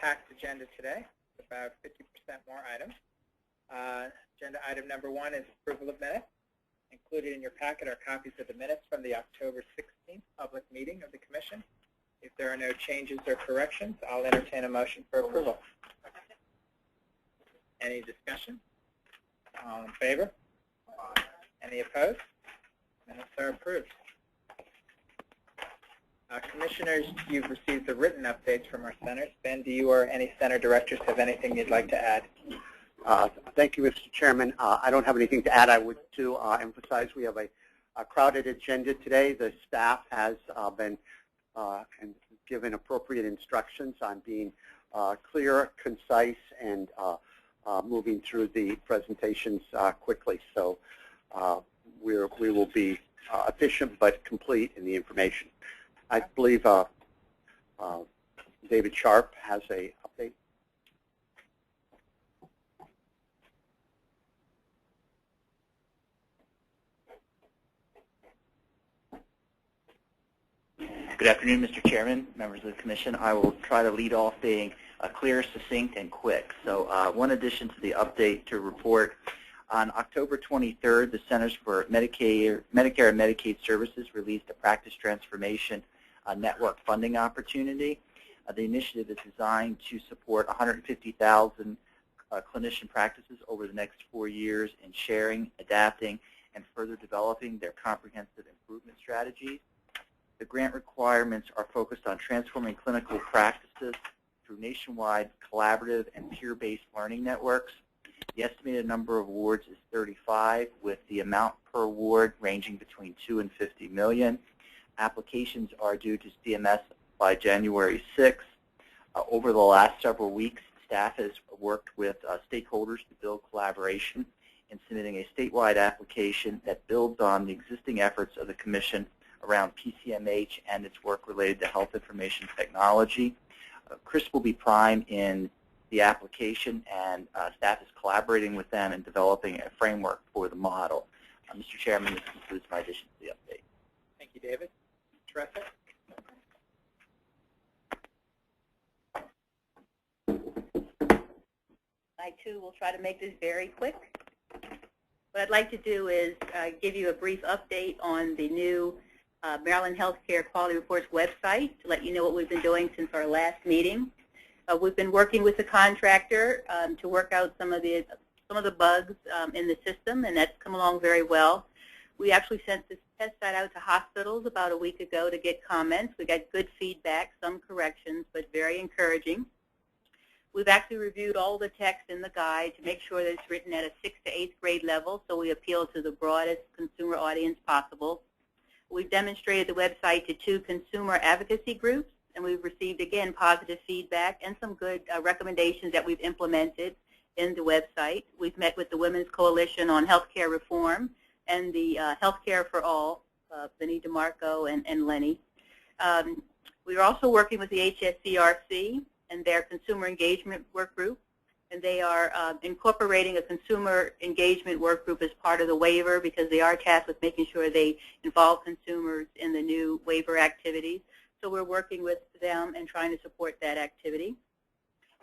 packed agenda today, about 50% more items. Agenda item number 1 is approval of minutes. Included in your packet are copies of the minutes from the October 16th public meeting of the Commission. If there are no changes or corrections, I'll entertain a motion for approval. Any discussion? All in favor? Any opposed? Minutes are approved. Commissioners, you've received the written updates from our centers. Ben, do you or any center directors have anything you'd like to add? Thank you, Mr. Chairman. I don't have anything to add. I would to emphasize we have a crowded agenda today. The staff has been given appropriate instructions on being clear, concise, and moving through the presentations quickly. So we will be efficient but complete in the information. I believe David Sharp has an update. Good afternoon, Mr. Chairman, members of the Commission. I will try to lead off being clear, succinct, and quick. So one addition to the update to report, on October 23rd, the Centers for Medicare and Medicaid Services released a practice transformation network funding opportunity. The initiative is designed to support 150,000 clinician practices over the next 4 years in sharing, adapting, and further developing their comprehensive improvement strategies. The grant requirements are focused on transforming clinical practices through nationwide collaborative and peer-based learning networks. The estimated number of awards is 35, with the amount per award ranging between $2 and $50 million. Applications are due to CMS by January 6th. Over the last several weeks, staff has worked with stakeholders to build collaboration in submitting a statewide application that builds on the existing efforts of the Commission around PCMH and its work related to health information technology. Chris will be prime in the application, and staff is collaborating with them in developing a framework for the model. Mr. Chairman, this concludes my addition to the update. Thank you, David. Terrific. I, too, will try to make this very quick. What I'd like to do is give you a brief update on the new Maryland Healthcare Quality Reports website to let you know what we've been doing since our last meeting. We've been working with the contractor to work out some of the bugs in the system, and that's come along very well. We actually sent this test site out to hospitals about a week ago to get comments. We got good feedback, some corrections, but very encouraging. We've actually reviewed all the text in the guide to make sure that it's written at a 6th to 8th grade level, so we appeal to the broadest consumer audience possible. We've demonstrated the website to 2 consumer advocacy groups, and we've received, again, positive feedback and some good recommendations that we've implemented in the website. We've met with the Women's Coalition on Healthcare Reform and the Healthcare for All, Vinnie DeMarco and Lenny. We're also working with the HSCRC and their Consumer Engagement Work Group, and they are incorporating a consumer engagement work group as part of the waiver because they are tasked with making sure they involve consumers in the new waiver activities. So we're working with them and trying to support that activity.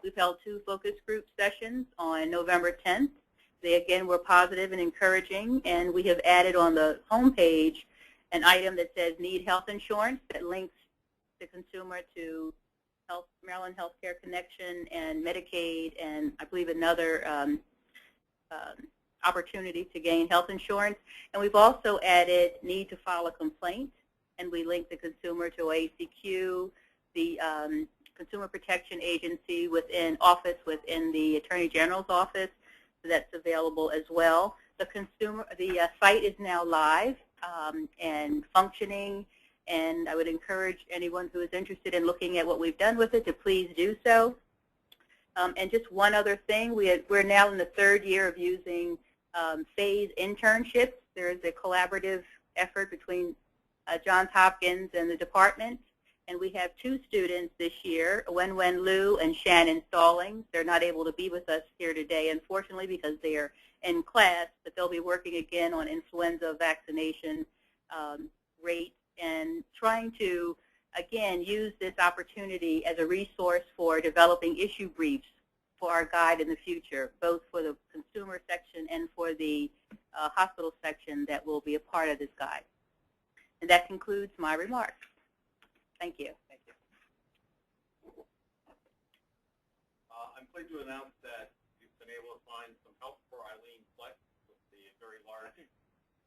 We've held 2 focus group sessions on November 10th. They, again, were positive and encouraging, and we have added on the homepage an item that says need health insurance that links the consumer to Maryland Healthcare Connection and Medicaid and I believe another opportunity to gain health insurance. And we've also added need to file a complaint, and we link the consumer to ACQ, the Consumer Protection Agency within the Attorney General's office, so that's available as well. The site is now live and functioning, and I would encourage anyone who is interested in looking at what we've done with it to please do so. And just one other thing, we're now in the 3rd year of using phase internships. There is a collaborative effort between Johns Hopkins and the department, and we have 2 students this year, Wen Liu and Shannon Stallings. They're not able to be with us here today, unfortunately, because they are in class, but they'll be working again on influenza vaccination rates and trying to again, use this opportunity as a resource for developing issue briefs for our guide in the future, both for the consumer section and for the hospital section that will be a part of this guide. And that concludes my remarks. Thank you. Thank you. I'm pleased to announce that we've been able to find some help for Eileen Fleck with the very large and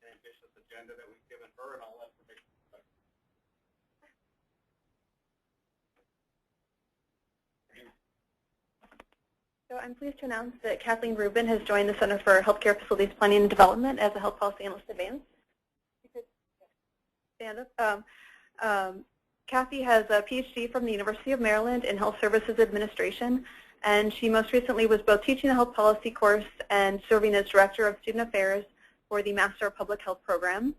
ambitious agenda that we've given her, and I'll let her make some questions. So I'm pleased to announce that Kathleen Rubin has joined the Center for Healthcare Facilities Planning and Development as a Health Policy Analyst Advanced. You could stand up. Kathy has a PhD from the University of Maryland in Health Services Administration, and she most recently was both teaching the health policy course and serving as Director of Student Affairs for the Master of Public Health program.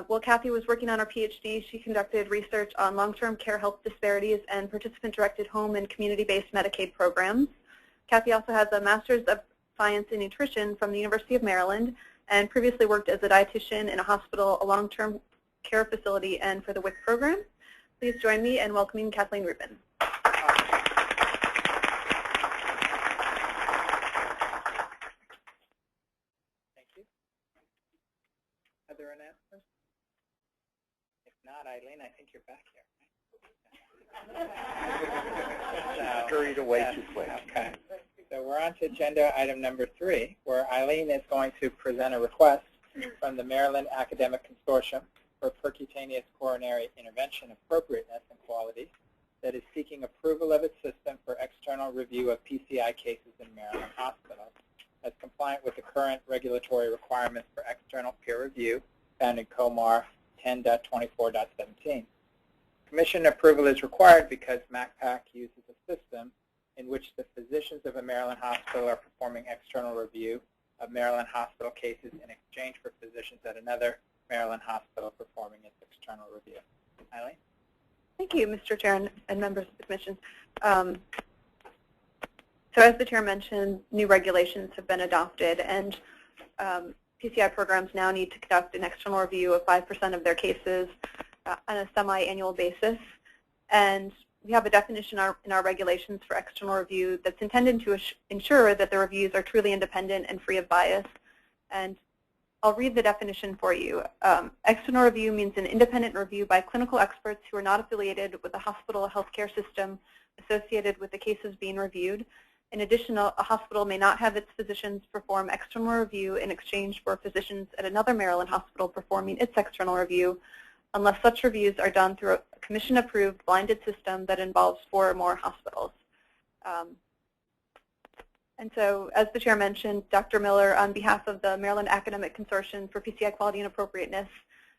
While Kathy was working on her PhD, she conducted research on long-term care health disparities and participant-directed home and community-based Medicaid programs. Kathy also has a Master's of Science in Nutrition from the University of Maryland and previously worked as a dietitian in a hospital, a long-term care facility, and for the WIC program. Please join me in welcoming Kathleen Rubin. Thank you. Other announcements? If not, Eileen, I think you're back here. Hurried away too quick. Okay. So we're on to agenda item number 3, where Eileen is going to present a request from the Maryland Academic Consortium for Percutaneous Coronary Intervention Appropriateness and Quality that is seeking approval of its system for external review of PCI cases in Maryland hospitals as compliant with the current regulatory requirements for external peer review found in COMAR 10.24.17. Commission approval is required because MACPAC uses a system in which the physicians of a Maryland hospital are performing external review of Maryland hospital cases in exchange for physicians at another Maryland hospital performing its external review. Eileen? Thank you, Mr. Chair and members of the Commission. So as the Chair mentioned, new regulations have been adopted, and PCI programs now need to conduct an external review of 5% of their cases on a semi-annual basis. And we have a definition in our regulations for external review that's intended to ensure that the reviews are truly independent and free of bias. And I'll read the definition for you. External review means an independent review by clinical experts who are not affiliated with a hospital or healthcare system associated with the cases being reviewed. In addition, a hospital may not have its physicians perform external review in exchange for physicians at another Maryland hospital performing its external review, unless such reviews are done through a commission-approved blinded system that involves 4 or more hospitals. And so, as the Chair mentioned, Dr. Miller, on behalf of the Maryland Academic Consortium for PCI Quality and Appropriateness,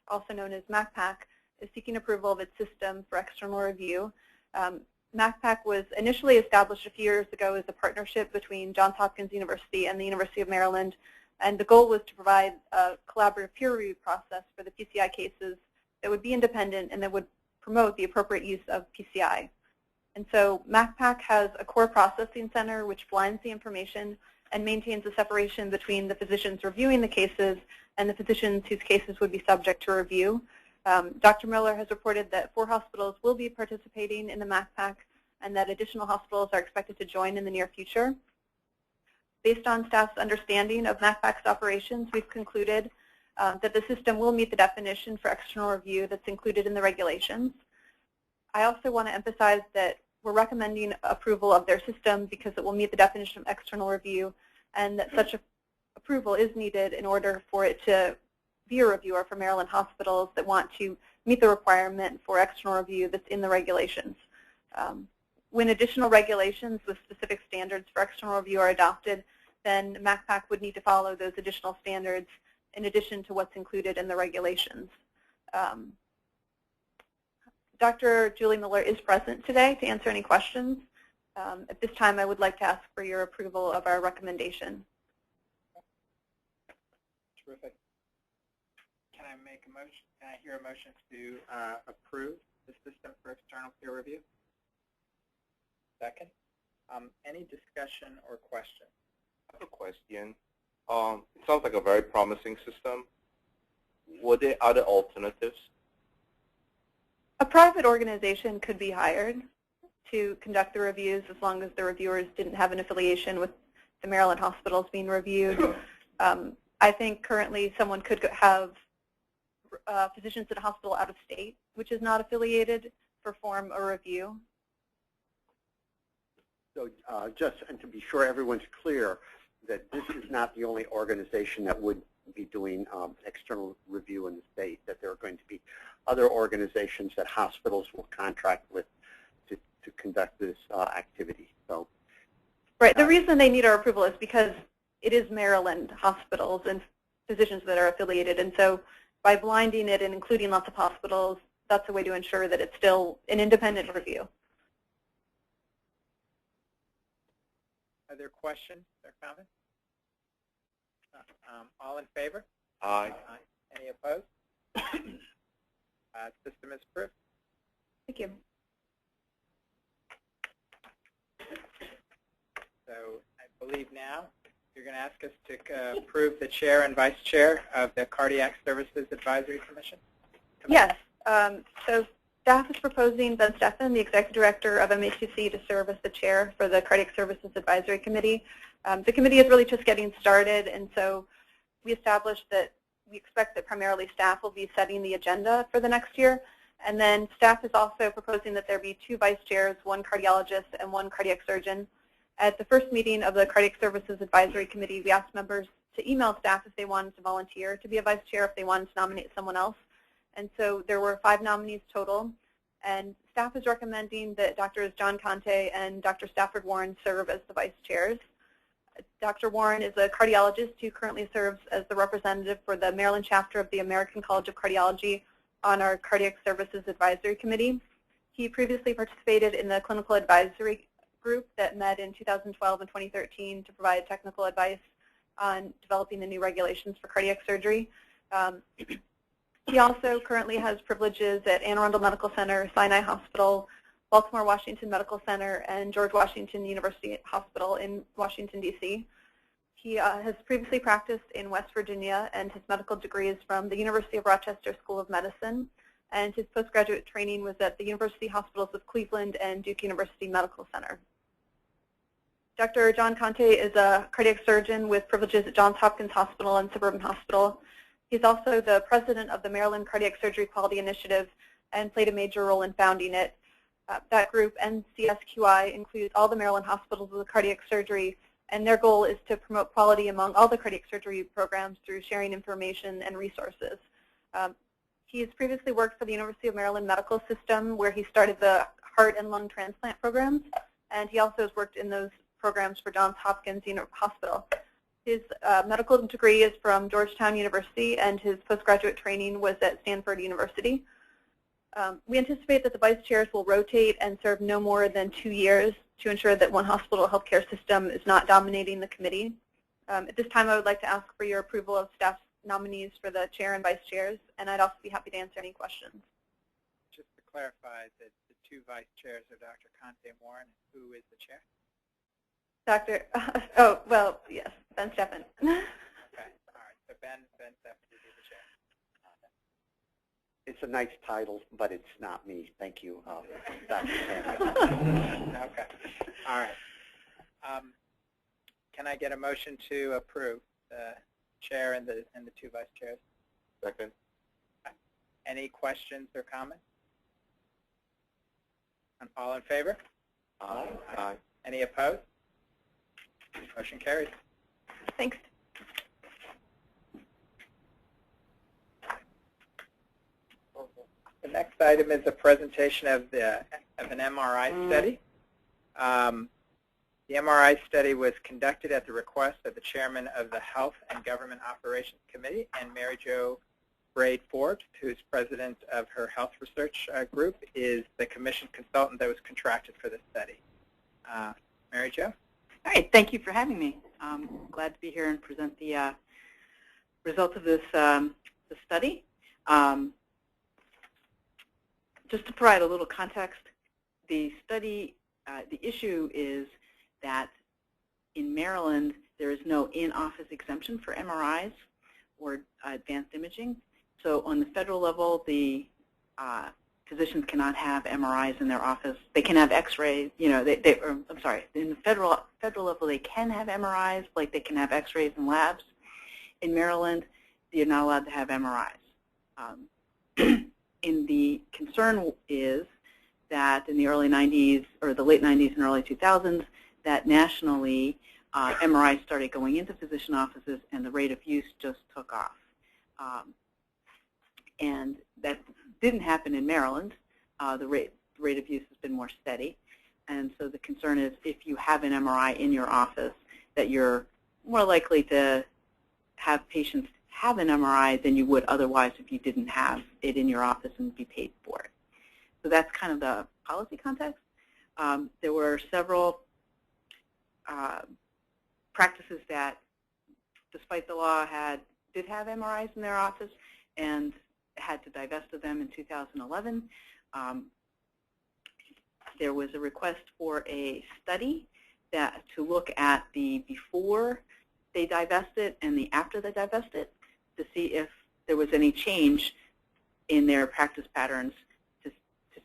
also known as MACPAC, is seeking approval of its system for external review. MACPAC was initially established a few years ago as a partnership between Johns Hopkins University and the University of Maryland, and the goal was to provide a collaborative peer review process for the PCI cases that would be independent and that would promote the appropriate use of PCI. And so MACPAC has a core processing center which blinds the information and maintains a separation between the physicians reviewing the cases and the physicians whose cases would be subject to review. Dr. Miller has reported that 4 hospitals will be participating in the MACPAC and that additional hospitals are expected to join in the near future. Based on staff's understanding of MACPAC's operations, we've concluded that the system will meet the definition for external review that's included in the regulations. I also want to emphasize that we're recommending approval of their system because it will meet the definition of external review, and that such approval is needed in order for it to be a reviewer for Maryland hospitals that want to meet the requirement for external review that's in the regulations. When additional regulations with specific standards for external review are adopted, then MACPAC would need to follow those additional standards in addition to what's included in the regulations. Dr. Julie Miller is present today to answer any questions. At this time, I would like to ask for your approval of our recommendation. Terrific. Can I make a motion? Can I hear a motion to approve the system for external peer review? Second. Any discussion or question? I have a question. It sounds like a very promising system. Were there other alternatives? private organization could be hired to conduct the reviews as long as the reviewers didn't have an affiliation with the Maryland hospitals being reviewed. I think currently someone could have physicians at a hospital out of state, which is not affiliated, perform a review. So just, and to be sure everyone's clear, that this is not the only organization that would be doing external review in the state, that there are going to be other organizations that hospitals will contract with to conduct this activity. So, right. The reason they need our approval is because it is Maryland hospitals and physicians that are affiliated, and so by blinding it and including lots of hospitals, that's a way to ensure that it's still an independent review. Other questions or comments? All in favor? Aye. Any opposed? System is approved. Thank you. So I believe now you're going to ask us to approve the chair and vice chair of the Cardiac Services Advisory Commission? Yes. So staff is proposing Ben Steffen, the Executive Director of MHCC, to serve as the chair for the Cardiac Services Advisory Committee. The committee is really just getting started, and so we established that we expect that primarily staff will be setting the agenda for the next year. And then staff is also proposing that there be 2 vice chairs, 1 cardiologist and 1 cardiac surgeon. At the first meeting of the Cardiac Services Advisory Committee, we asked members to email staff if they wanted to volunteer to be a vice chair, if they wanted to nominate someone else. And so there were 5 nominees total. And staff is recommending that Drs. John Conte and Dr. Stafford Warren serve as the vice chairs. Dr. Warren is a cardiologist who currently serves as the representative for the Maryland chapter of the American College of Cardiology on our Cardiac Services Advisory Committee. He previously participated in the clinical advisory group that met in 2012 and 2013 to provide technical advice on developing the new regulations for cardiac surgery. He also currently has privileges at Anne Arundel Medical Center, Sinai Hospital, Baltimore Washington Medical Center, and George Washington University Hospital in Washington, D.C. He has previously practiced in West Virginia, and his medical degree is from the University of Rochester School of Medicine, and his postgraduate training was at the University Hospitals of Cleveland and Duke University Medical Center. Dr. John Conte is a cardiac surgeon with privileges at Johns Hopkins Hospital and Suburban Hospital. He's also the president of the Maryland Cardiac Surgery Quality Initiative and played a major role in founding it. That group, NCSQI, includes all the Maryland hospitals with cardiac surgery, and their goal is to promote quality among all the cardiac surgery programs through sharing information and resources. He's previously worked for the University of Maryland Medical System, where he started the heart and lung transplant programs, and he also has worked in those programs for Johns Hopkins Hospital. His medical degree is from Georgetown University, and his postgraduate training was at Stanford University. We anticipate that the vice chairs will rotate and serve no more than 2 years to ensure that one hospital healthcare system is not dominating the committee. At this time, I would like to ask for your approval of staff's nominees for the chair and vice chairs, and I'd also be happy to answer any questions. Just to clarify, that the 2 vice chairs are Dr. Conte and Warren. Who is the chair? Oh, well, yes, Ben Steffen. Okay, all right. So Ben Steffen will be the chair. it's a nice title, but it's not me. Thank you, Dr. Samuel. Okay, all right. Can I get a motion to approve the chair and the 2 vice chairs? Second. Any questions or comments? And all in favor? Aye. Aye. Any opposed? Motion carries. Thanks. The next item is a presentation of an MRI study. The MRI study was conducted at the request of the chairman of the Health and Government Operations Committee, and Mary Jo Braid Forbes, who's president of her health research group, is the commission consultant that was contracted for the study. Mary Jo? All right, thank you for having me. I'm glad to be here and present the results of this study. Just to provide a little context, the study, the issue is that in Maryland, there is no in-office exemption for MRIs or advanced imaging. So on the federal level, the physicians cannot have MRIs in their office. They can have X-rays. You know, I'm sorry. In the federal level, they can have MRIs, like they can have X-rays in labs. In Maryland, you're not allowed to have MRIs. In the concern is that in the early 90s or the late 90s and early 2000s, that nationally MRIs started going into physician offices and the rate of use just took off. And that didn't happen in Maryland. The rate of use has been more steady. And so the concern is if you have an MRI in your office, that you're more likely to have patients have an MRI than you would otherwise if you didn't have it in your office and be paid for it. So that's kind of the policy context. There were several practices that, despite the law, did have MRIs in their office and had to divest of them in 2011. There was a request for a study to look at the before they divested and the after they divested to see if there was any change in their practice patterns to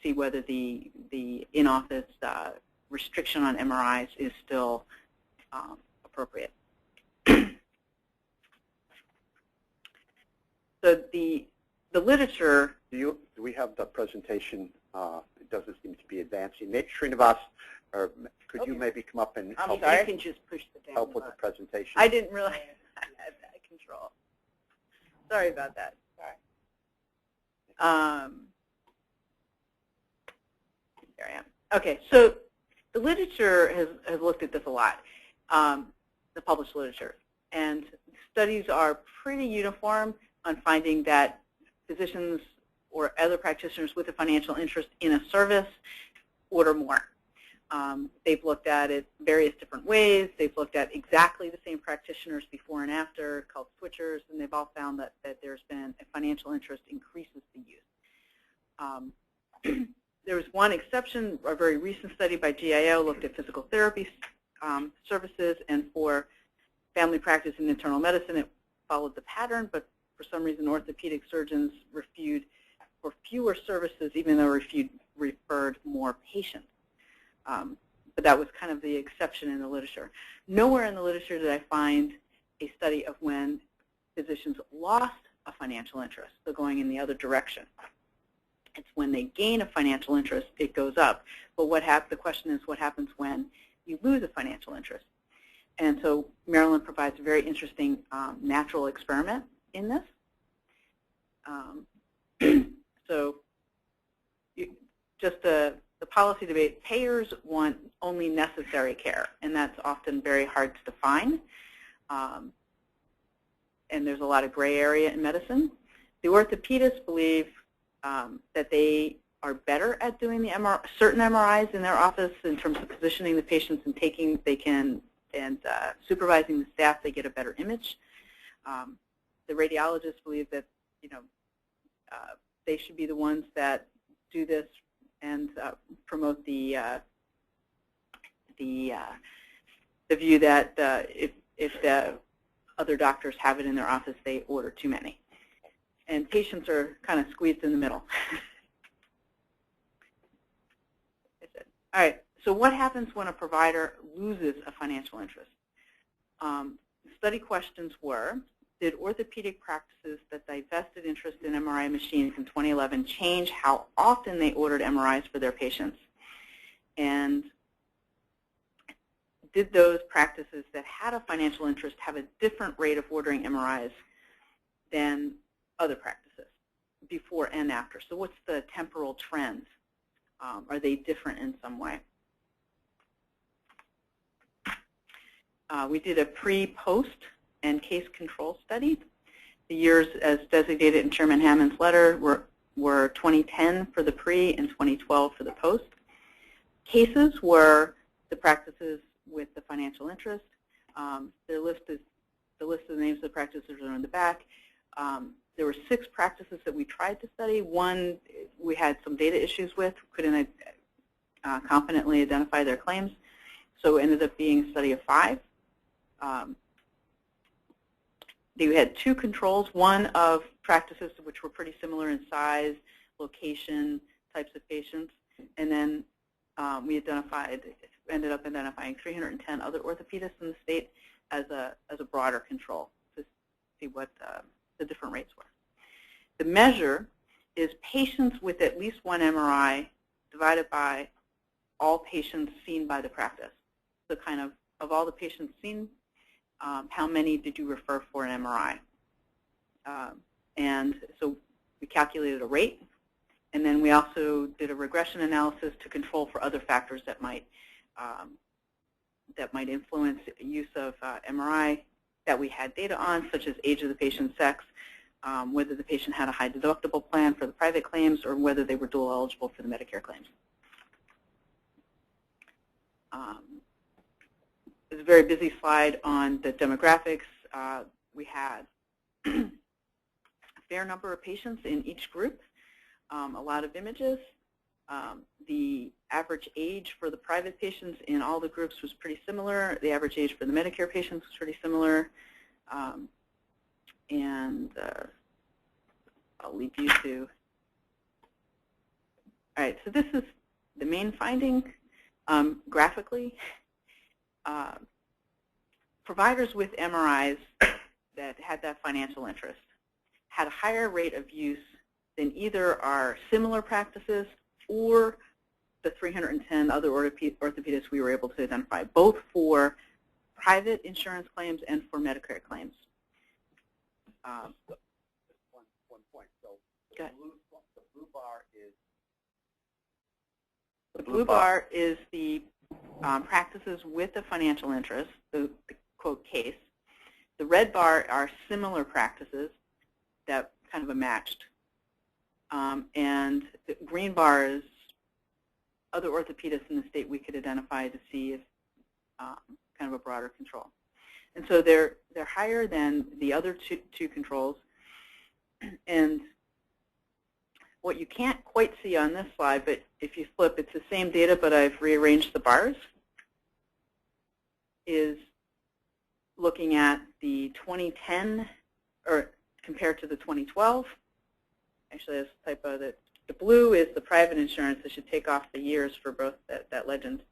see whether the in-office restriction on MRIs is still appropriate. So the literature. Do we have the presentation? It doesn't seem to be advancing. Srinivas, or could you maybe come up and help, I can just push the down help with the presentation? I didn't realize I had that control. Sorry about that. Sorry. There I am. Okay, so the literature has looked at this a lot, the published literature. And studies are pretty uniform on finding that physicians or other practitioners with a financial interest in a service order more. They've looked at it various different ways. They've looked at exactly the same practitioners before and after, called switchers, and they've all found that there's been a financial interest increases the use. There was one exception. A very recent study by GIO looked at physical therapy services, and for family practice and internal medicine, it followed the pattern, but for some reason orthopedic surgeons reviewed for fewer services, even though referred more patients. But that was kind of the exception in the literature. Nowhere in the literature did I find a study of when physicians lost a financial interest, so going in the other direction. It's when they gain a financial interest, it goes up. But the question is, what happens when you lose a financial interest? And so Maryland provides a very interesting natural experiment in this. So just the policy debate, payers want only necessary care, and that's often very hard to define. And there's a lot of gray area in medicine. The orthopedists believe that they are better at doing the certain MRIs in their office in terms of positioning the patients and supervising the staff. They get a better image. The radiologists believe that they should be the ones that do this and promote the view that if the other doctors have it in their office, they order too many. And patients are kind of squeezed in the middle. All right, so what happens when a provider loses a financial interest? Study questions were, did orthopedic practices that divested interest in MRI machines in 2011 change how often they ordered MRIs for their patients? And did those practices that had a financial interest have a different rate of ordering MRIs than other practices before and after? So what's the temporal trends? Are they different in some way? We did a pre-post and case control study. The years as designated in Chairman Hammond's letter were 2010 for the pre and 2012 for the post. Cases were the practices with the financial interest. The list of the names of the practices are on the back. There were 6 practices that we tried to study. One we had some data issues with, couldn't confidently identify their claims, so it ended up being a study of 5. They had 2 controls, one of practices which were pretty similar in size, location, types of patients, and then we ended up identifying 310 other orthopedists in the state as a broader control to see what the different rates were. The measure is patients with at least one MRI divided by all patients seen by the practice. So kind of all the patients seen, how many did you refer for an MRI? And so we calculated a rate, and then we also did a regression analysis to control for other factors that might influence use of MRI that we had data on, such as age of the patient, sex, whether the patient had a high deductible plan for the private claims, or whether they were dual eligible for the Medicare claims. It's a very busy slide on the demographics. We had a fair number of patients in each group, a lot of images. The average age for the private patients in all the groups was pretty similar. The average age for the Medicare patients was pretty similar. And I'll leave you to. All right, so this is the main finding graphically. Providers with MRIs that had that financial interest had a higher rate of use than either our similar practices or the 310 other orthopedists we were able to identify, both for private insurance claims and for Medicare claims. One point. So the blue bar is the blue bar is the practices with a financial interest, the quote case. The red bar are similar practices that kind of are matched. And the green bar is other orthopedists in the state we could identify to see if kind of a broader control. And so they're higher than the other two controls. And what you can't quite see on this slide, but if you flip, it's the same data, but I've rearranged the bars, is looking at the 2010 or compared to the 2012. Actually, there's a typo. That the blue is the private insurance. I should take off the years for both that legend.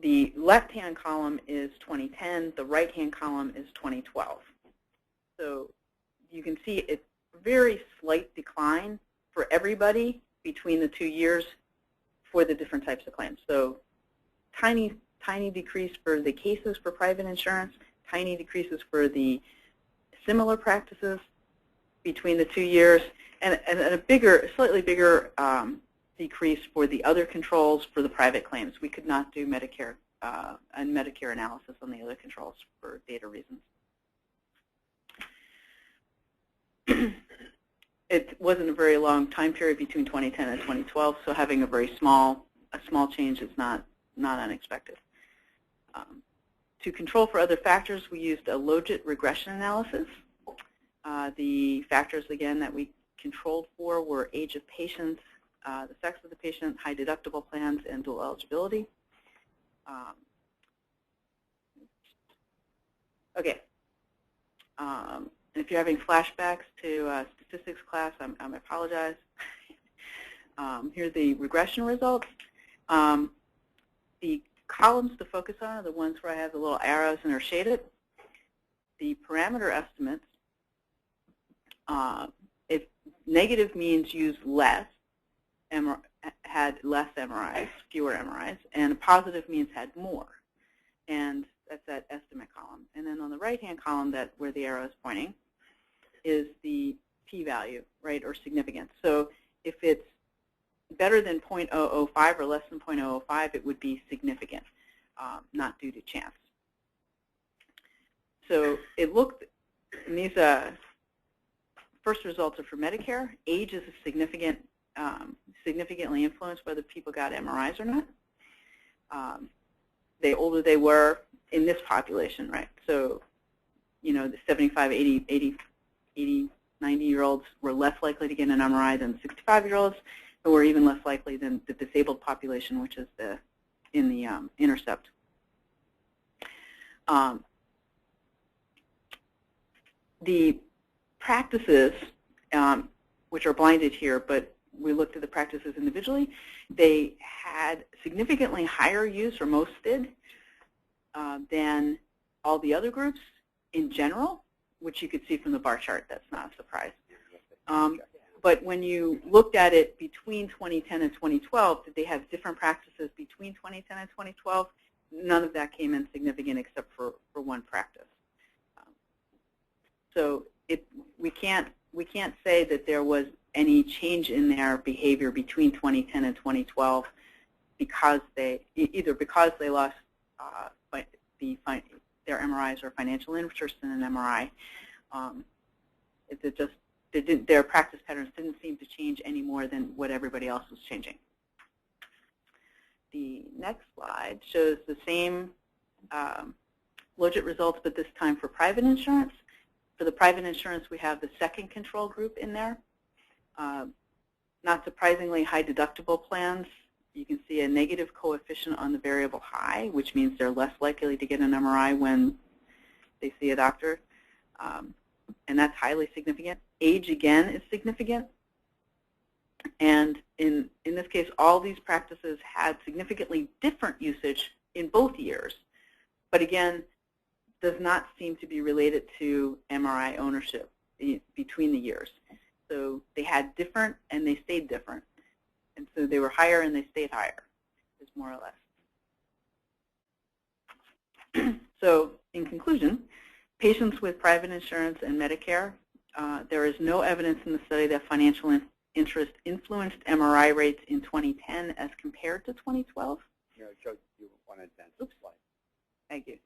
The left-hand column is 2010. The right-hand column is 2012. So you can see it's a very slight decline for everybody between the 2 years for the different types of claims. So tiny decrease for the cases for private insurance, tiny decreases for the similar practices between the 2 years, and a slightly bigger decrease for the other controls for the private claims. We could not do Medicare and Medicare analysis on the other controls for data reasons. It wasn't a very long time period between 2010 and 2012, so having a very small change is not unexpected. To control for other factors, we used a logit regression analysis. The factors, again, that we controlled for were age of patients, the sex of the patient, high deductible plans, and dual eligibility. Okay. And if you're having flashbacks to statistics class, I apologize. Here are the regression results. The columns to focus on are the ones where I have the little arrows and are shaded. The parameter estimates, if negative means used less, had less MRIs, fewer MRIs, and positive means had more. And that's that estimate column. And then on the right-hand column, where the arrow is pointing, is the p-value, right, or significance. So if it's better than 0.005 or less than 0.005, it would be significant, not due to chance. So it looked, and these first results are for Medicare. Age is a significantly influenced whether people got MRIs or not. The older they were in this population, right? So, you know, the 75, 80, 90-year-olds were less likely to get an MRI than the 65-year-olds, who were even less likely than the disabled population, which is in the intercept. The practices which are blinded here, but we looked at the practices individually. They had significantly higher use, or most did, than all the other groups in general, which you could see from the bar chart. That's not a surprise. But when you looked at it between 2010 and 2012, did they have different practices between 2010 and 2012? None of that came in significant except for one practice. So we can't say that there was any change in their behavior between 2010 and 2012 because they lost their MRIs or financial interest in an MRI. Their practice patterns didn't seem to change any more than what everybody else was changing. The next slide shows the same LOGIT results, but this time for private insurance. For the private insurance, we have the second control group in there. Not surprisingly, high deductible plans. You can see a negative coefficient on the variable high, which means they're less likely to get an MRI when they see a doctor. And that's highly significant. Age, again, is significant. And in this case, all these practices had significantly different usage in both years. But again, does not seem to be related to MRI ownership between the years. So they had different and they stayed different. And so they were higher and they stayed higher, is more or less. So in conclusion, patients with private insurance and Medicare, there is no evidence in the study that financial interest influenced MRI rates in 2010 as compared to 2012. Joe, you want to advance the slide. Thank you.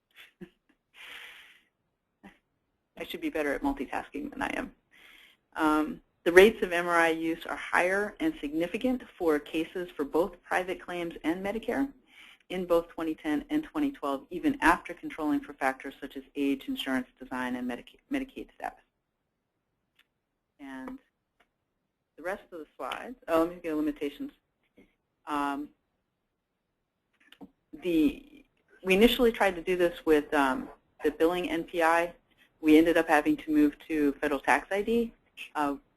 I should be better at multitasking than I am. The rates of MRI use are higher and significant for cases for both private claims and Medicare in both 2010 and 2012, even after controlling for factors such as age, insurance design, and Medicaid status. And the rest of the slides, let me get limitations. We initially tried to do this with the billing NPI. We ended up having to move to federal tax ID,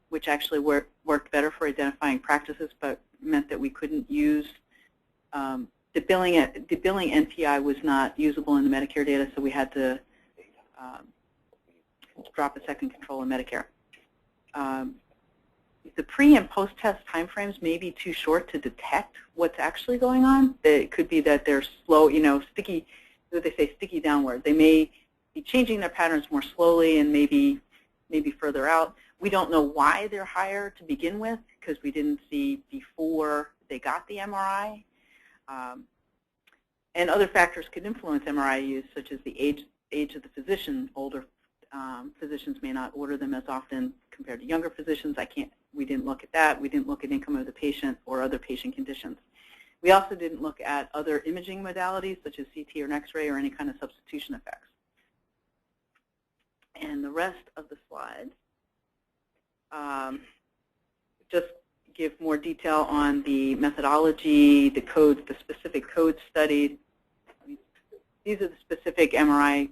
which actually worked better for identifying practices, but meant that we couldn't use the billing NPI was not usable in the Medicare data, so we had to drop a second control in Medicare. The pre- and post-test timeframes may be too short to detect what's actually going on. It could be that they're slow, sticky, what they say, sticky downward. They may be changing their patterns more slowly and maybe further out. We don't know why they're higher to begin with because we didn't see before they got the MRI. And other factors could influence MRI use, such as the age of the physician. Older physicians may not order them as often compared to younger physicians. We didn't look at that. We didn't look at income of the patient or other patient conditions. We also didn't look at other imaging modalities, such as CT or an X-ray or any kind of substitution effects. And the rest of the slides just give more detail on the methodology, the codes, the specific codes studied. These are the specific MRI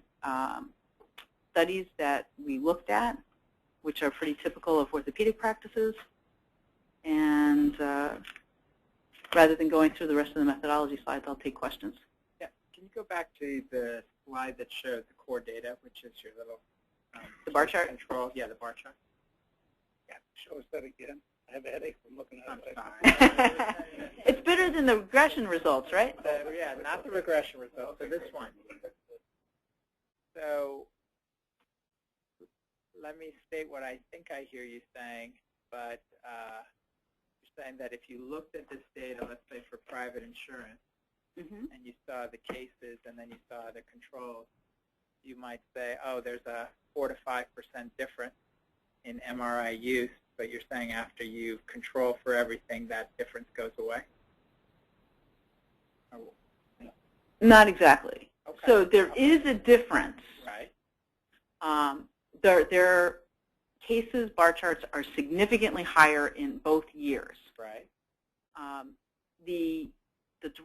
studies that we looked at, which are pretty typical of orthopedic practices. And rather than going through the rest of the methodology slides, I'll take questions. Yeah. Can you go back to the slide that shows the core data, which is your little the bar chart? Control. Yeah, the bar chart. Yeah, show us that again. I have a headache from looking at it. It's better than the regression results, right? Yeah, not the regression results, so this one. So let me state what I think I hear you saying, but you're saying that if you looked at this data, let's say for private insurance, and you saw the cases and then you saw the controls, you might say, oh, there's a 4 to 5% difference in MRI use, but you're saying after you control for everything, that difference goes away? Not exactly. Okay. So there is a difference. Right. Their cases, bar charts, are significantly higher in both years. Right. The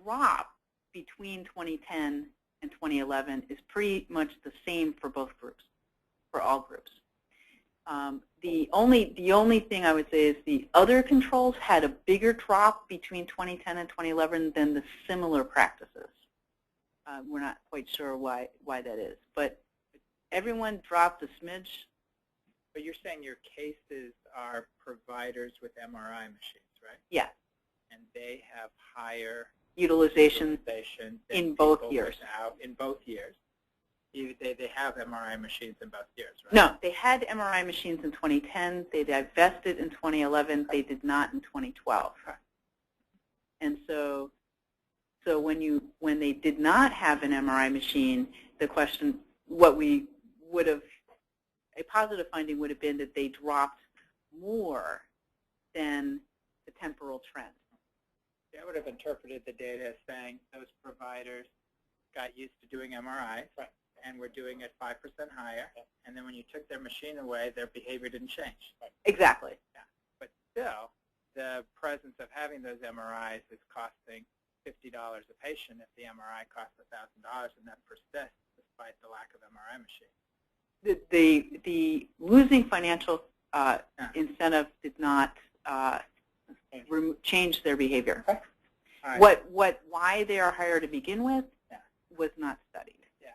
drop between 2010 and 2011 is pretty much the same for both groups, for all groups. The only thing I would say is the other controls had a bigger drop between 2010 and 2011 than the similar practices. We're not quite sure why that is, but everyone dropped a smidge. But you're saying your cases are providers with MRI machines, right? Yeah, And they have higher utilization utilization in than both people years. without, in both years. They have MRI machines in both years, right? No, they had MRI machines in 2010. They divested in 2011. They did not in 2012. And so when they did not have an MRI machine, the question, what we would have, a positive finding would have been that they dropped more than the temporal trend. I would have interpreted the data as saying those providers got used to doing MRIs, right, and were doing it 5% higher, and then when you took their machine away, their behavior didn't change. Right. Exactly. Yeah. But still, the presence of having those MRIs is costing $50 a patient if the MRI costs $1,000, and that persists despite the lack of MRI machines. The losing financial incentive did not change their behavior. Okay. Right. Why they are higher to begin with was not studied. Yeah.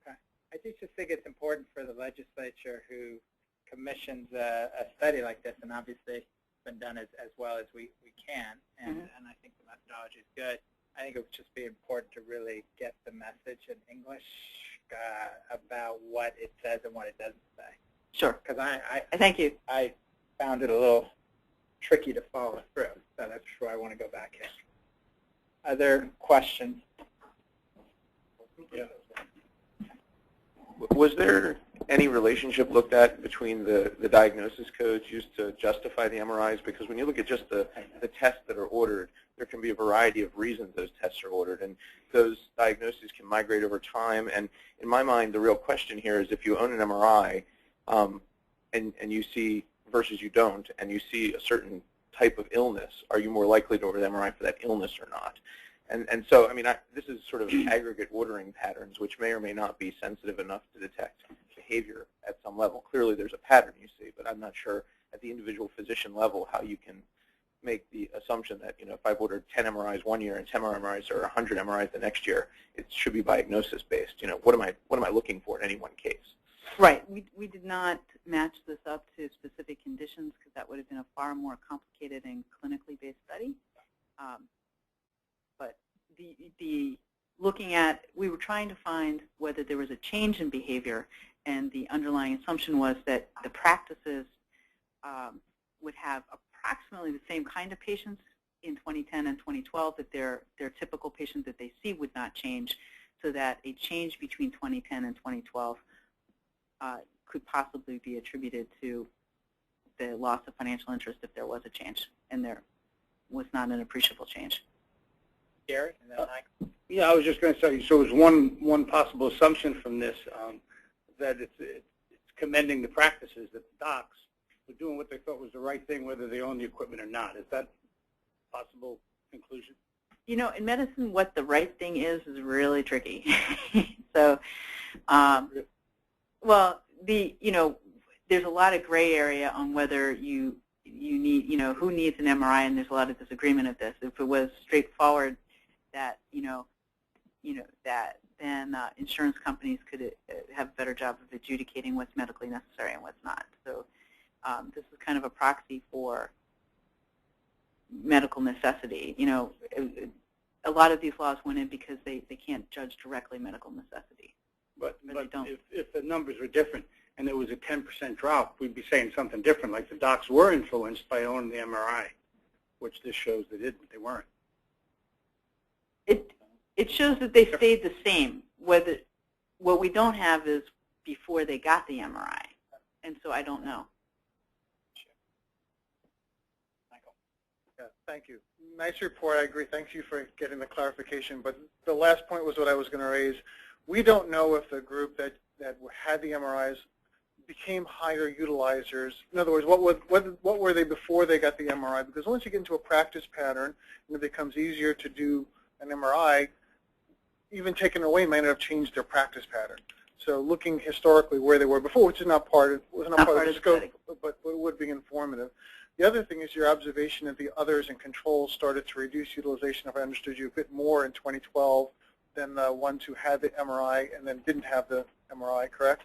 Okay. I just think it's important for the legislature who commissions a study like this, and obviously it's been done as well as we can, and I think the methodology is good. I think it would just be important to really get the message in English about what it says and what it doesn't say. Sure. Because Thank you. I found it a little tricky to follow through, so that's why I want to go back in. Other questions? Yeah. Was there any relationship looked at between the diagnosis codes used to justify the MRIs? Because when you look at just the tests that are ordered, there can be a variety of reasons those tests are ordered, and those diagnoses can migrate over time. And in my mind, the real question here is if you own an MRI and you see, versus you don't, and you see a certain type of illness, are you more likely to order the MRI for that illness or not? And so, I mean, this is sort of aggregate ordering patterns, which may or may not be sensitive enough to detect behavior at some level. Clearly, there's a pattern you see, but I'm not sure at the individual physician level how you can make the assumption that, if I've ordered 10 MRIs one year and 10 MRIs or 100 MRIs the next year, it should be diagnosis-based. What am I looking for in any one case? Right. We did not match this up to specific conditions because that would have been a far more complicated and clinically based study. But we were trying to find whether there was a change in behavior, and the underlying assumption was that the practices would have approximately the same kind of patients in 2010 and 2012, that their typical patient that they see would not change, so that a change between 2010 and 2012 could possibly be attributed to the loss of financial interest if there was a change, and there was not an appreciable change. Gary, and then Mike. Yeah, I was just going to say, so it was one possible assumption from this, that it's commending the practices, that the docs were doing what they thought was the right thing, whether they own the equipment or not. Is that a possible conclusion? In medicine, what the right thing is really tricky. So, well, there's a lot of gray area on whether you need, who needs an MRI, and there's a lot of disagreement of this. If it was straightforward that, that then insurance companies could have a better job of adjudicating what's medically necessary and what's not. So this is kind of a proxy for medical necessity. A lot of these laws went in because they can't judge directly medical necessity. But don't. If the numbers were different and there was a 10% drop, we'd be saying something different, like the docs were influenced by owning the MRI, which this shows they weren't. It shows that they stayed the same. What we don't have is before they got the MRI, and so I don't know. Michael. Yeah, thank you. Nice report. I agree. Thank you for getting the clarification. But the last point was what I was going to raise. We don't know if the group that had the MRIs became higher utilizers. In other words, what were they before they got the MRI? Because once you get into a practice pattern and it becomes easier to do an MRI, even taken away might not have changed their practice pattern. So looking historically where they were before, which is not part of the scope, study. but would be informative. The other thing is your observation that the others and controls started to reduce utilization, if I understood you, a bit more in 2012 than the ones who had the MRI and then didn't have the MRI, correct?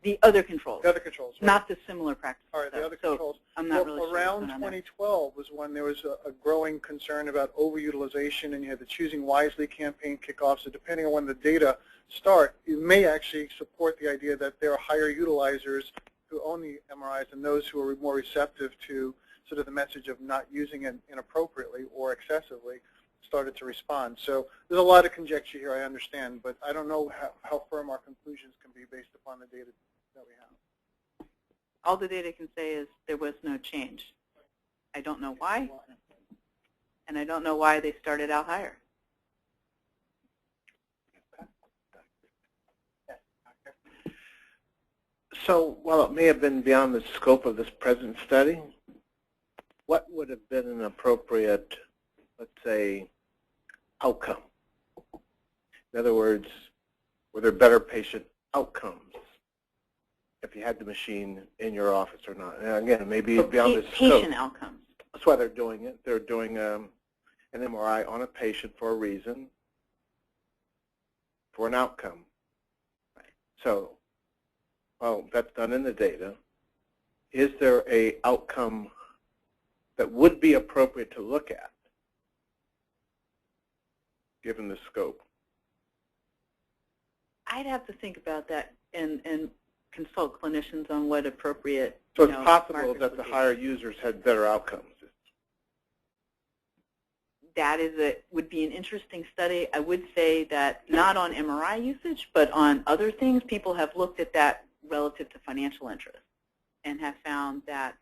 The other controls, The other controls. Right? not the similar practices. All right, the other So controls. I'm not Well, really sure. around what's going on there. 2012 was when there was a growing concern about overutilization, and you had the Choosing Wisely campaign kickoff. So depending on when the data start, you may actually support the idea that there are higher utilizers who own the MRIs and those who are more receptive to sort of the message of not using it inappropriately or excessively started to respond. So there's a lot of conjecture here, I understand, but I don't know how firm our conclusions can be based upon the data that we have. All the data can say is there was no change. I don't know why, and I don't know why they started out higher. So while it may have been beyond the scope of this present study, what would have been an appropriate, let's say, outcome? In other words, were there better patient outcomes if you had the machine in your office or not? And again, it may be beyond the scope. Patient outcomes. That's why they're doing it. They're doing an MRI on a patient for a reason, for an outcome. So, well, that's done in the data. Is there a outcome that would be appropriate to look at, given the scope? I'd have to think about that and consult clinicians on what appropriate. So it's possible markers that would the be. higher users had better outcomes. That would be an interesting study. I would say that not on MRI usage, but on other things, people have looked at that relative to financial interest and have found that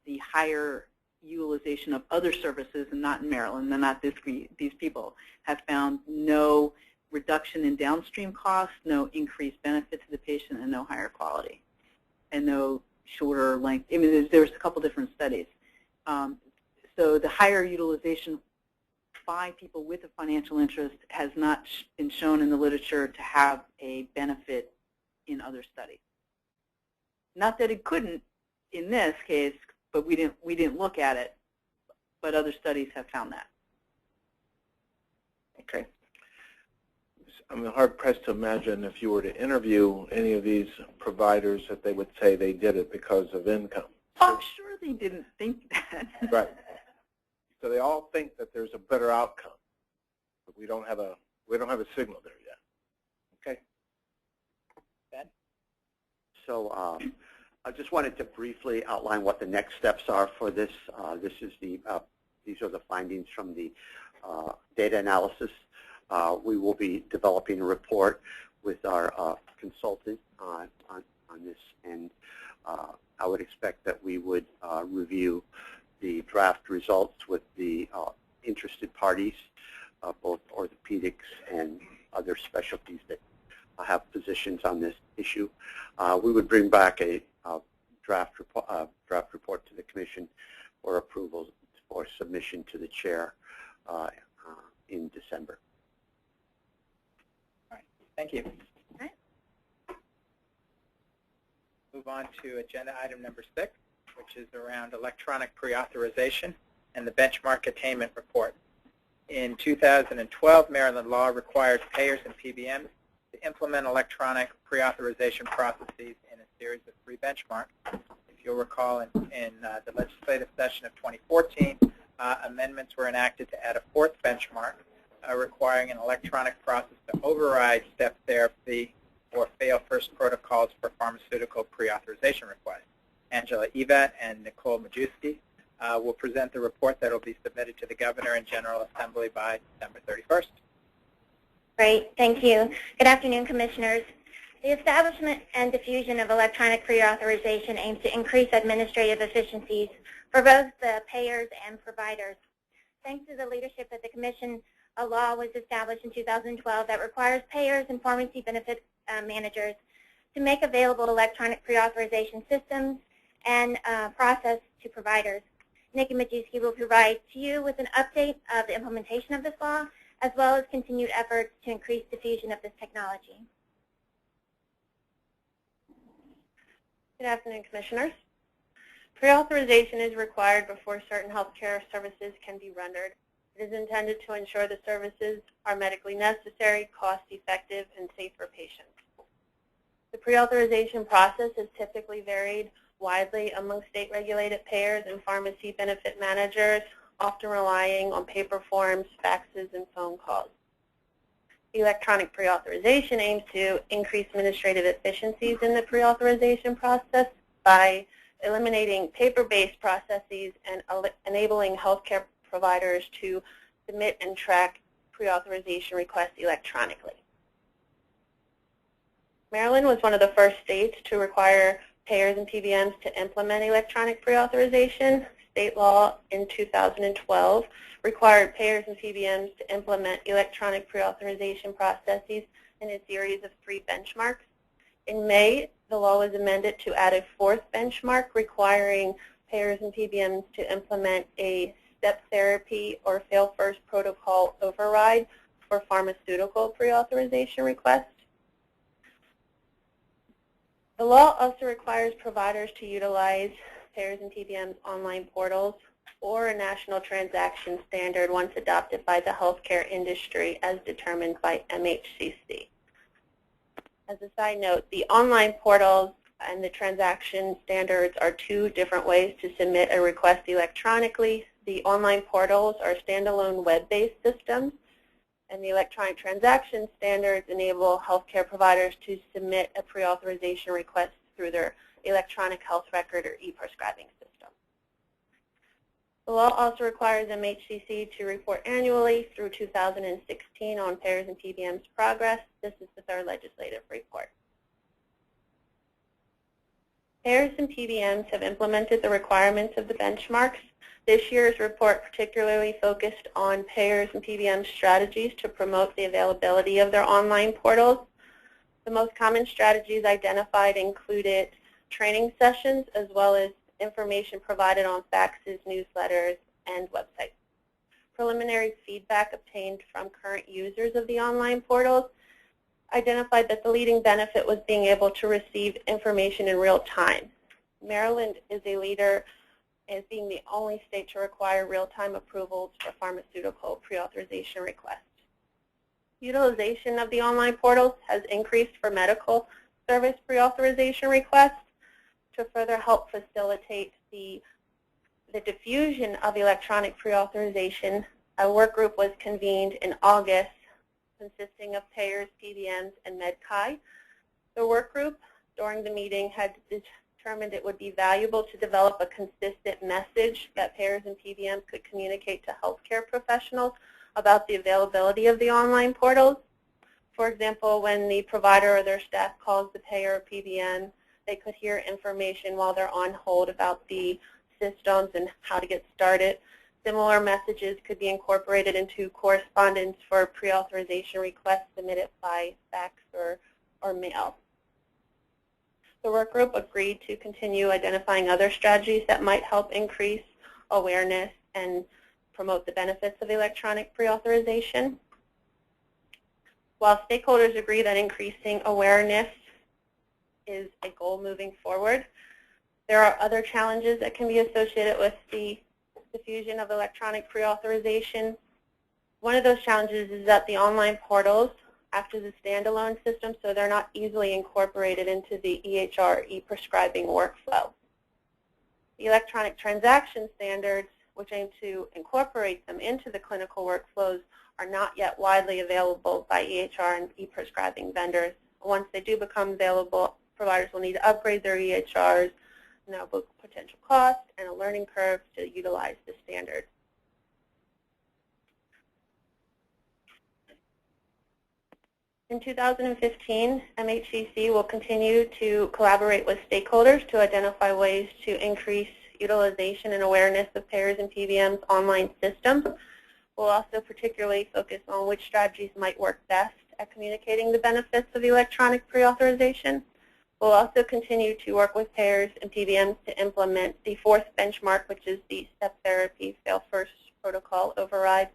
the higher utilization of other services, and not in Maryland, and not these people, have found no reduction in downstream costs, no increased benefit to the patient, and no higher quality, and no shorter length. I mean, there's a couple different studies. So the higher utilization by people with a financial interest has not been shown in the literature to have a benefit in other studies. Not that it couldn't in this case, but we didn't look at it, but other studies have found that. Okay. I'm hard-pressed to imagine if you were to interview any of these providers that they would say they did it because of income. Oh, I'm sure they didn't think that. Right. So they all think that there's a better outcome, but we don't have a signal there yet. Okay. Ben? So I just wanted to briefly outline what the next steps are for this. These are the findings from the data analysis. We will be developing a report with our consultant on this, and I would expect that we would review the draft results with the interested parties, both orthopedics and other specialties that have positions on this issue. We would bring back a draft report to the Commission for approval or submission to the Chair in December. All right. Thank you. All right. Move on to agenda item number 6, which is around electronic pre-authorization and the benchmark attainment report. In 2012, Maryland law requires payers and PBMs to implement electronic pre-authorization processes in a series of 3 benchmarks. If you'll recall, in the legislative session of 2014, amendments were enacted to add a 4th benchmark requiring an electronic process to override step therapy or fail first protocols for pharmaceutical pre-authorization requests. Angela Evat and Nicole Majewski will present the report that will be submitted to the Governor and General Assembly by December 31st. Great, thank you. Good afternoon, Commissioners. The establishment and diffusion of electronic pre-authorization aims to increase administrative efficiencies for both the payers and providers. Thanks to the leadership of the Commission, a law was established in 2012 that requires payers and pharmacy benefit managers to make available electronic pre-authorization systems and process to providers. Nikki Majewski will provide to you with an update of the implementation of this law, as well as continued efforts to increase diffusion of this technology. Good afternoon, Commissioners. Pre-authorization is required before certain healthcare services can be rendered. It is intended to ensure the services are medically necessary, cost-effective, and safe for patients. The pre-authorization process is typically varied widely among state-regulated payers and pharmacy benefit managers, often relying on paper forms, faxes, and phone calls. Electronic pre-authorization aims to increase administrative efficiencies in the pre-authorization process by eliminating paper-based processes and enabling healthcare providers to submit and track pre-authorization requests electronically. Maryland was one of the first states to require payers and PBMs to implement electronic pre-authorization. State law in 2012 required payers and PBMs to implement electronic pre-authorization processes in a series of 3 benchmarks. In May, the law was amended to add a 4th benchmark requiring payers and PBMs to implement a step therapy or fail first protocol override for pharmaceutical pre-authorization requests. The law also requires providers to utilize payers and PBMs online portals or a national transaction standard once adopted by the healthcare industry as determined by MHCC. As a side note, the online portals and the transaction standards are 2 different ways to submit a request electronically. The online portals are standalone web-based systems, and the electronic transaction standards enable healthcare providers to submit a pre-authorization request through their electronic health record or e-prescribing system. The law also requires MHCC to report annually through 2016 on payers and PBM's progress. This is the 3rd legislative report. Payers and PBMs have implemented the requirements of the benchmarks. This year's report particularly focused on payers and PBM strategies to promote the availability of their online portals. The most common strategies identified included training sessions as well as information provided on faxes, newsletters, and websites. Preliminary feedback obtained from current users of the online portals identified that the leading benefit was being able to receive information in real time. Maryland is a leader as being the only state to require real-time approvals for pharmaceutical pre-authorization requests. Utilization of the online portals has increased for medical service pre-authorization requests. To further help facilitate the diffusion of electronic pre-authorization, a work group was convened in August consisting of payers, PBMs, and MedChi. The work group during the meeting had determined it would be valuable to develop a consistent message that payers and PBMs could communicate to healthcare professionals about the availability of the online portals. For example, when the provider or their staff calls the payer or PBM, they could hear information while they're on hold about the systems and how to get started. Similar messages could be incorporated into correspondence for pre-authorization requests submitted by fax or mail. The work group agreed to continue identifying other strategies that might help increase awareness and promote the benefits of electronic pre-authorization. While stakeholders agree that increasing awareness is a goal moving forward, there are other challenges that can be associated with the diffusion of electronic pre-authorization. One of those challenges is that the online portals act as a standalone system, so they're not easily incorporated into the EHR e-prescribing workflow. The electronic transaction standards, which aim to incorporate them into the clinical workflows, are not yet widely available by EHR and e-prescribing vendors. Once they do become available, providers will need to upgrade their EHRs, and there will be potential cost and a learning curve to utilize the standard. In 2015, MHCC will continue to collaborate with stakeholders to identify ways to increase utilization and awareness of payers and PBM's online systems. We'll also particularly focus on which strategies might work best at communicating the benefits of electronic pre-authorization. We'll also continue to work with payers and PBMs to implement the 4th benchmark, which is the step therapy fail first protocol override,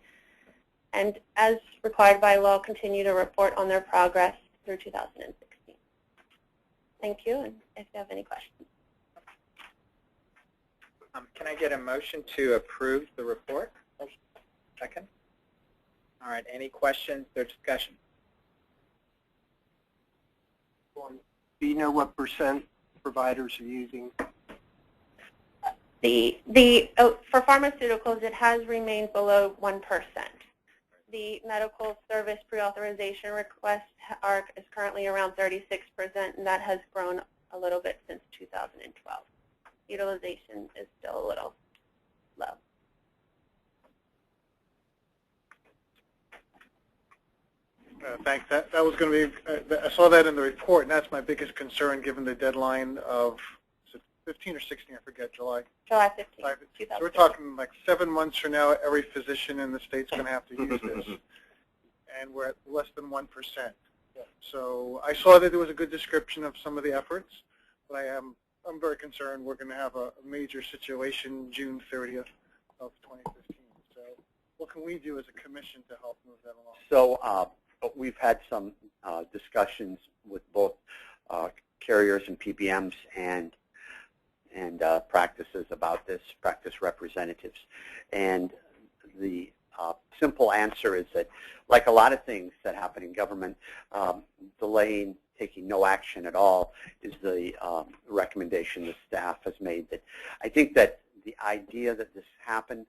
and as required by law, continue to report on their progress through 2016. Thank you, and if you have any questions. Can I get a motion to approve the report? Second. All right. Any questions or discussion? Do you know what percent providers are using? For pharmaceuticals, it has remained below 1%. The medical service pre-authorization request is currently around 36%, and that has grown a little bit since 2012. Utilization is still a little low. Thanks. That was going to be, I saw that in the report, and that's my biggest concern given the deadline of, is it 15 or 16, I forget, July? July 15th, So we're talking like 7 months from now, every physician in the state's going to have to use this, and we're at less than 1%. So I saw that there was a good description of some of the efforts, but I'm very concerned we're going to have a major situation June 30th of 2015. So what can we do as a commission to help move that along? So we've had some discussions with both carriers and PBMs and practices about this, practice representatives. And the simple answer is that, like a lot of things that happen in government, delaying, taking no action at all is the recommendation the staff has made. That I think that the idea that this happen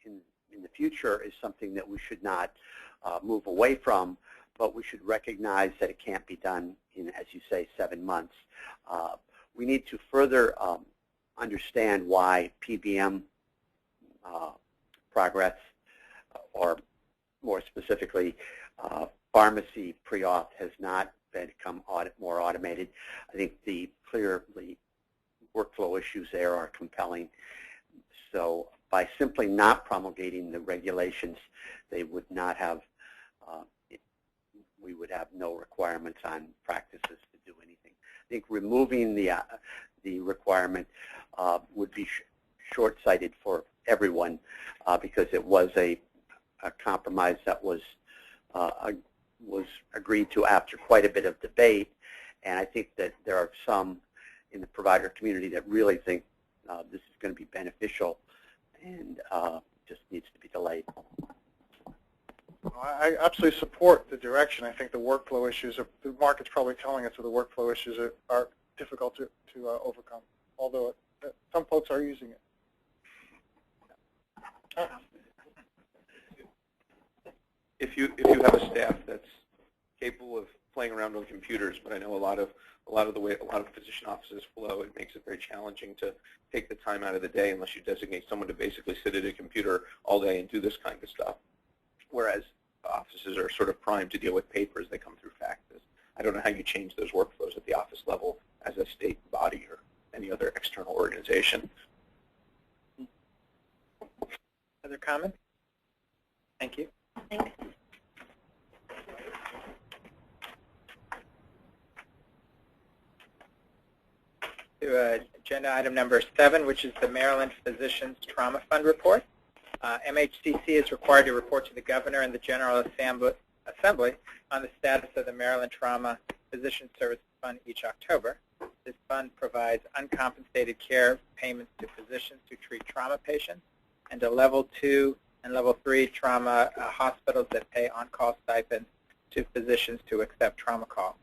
in the future is something that we should not move away from, but we should recognize that it can't be done in, as you say, 7 months. We need to further understand why PBM progress, or more specifically, pharmacy pre-auth has not become more automated. I think the clearly workflow issues there are compelling. So by simply not promulgating the regulations, they would not have, we would have no requirements on practices to do anything. I think removing the requirement would be short-sighted for everyone because it was a compromise that was agreed to after quite a bit of debate, and I think that there are some in the provider community that really think this is going to be beneficial and just needs to be delayed. I absolutely support the direction. I think the workflow issues, the market's probably telling us that the workflow issues are difficult to overcome, although some folks are using it. If you have a staff that's capable of playing around on computers, but I know a lot of the way a lot of physician offices flow, it makes it very challenging to take the time out of the day unless you designate someone to basically sit at a computer all day and do this kind of stuff. Whereas offices are sort of primed to deal with paper as they come through faxes. I don't know how you change those workflows at the office level as a state body or any other external organization. Other comments? Thank you. Thanks. To agenda item number 7, which is the Maryland Physicians Trauma Fund report. MHCC is required to report to the Governor and the General Assembly on the status of the Maryland Trauma Physician Services Fund each October. This fund provides uncompensated care payments to physicians who treat trauma patients and to Level 2 and Level 3 trauma hospitals that pay on-call stipends to physicians to accept trauma calls.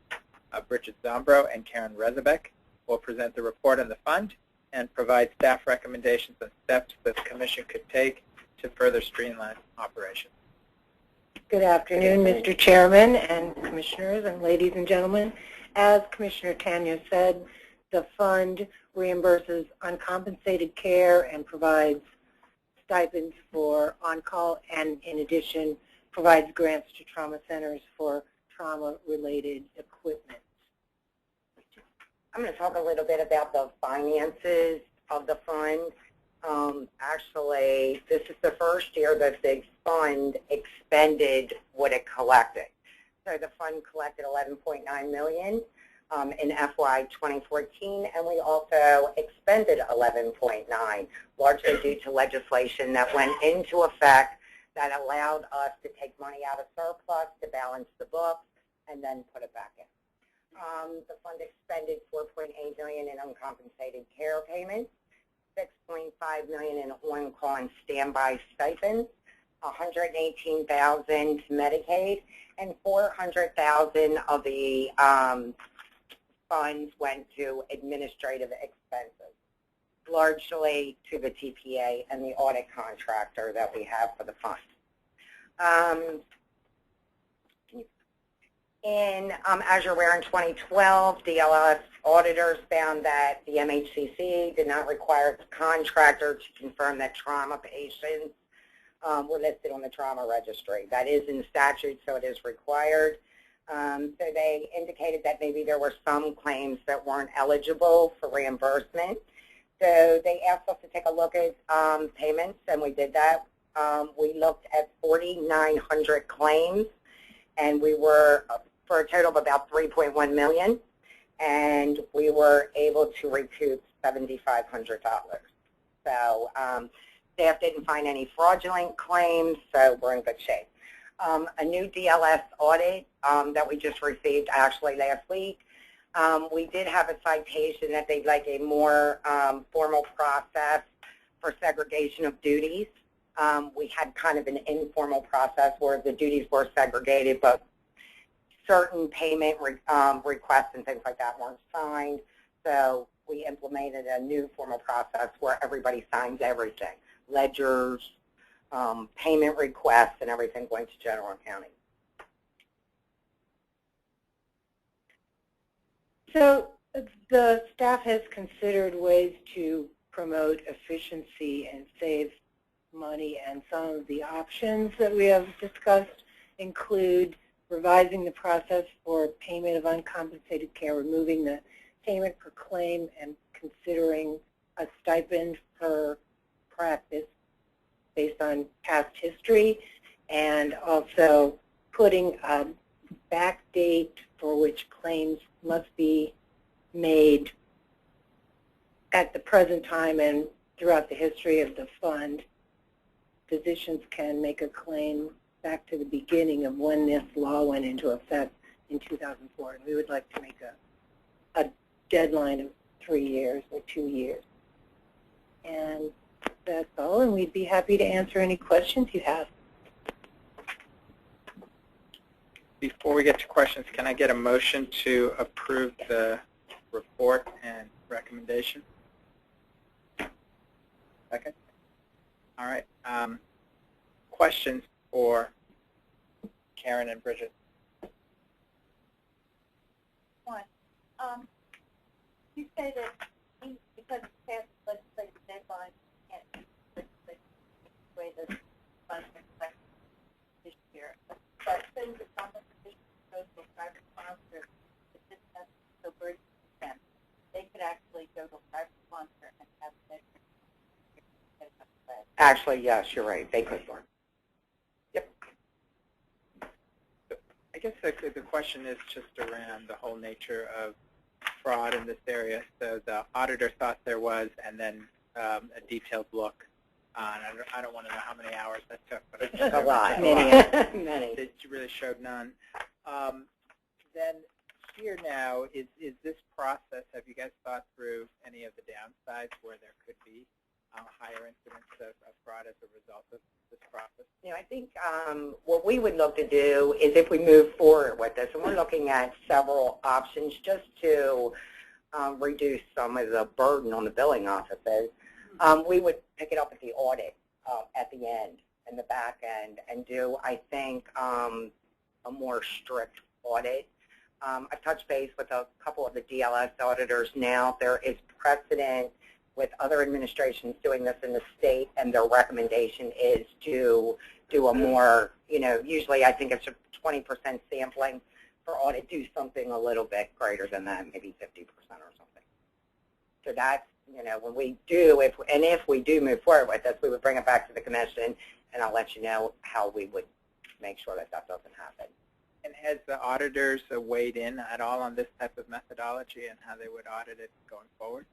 Bridget Zombro and Karen Rezabek will present the report on the fund and provide staff recommendations on steps that the Commission could take to further streamline operations. Good afternoon, Mr. Chairman and Commissioners and ladies and gentlemen. As Commissioner Tanya said, the fund reimburses uncompensated care and provides stipends for on-call, and in addition provides grants to trauma centers for trauma-related equipment. I'm going to talk a little bit about the finances of the fund. Actually, this is the first year that the fund expended what it collected. So the fund collected $11.9 million in FY 2014, and we also expended $11.9, largely due to legislation that went into effect that allowed us to take money out of surplus to balance the books and then put it back in. The fund expended $4.8 million in uncompensated care payments, $6.5 million in on-call and standby stipends, $118,000 to Medicaid, and $400,000 of the funds went to administrative expenses, largely to the TPA and the audit contractor that we have for the fund. As you're aware, in 2012, DLS auditors found that the MHCC did not require the contractor to confirm that trauma patients were listed on the trauma registry. That is in statute, so it is required. So they indicated that maybe there were some claims that weren't eligible for reimbursement. So they asked us to take a look at payments, and we did that. We looked at 4,900 claims, and we were for a total of about $3.1 million, and we were able to recoup $7,500. So staff didn't find any fraudulent claims, so we're in good shape. A new DLS audit that we just received actually last week, we did have a citation that they'd like a more formal process for segregation of duties. We had kind of an informal process where the duties were segregated, but certain payment requests and things like that weren't signed. So we implemented a new formal process where everybody signs everything, ledgers, payment requests, and everything going to general accounting. So the staff has considered ways to promote efficiency and save money, and some of the options that we have discussed include revising the process for payment of uncompensated care, removing the payment per claim, and considering a stipend per practice based on past history, and also putting a back date for which claims must be made at the present time and throughout the history of the fund. Physicians can make a claim back to the beginning of when this law went into effect in 2004, and we would like to make a deadline of 3 years or 2 years. And that's all, and we'd be happy to answer any questions you have. Before we get to questions, can I get a motion to approve the report and recommendation? Second? All right. Questions for Karen and Bridget? One, you say that because it's past legislative deadline, you can't legislate the way the funds are collected this year. But since the compensation goes to a private sponsor, if this has so burdensome to them, they could actually go to a private sponsor and have that. Actually, yes, you're right. They could work. Yep. I guess the question is just around the whole nature of fraud in this area. So the auditor thought there was, and then a detailed look on. I don't want to know how many hours that took, but it's a lot. Many. It really showed none. Then here now, is this process, have you guys thought through any of the downsides where there could be higher incidence of fraud as a result of this process? You know, I think what we would look to do is if we move forward with this, and we're looking at several options just to reduce some of the burden on the billing offices, we would pick it up at the audit at the end, in the back end, and do, I think, a more strict audit. I've touched base with a couple of the DLS auditors now. There is precedent with other administrations doing this in the state, and their recommendation is to do a more, you know, usually I think it's a 20% sampling for audit, do something a little bit greater than that, maybe 50% or something. So that's, you know, when we do, if we do move forward with this, we would bring it back to the commission, and I'll let you know how we would make sure that that doesn't happen. And has the auditors weighed in at all on this type of methodology and how they would audit it going forward?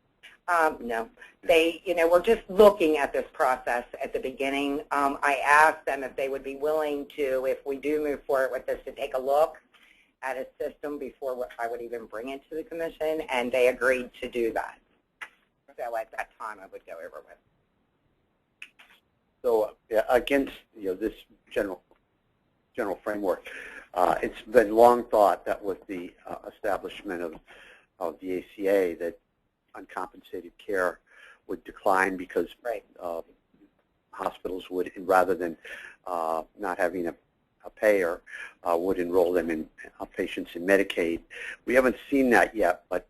No. They, you know, we're just looking at this process at the beginning. I asked them if they would be willing to, if we do move forward with this, to take a look at a system before I would even bring it to the commission, and they agreed to do that. so at that time I would go over with. So against this general framework, it's been long thought that with the establishment of the ACA that uncompensated care would decline because hospitals would, rather than not having a payer, would enroll them in patients in Medicaid. We haven't seen that yet, but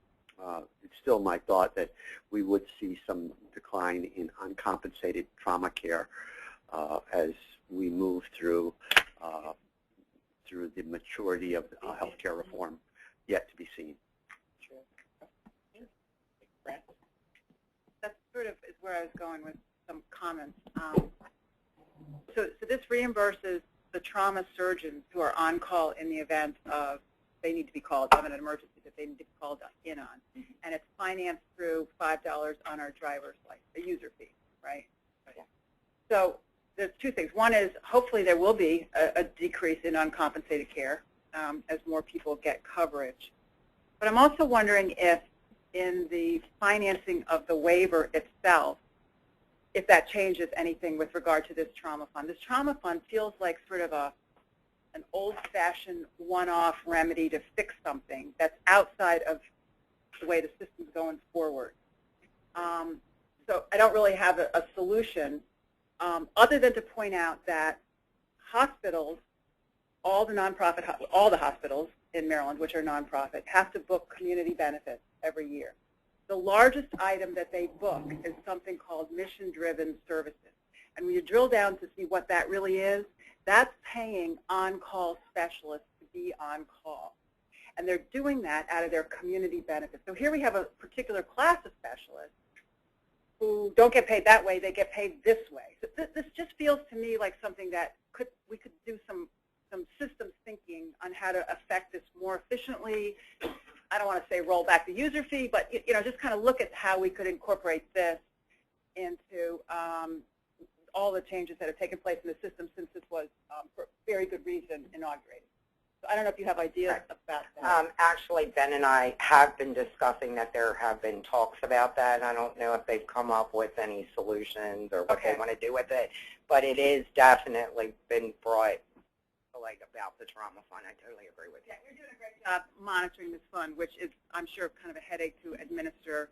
it's still my thought that we would see some decline in uncompensated trauma care as we move through the maturity of healthcare reform, yet to be seen. That sort of is where I was going with some comments. So this reimburses the trauma surgeons who are on call in the event of they need to be called of an emergency that they need to be called in on. And it's financed through $5 on our driver's license, a user fee, right? Yeah. So there's two things. One is hopefully there will be a decrease in uncompensated care as more people get coverage. But I'm also wondering if in the financing of the waiver itself, if that changes anything with regard to this trauma fund. This trauma fund feels like sort of an old-fashioned one-off remedy to fix something that's outside of the way the system's going forward. So I don't really have a solution other than to point out that hospitals, all the hospitals in Maryland, which are nonprofit, have to book community benefits every year. The largest item that they book is something called mission-driven services. And when you drill down to see what that really is, that's paying on-call specialists to be on call. And they're doing that out of their community benefits. So here we have a particular class of specialists who don't get paid that way, they get paid this way. So this just feels to me like something that we could do some systems thinking on how to affect this more efficiently. I don't want to say roll back the user fee, but just kind of look at how we could incorporate this into all the changes that have taken place in the system since this was, for very good reason, inaugurated. So I don't know if you have ideas about that. Actually, Ben and I have been discussing that there have been talks about that. I don't know if they've come up with any solutions or what they want to do with it, but it is definitely been brought about the trauma fund. I totally agree with you. Yeah, you're doing a great job monitoring this fund, which is, I'm sure, kind of a headache to administer.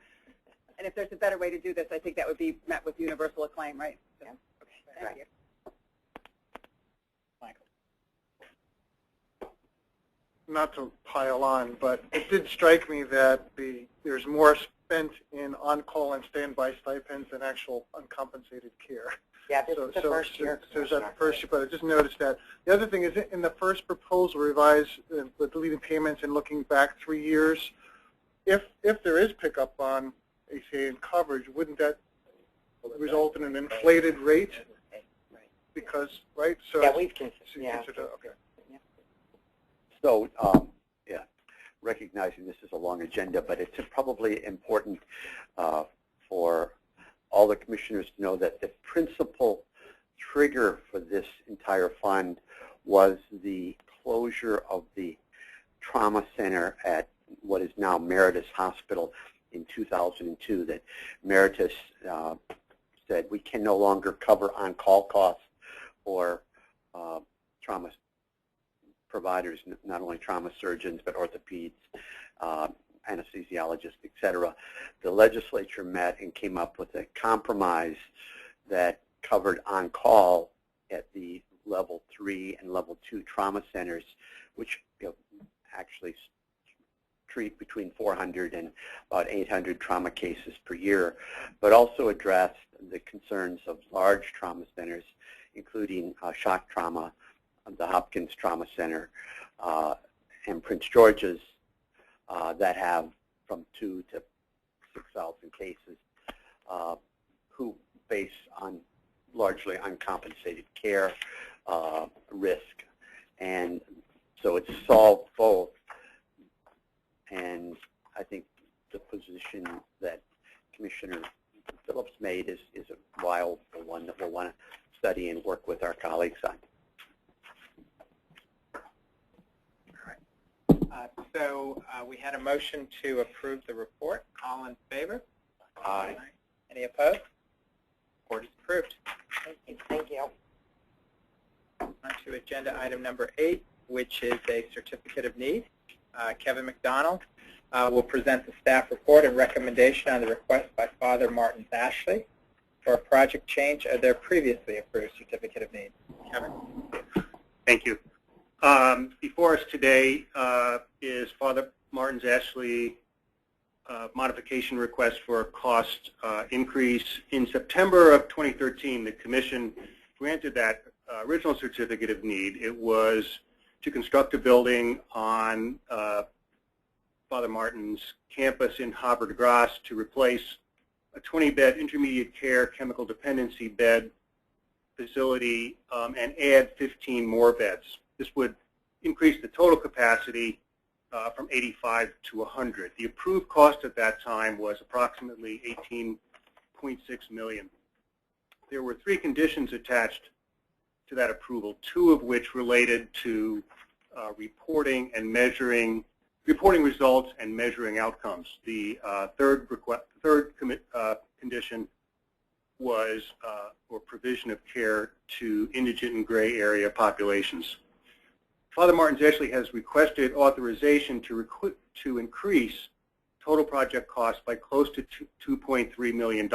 And if there's a better way to do this, I think that would be met with universal acclaim, right? So, Yeah. Okay, thank you. Not to pile on, but it did strike me that there's more spent in on-call and standby stipends than actual uncompensated care. Yeah, this is the first year. So is that the first year? But I just noticed that. The other thing is in the first proposal revised with deleting payments and looking back 3 years, if there is pickup on ACA and coverage, wouldn't that result in an inflated rate? Because, right? So yeah, we've considered. Yeah. Okay. So, recognizing this is a long agenda, but it's probably important for all the commissioners to know that the principal trigger for this entire fund was the closure of the trauma center at what is now Meritus Hospital in 2002. That Meritus said we can no longer cover on-call costs for trauma providers, not only trauma surgeons, but orthopeds, anesthesiologists, et cetera. The legislature met and came up with a compromise that covered on-call at the level 3 and level 2 trauma centers, which actually treat between 400 and about 800 trauma cases per year, but also addressed the concerns of large trauma centers, including shock trauma, the Hopkins Trauma Center, and Prince George's, that have from 2,000 to 6,000 cases, who base on largely uncompensated care risk. And so it's solved both. And I think the position that Commissioner Phillips made is a viable one that we'll want to study and work with our colleagues on. So we had a motion to approve the report. All in favor? Aye. Any opposed? Report is approved. Thank you. On to agenda item number 8, which is a certificate of need. Kevin McDonald will present the staff report and recommendation on the request by Father Martins Ashley for a project change of their previously approved certificate of need. Kevin? Thank you. Before us today is Father Martins Ashley modification request for a cost increase. In September of 2013, the Commission granted that original certificate of need. It was to construct a building on Father Martin's campus in Havre de Grace to replace a 20-bed intermediate care chemical dependency bed facility and add 15 more beds. This would increase the total capacity from 85 to 100. The approved cost at that time was approximately $18.6 million. There were 3 conditions attached to that approval, 2 of which related to reporting results and measuring outcomes. The third condition was for provision of care to indigent and gray area populations. Father Martins Ashley has requested authorization to increase total project costs by close to $2.3 million,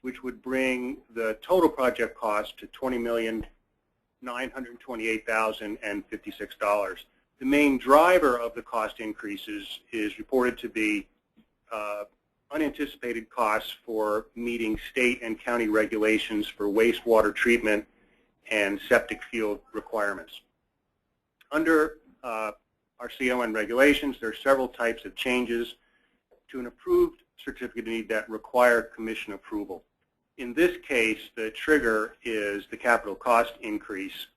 which would bring the total project cost to $20,928,056. The main driver of the cost increases is reported to be unanticipated costs for meeting state and county regulations for wastewater treatment and septic field requirements. Under our CON regulations, there are several types of changes to an approved certificate of need that require Commission approval. In this case, the trigger is the capital cost increase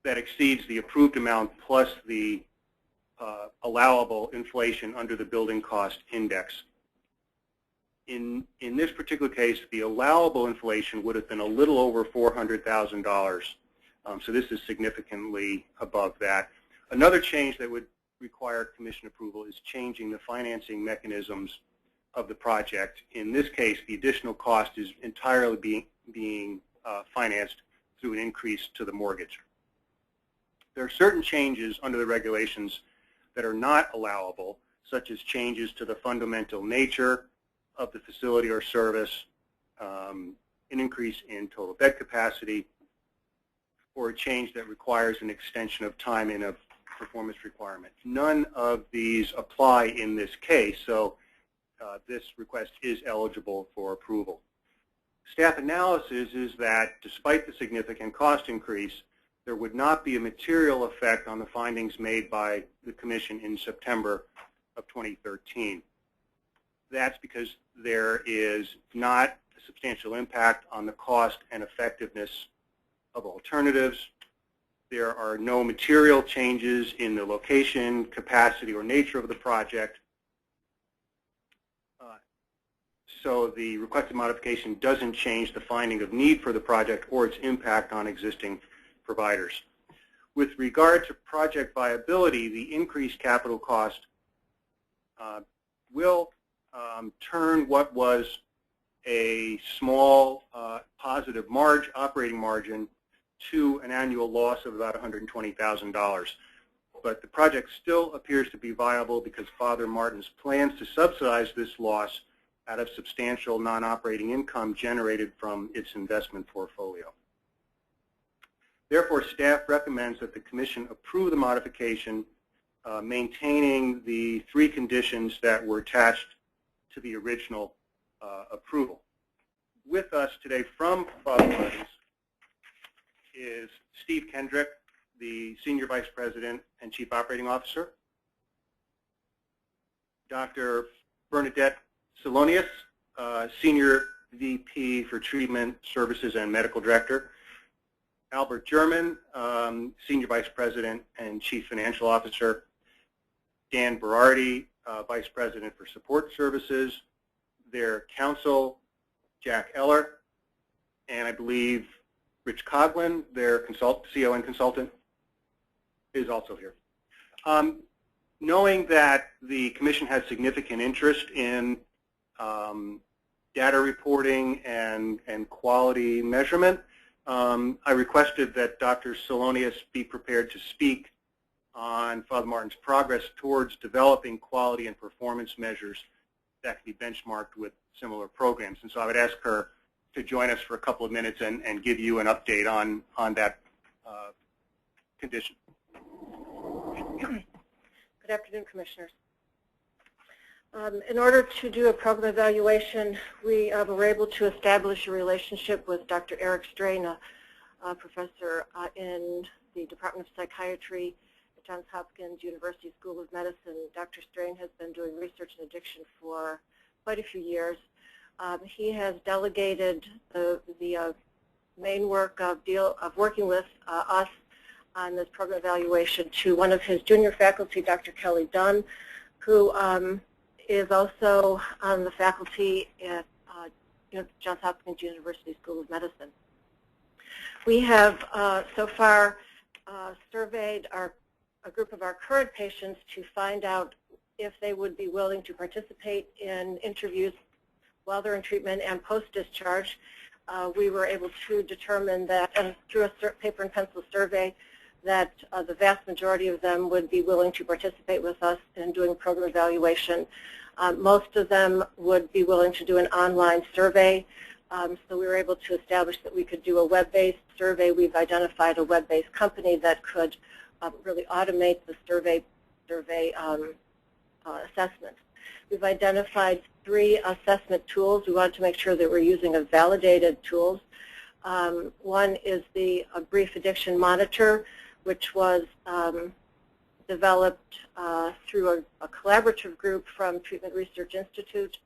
that exceeds the approved amount plus the allowable inflation under the building cost index. In this particular case, the allowable inflation would have been a little over $400,000. So this is significantly above that. Another change that would require Commission approval is changing the financing mechanisms of the project. In this case, the additional cost is entirely being financed through an increase to the mortgage. There are certain changes under the regulations that are not allowable, such as changes to the fundamental nature of the facility or service, an increase in total bed capacity, or a change that requires an extension of time in a performance requirement. None of these apply in this case, so this request is eligible for approval. Staff analysis is that despite the significant cost increase, there would not be a material effect on the findings made by the Commission in September of 2013. That's because there is not a substantial impact on the cost and effectiveness of alternatives. There are no material changes in the location, capacity, or nature of the project. So the requested modification doesn't change the finding of need for the project or its impact on existing providers. With regard to project viability, the increased capital cost will turn what was a small positive operating margin to an annual loss of about $120,000. But the project still appears to be viable because Father Martins plans to subsidize this loss out of substantial non-operating income generated from its investment portfolio. Therefore, staff recommends that the Commission approve the modification, maintaining the 3 conditions that were attached to the original approval. With us today from Father Martins is Steve Kendrick, the Senior Vice President and Chief Operating Officer, Dr. Bernadette Silonius, Senior VP for Treatment Services and Medical Director, Albert German, Senior Vice President and Chief Financial Officer, Dan Berardi, Vice President for Support Services, their counsel, Jack Eller, and I believe Rich Coughlin, their CON consultant, is also here. knowing that the Commission has significant interest in data reporting and quality measurement, I requested that Dr. Salonius be prepared to speak on Father Martin's progress towards developing quality and performance measures that can be benchmarked with similar programs. And so I would ask her to join us for a couple of minutes and give you an update on that condition. Good afternoon, Commissioners. In order to do a program evaluation, we were able to establish a relationship with Dr. Eric Strain, a professor in the Department of Psychiatry at Johns Hopkins University School of Medicine. Dr. Strain has been doing research in addiction for quite a few years. He has delegated the main work of working with us on this program evaluation to one of his junior faculty, Dr. Kelly Dunn, who is also on the faculty at Johns Hopkins University School of Medicine. We have so far surveyed a group of our current patients to find out if they would be willing to participate in interviews while they're in treatment and post-discharge. We were able to determine that, and through a paper and pencil survey, that the vast majority of them would be willing to participate with us in doing program evaluation. Most of them would be willing to do an online survey. So we were able to establish that we could do a web-based survey. We've identified a web-based company that could really automate the survey assessment. We've identified 3 assessment tools. We wanted to make sure that we're using a validated tools. One is the Brief Addiction Monitor, which was developed through a collaborative group from Treatment Research Institute,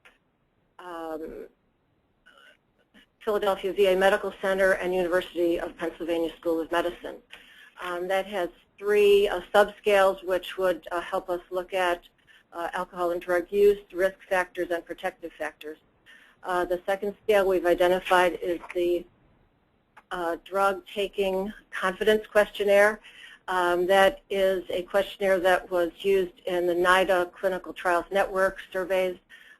Philadelphia VA Medical Center, and University of Pennsylvania School of Medicine. That has 3 subscales which would help us look at alcohol and drug use, risk factors, and protective factors. The second scale we've identified is the drug-taking confidence questionnaire. That is a questionnaire that was used in the NIDA Clinical Trials Network surveys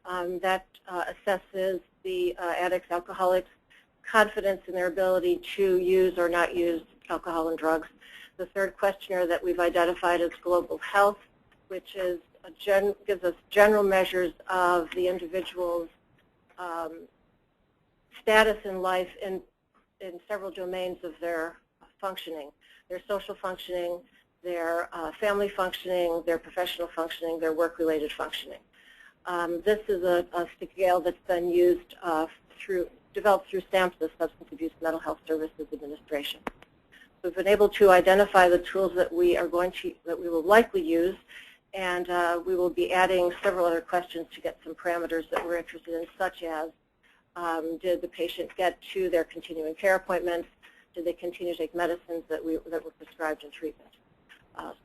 that assesses the addicts, alcoholics' confidence in their ability to use or not use alcohol and drugs. The third questionnaire that we've identified is Global Health, which is gives us general measures of the individual's status in life in several domains of their functioning: their social functioning, their family functioning, their professional functioning, their work-related functioning. This is a scale that's been used developed through SAMHSA, the Substance Abuse Mental Health Services Administration. We've been able to identify the tools that we will likely use, and we will be adding several other questions to get some parameters that we're interested in, such as did the patient get to their continuing care appointments? Did they continue to take medicines that were prescribed in treatment?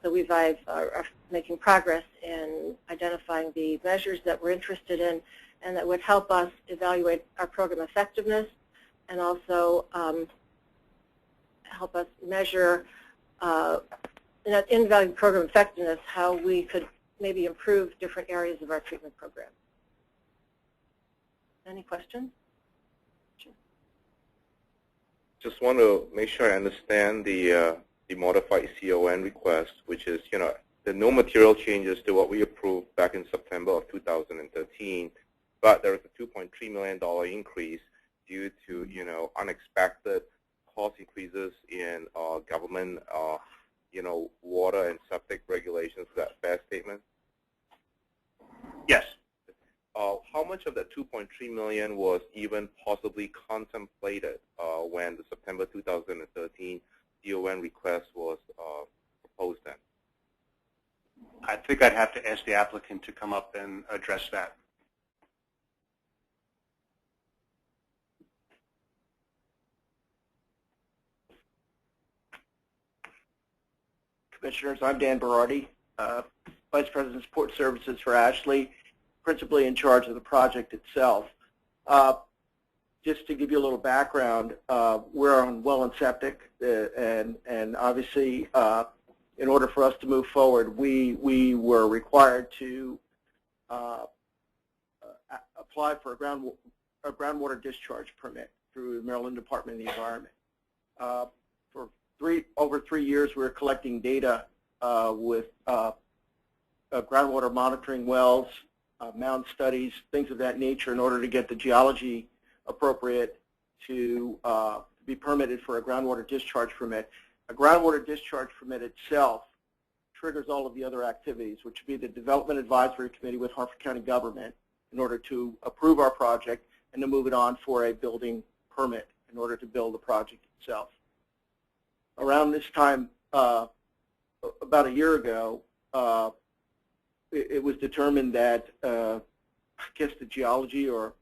So we are making progress in identifying the measures that we're interested in and that would help us evaluate our program effectiveness and also help us measure, in evaluating program effectiveness, how we could maybe improve different areas of our treatment program. Any questions? Sure. Just want to make sure I understand the modified CON request, which is, the no material changes to what we approved back in September of 2013, but there is a $2.3 million increase due to, unexpected cost increases in government, water and septic regulations. Is that a fair statement? Yes. How much of that $2.3 million was even possibly contemplated when the September 2013 CON request was proposed then? I think I'd have to ask the applicant to come up and address that. Commissioners, I'm Dan Berardi, Vice President of Support Services for Ashley, principally in charge of the project itself. Just to give you a little background, we're on well and septic, and obviously in order for us to move forward, we were required to apply for a groundwater discharge permit through the Maryland Department of the Environment. For over 3 years, we were collecting data with groundwater monitoring wells, mound studies, things of that nature in order to get the geology appropriate to be permitted for a groundwater discharge permit. A groundwater discharge permit itself triggers all of the other activities, which would be the Development Advisory Committee with Harford County Government in order to approve our project and to move it on for a building permit in order to build the project itself. Around this time, about a year ago, it was determined that I guess the geology or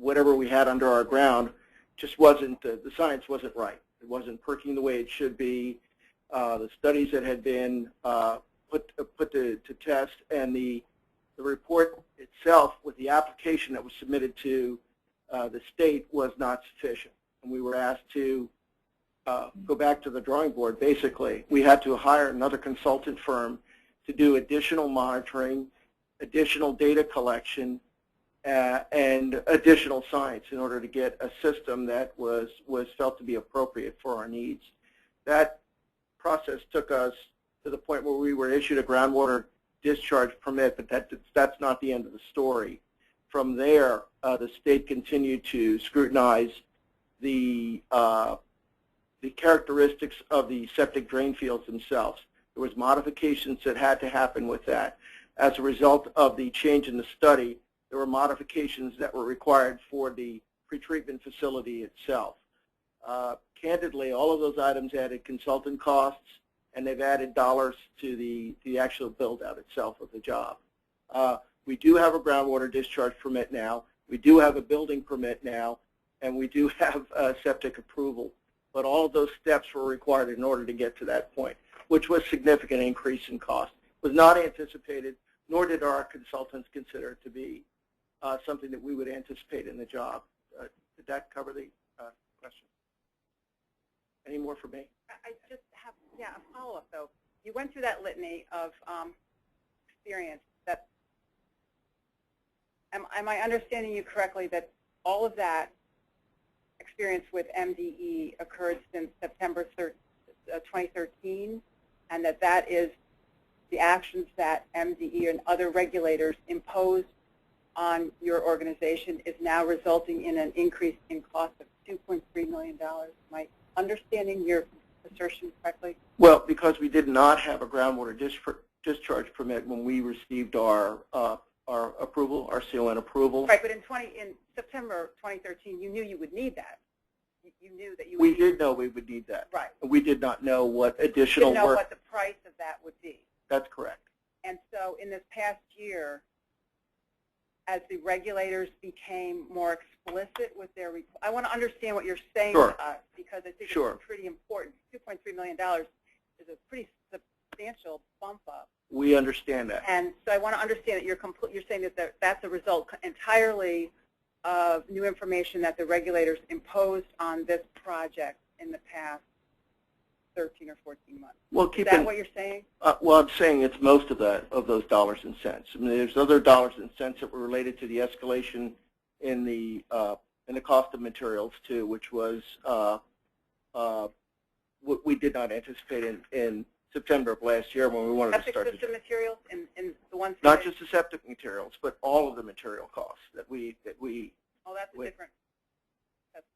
whatever we had under our ground just wasn't, the science wasn't right. It wasn't perking the way it should be. The studies that had been put to test and the report itself with the application that was submitted to the state was not sufficient. And we were asked to go back to the drawing board, basically. We had to hire another consultant firm to do additional monitoring, additional data collection, and additional science in order to get a system that was felt to be appropriate for our needs. That process took us to the point where we were issued a groundwater discharge permit, but that's not the end of the story. From there, the state continued to scrutinize the characteristics of the septic drain fields themselves. There was modifications that had to happen with that. As a result of the change in the study, there were modifications that were required for the pretreatment facility itself. Candidly, all of those items added consultant costs, and they've added dollars to the actual build-out itself of the job. We do have a groundwater discharge permit now. We do have a building permit now, and we do have septic approval. But all of those steps were required in order to get to that point, which was a significant increase in cost. It was not anticipated, nor did our consultants consider it to be something that we would anticipate in the job. Did that cover the question? Any more for me? I just have, a follow-up, though. You went through that litany of experience. That am I understanding you correctly that all of that experience with MDE occurred since September 2013, and that is the actions that MDE and other regulators imposed on your organization is now resulting in an increase in cost of $2.3 million. Am I understanding your assertion correctly? Well, because we did not have a groundwater discharge permit when we received our approval, our CON approval. Right, but in September 2013, you knew you would need that. You knew that you would We did know we would need that. Right. We did not know what additional work. You didn't know work. what the price of that would be. That's correct. And so in this past year, as the regulators became more explicit with their requests, I want to understand what you're saying to us, because I think it's pretty important. $2.3 million is a pretty substantial bump up. We understand that. And so I want to understand that you're saying that that's a result entirely of new information that the regulators imposed on this project in the past 13 or 14 months. Well, is that what you're saying? Well, I'm saying it's most of those dollars and cents. I mean, there's other dollars and cents that were related to the escalation in the cost of materials too, which was what we did not anticipate in September of last year when we wanted to start. Septic system materials and the ones. Not just the septic materials, but all of the material costs that we. Oh, that's a different. That's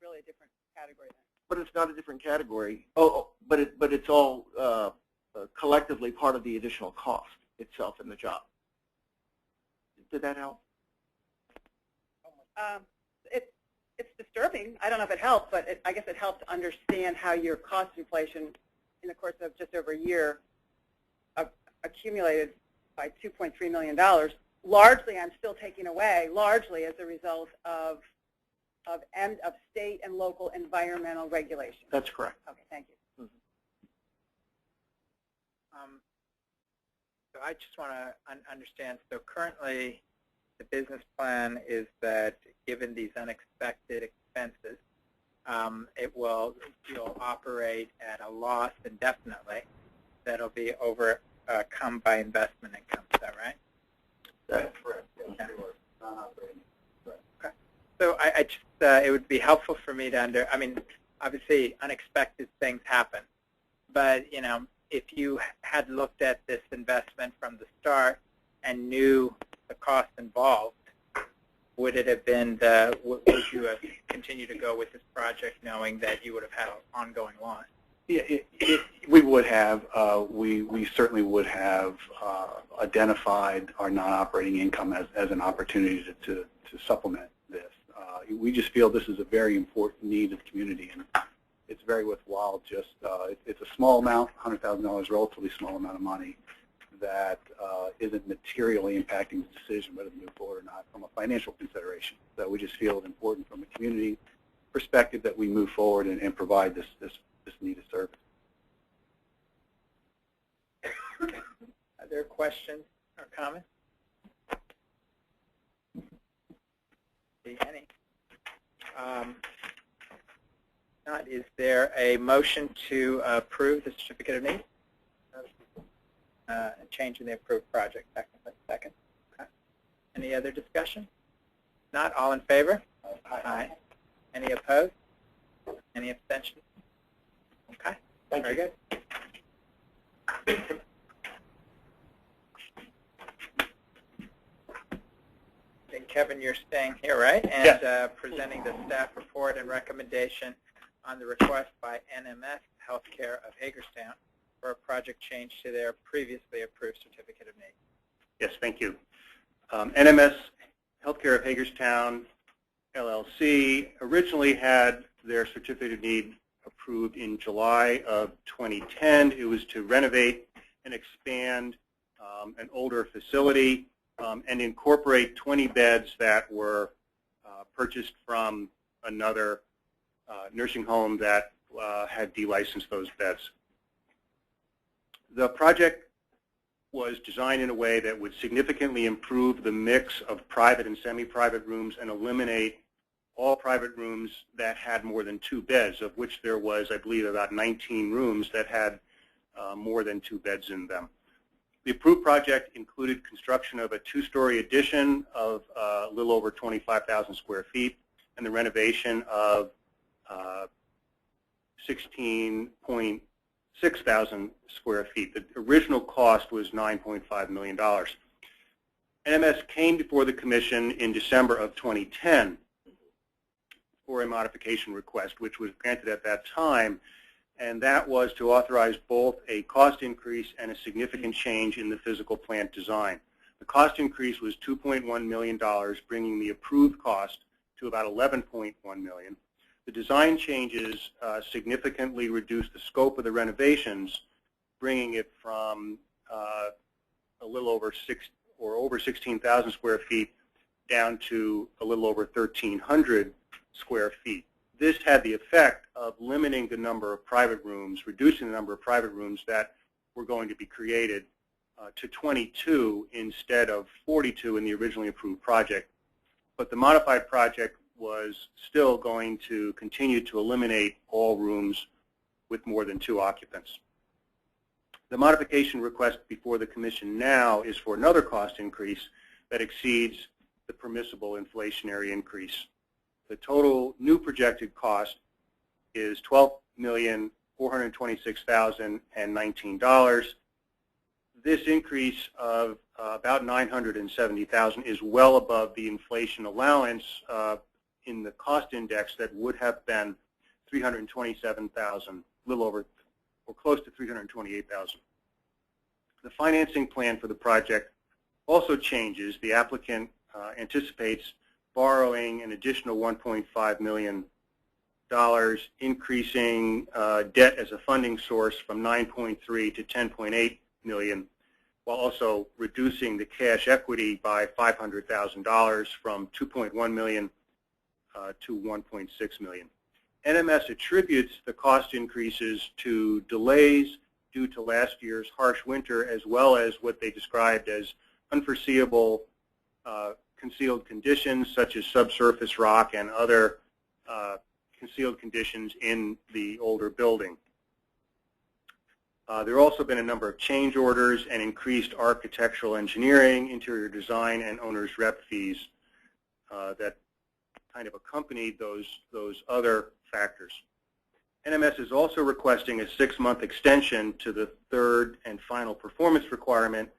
really a different category then. But it's not a different category. But it's all collectively part of the additional cost itself in the job. Did that help? It's disturbing. I don't know if it helped, but I guess it helped to understand how your cost inflation in the course of just over a year accumulated by $2.3 million. Largely, I'm still taking away, largely as a result of state and local environmental regulations. That's correct. Okay, thank you. So I just want to understand, so currently the business plan is that given these unexpected expenses, you'll operate at a loss indefinitely, that'll be overcome by investment income. Is that right? That's correct. Yeah. Okay. So I just, it would be helpful for me to I mean, obviously unexpected things happen, but, you know, if you had looked at this investment from the start and knew the cost involved, would it have been would you have continued to go with this project knowing that you would have had an ongoing loss? Yeah, we would have. We certainly would have identified our non-operating income as an opportunity to supplement this. We just feel this is a very important need of the community, and it's very worthwhile. Just it's a small amount, $100,000, relatively small amount of money that isn't materially impacting the decision whether to move forward or not from a financial consideration. So we just feel it important from a community perspective that we move forward and provide this needed service. Are there questions or comments? See any? Not. Is there a motion to approve the certificate of need? Change in the approved project. Second. Okay. Any other discussion? Not. All in favor? Aye. Any opposed? Any abstentions? Okay. Very good. And Kevin, you're staying here, right? And yes. Presenting the staff report and recommendation on the request by NMS Healthcare of Hagerstown for a project change to their previously approved certificate of need. Yes, thank you. NMS Healthcare of Hagerstown, LLC, originally had their certificate of need approved in July of 2010. It was to renovate and expand an older facility and incorporate 20 beds that were purchased from another nursing home that had delicensed those beds. The project was designed in a way that would significantly improve the mix of private and semi-private rooms and eliminate all private rooms that had more than 2 beds, of which there was, I believe, about 19 rooms that had more than 2 beds in them. The approved project included construction of a 2-story addition of a little over 25,000 square feet and the renovation of 16,600 square feet. The original cost was $9.5 million. NMS came before the Commission in December of 2010 for a modification request, which was granted at that time, and that was to authorize both a cost increase and a significant change in the physical plant design. The cost increase was $2.1 million, bringing the approved cost to about $11.1 million. The design changes significantly reduced the scope of the renovations, bringing it from a little over over 16,000 square feet down to a little over 1,300 square feet. This had the effect of limiting the number of private rooms, reducing the number of private rooms that were going to be created to 22 instead of 42 in the originally approved project. But the modified project was still going to continue to eliminate all rooms with more than 2 occupants. The modification request before the Commission now is for another cost increase that exceeds the permissible inflationary increase. The total new projected cost is $12,426,019. This increase of about $970,000 is well above the inflation allowance in the cost index that would have been $327,000, a little over or close to $328,000. The financing plan for the project also changes. The applicant anticipates borrowing an additional $1.5 million, increasing debt as a funding source from $9.3 to $10.8 million, while also reducing the cash equity by $500,000 from $2.1 million to $1.6 million. NMS attributes the cost increases to delays due to last year's harsh winter, as well as what they described as unforeseeable concealed conditions such as subsurface rock and other concealed conditions in the older building. There have also been a number of change orders and increased architectural engineering, interior design, and owner's rep fees that kind of accompanied those other factors. NMS is also requesting a 6-month extension to the third and final performance requirement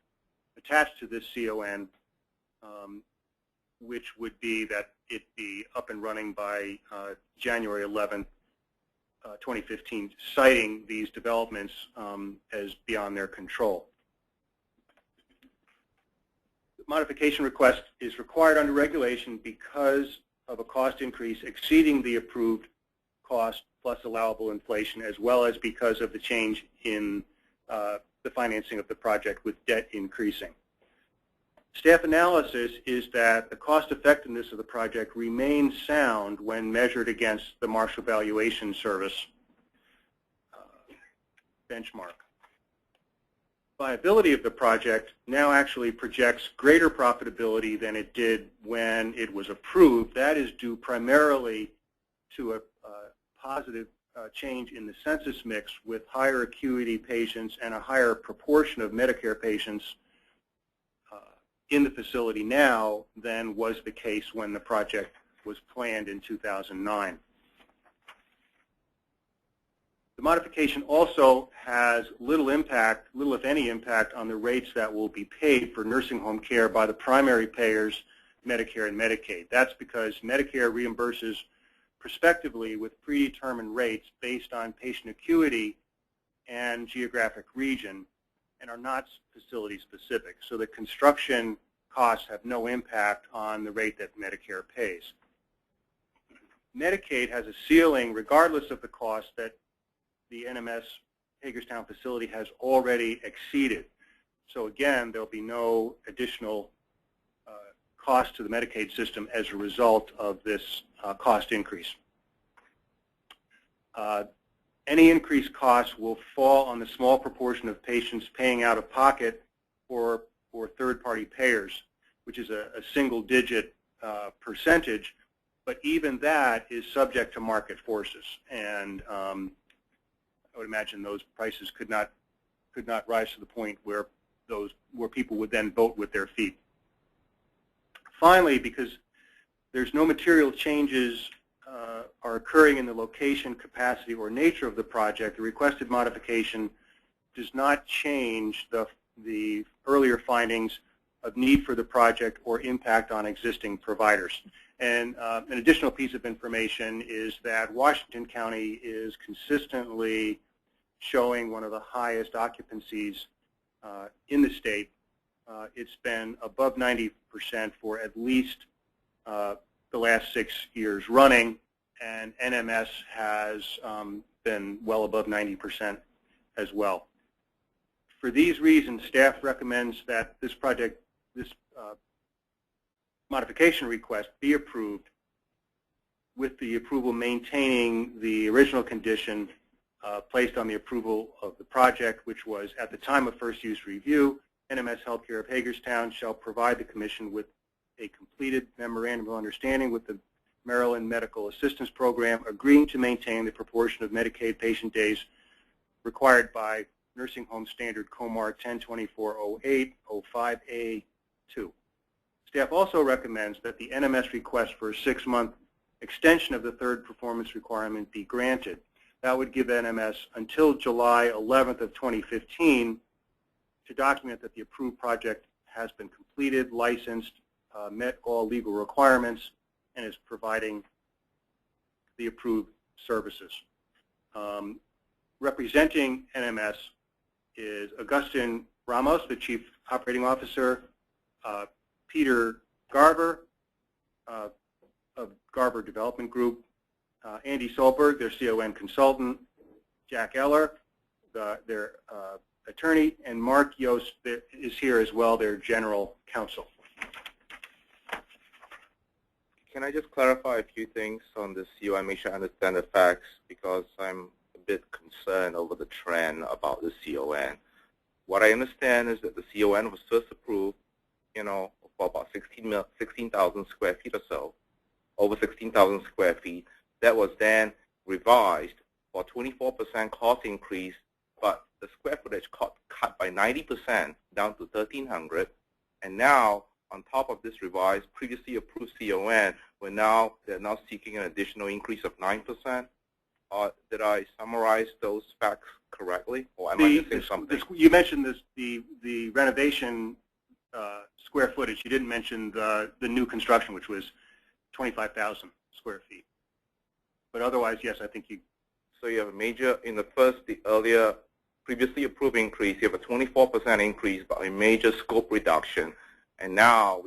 attached to this CON, which would be that it be up and running by January 11th, 2015, citing these developments as beyond their control. The modification request is required under regulation because of a cost increase exceeding the approved cost plus allowable inflation, as well as because of the change in the financing of the project with debt increasing. Staff analysis is that the cost effectiveness of the project remains sound when measured against the Marshall Valuation Service benchmark. Viability of the project now actually projects greater profitability than it did when it was approved. That is due primarily to a positive change in the census mix with higher acuity patients and a higher proportion of Medicare patients in the facility now than was the case when the project was planned in 2009. The modification also has little if any impact on the rates that will be paid for nursing home care by the primary payers, Medicare and Medicaid. That's because Medicare reimburses prospectively with predetermined rates based on patient acuity and geographic region and are not facility specific. So the construction costs have no impact on the rate that Medicare pays. Medicaid has a ceiling regardless of the cost that the NMS Hagerstown facility has already exceeded. So again, there'll be no additional cost to the Medicaid system as a result of this cost increase. Any increased costs will fall on the small proportion of patients paying out of pocket or third-party payers, which is a single-digit percentage, but even that is subject to market forces. And I would imagine those prices could not rise to the point where people would then vote with their feet. Finally, because there's no material changes are occurring in the location, capacity, or nature of the project, the requested modification does not change the earlier findings of need for the project or impact on existing providers. And an additional piece of information is that Washington County is consistently showing one of the highest occupancies in the state. It's been above 90% for at least the last 6 years running, and NMS has been well above 90% as well. For these reasons, staff recommends that this modification request be approved, with the approval maintaining the original condition placed on the approval of the project, which was at the time of first use review, NMS Healthcare of Hagerstown shall provide the Commission with a completed memorandum of understanding with the Maryland Medical Assistance Program, agreeing to maintain the proportion of Medicaid patient days required by Nursing Home Standard COMAR 102408-05A2. Staff also recommends that the NMS request for a 6-month extension of the third performance requirement be granted. That would give NMS until July 11th of 2015 to document that the approved project has been completed, licensed, met all legal requirements, and is providing the approved services. Representing NMS is Augustin Ramos, the Chief Operating Officer, Peter Garver of Garver Development Group, Andy Solberg, their CON consultant, Jack Eller, their attorney, and Mark Yost is here as well, their general counsel. Can I just clarify a few things on the CON, make sure I understand the facts, because I'm a bit concerned over the trend about the CON. What I understand is that the CON was first approved, for about 16,000 square feet or so, over 16,000 square feet. That was then revised for 24% cost increase, but the square footage cut by 90% down to 1,300, and now on top of this revised, previously approved CON, they're now seeking an additional increase of 9%. Did I summarize those facts correctly, or am I missing something? You mentioned the renovation square footage. You didn't mention the new construction, which was 25,000 square feet. But otherwise, yes, I think you. So you have a major, the earlier previously approved increase, you have a 24% increase, but a major scope reduction. And now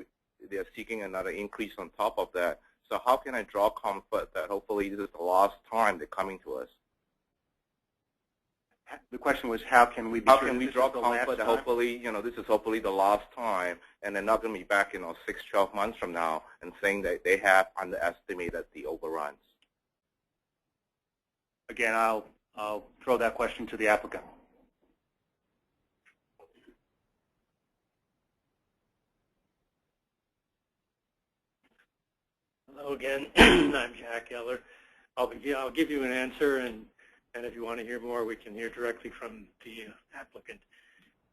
they're seeking another increase on top of that. So how can I draw comfort that hopefully this is the last time they're coming to us? The question was, how can we draw comfort that hopefully, this is hopefully the last time, and they're not going to be back, 6, 12 months from now and saying that they have underestimated the overruns? Again, I'll throw that question to the applicant. Hello again. I'm Jack Eller. I'll give you an answer, and if you want to hear more, we can hear directly from the applicant.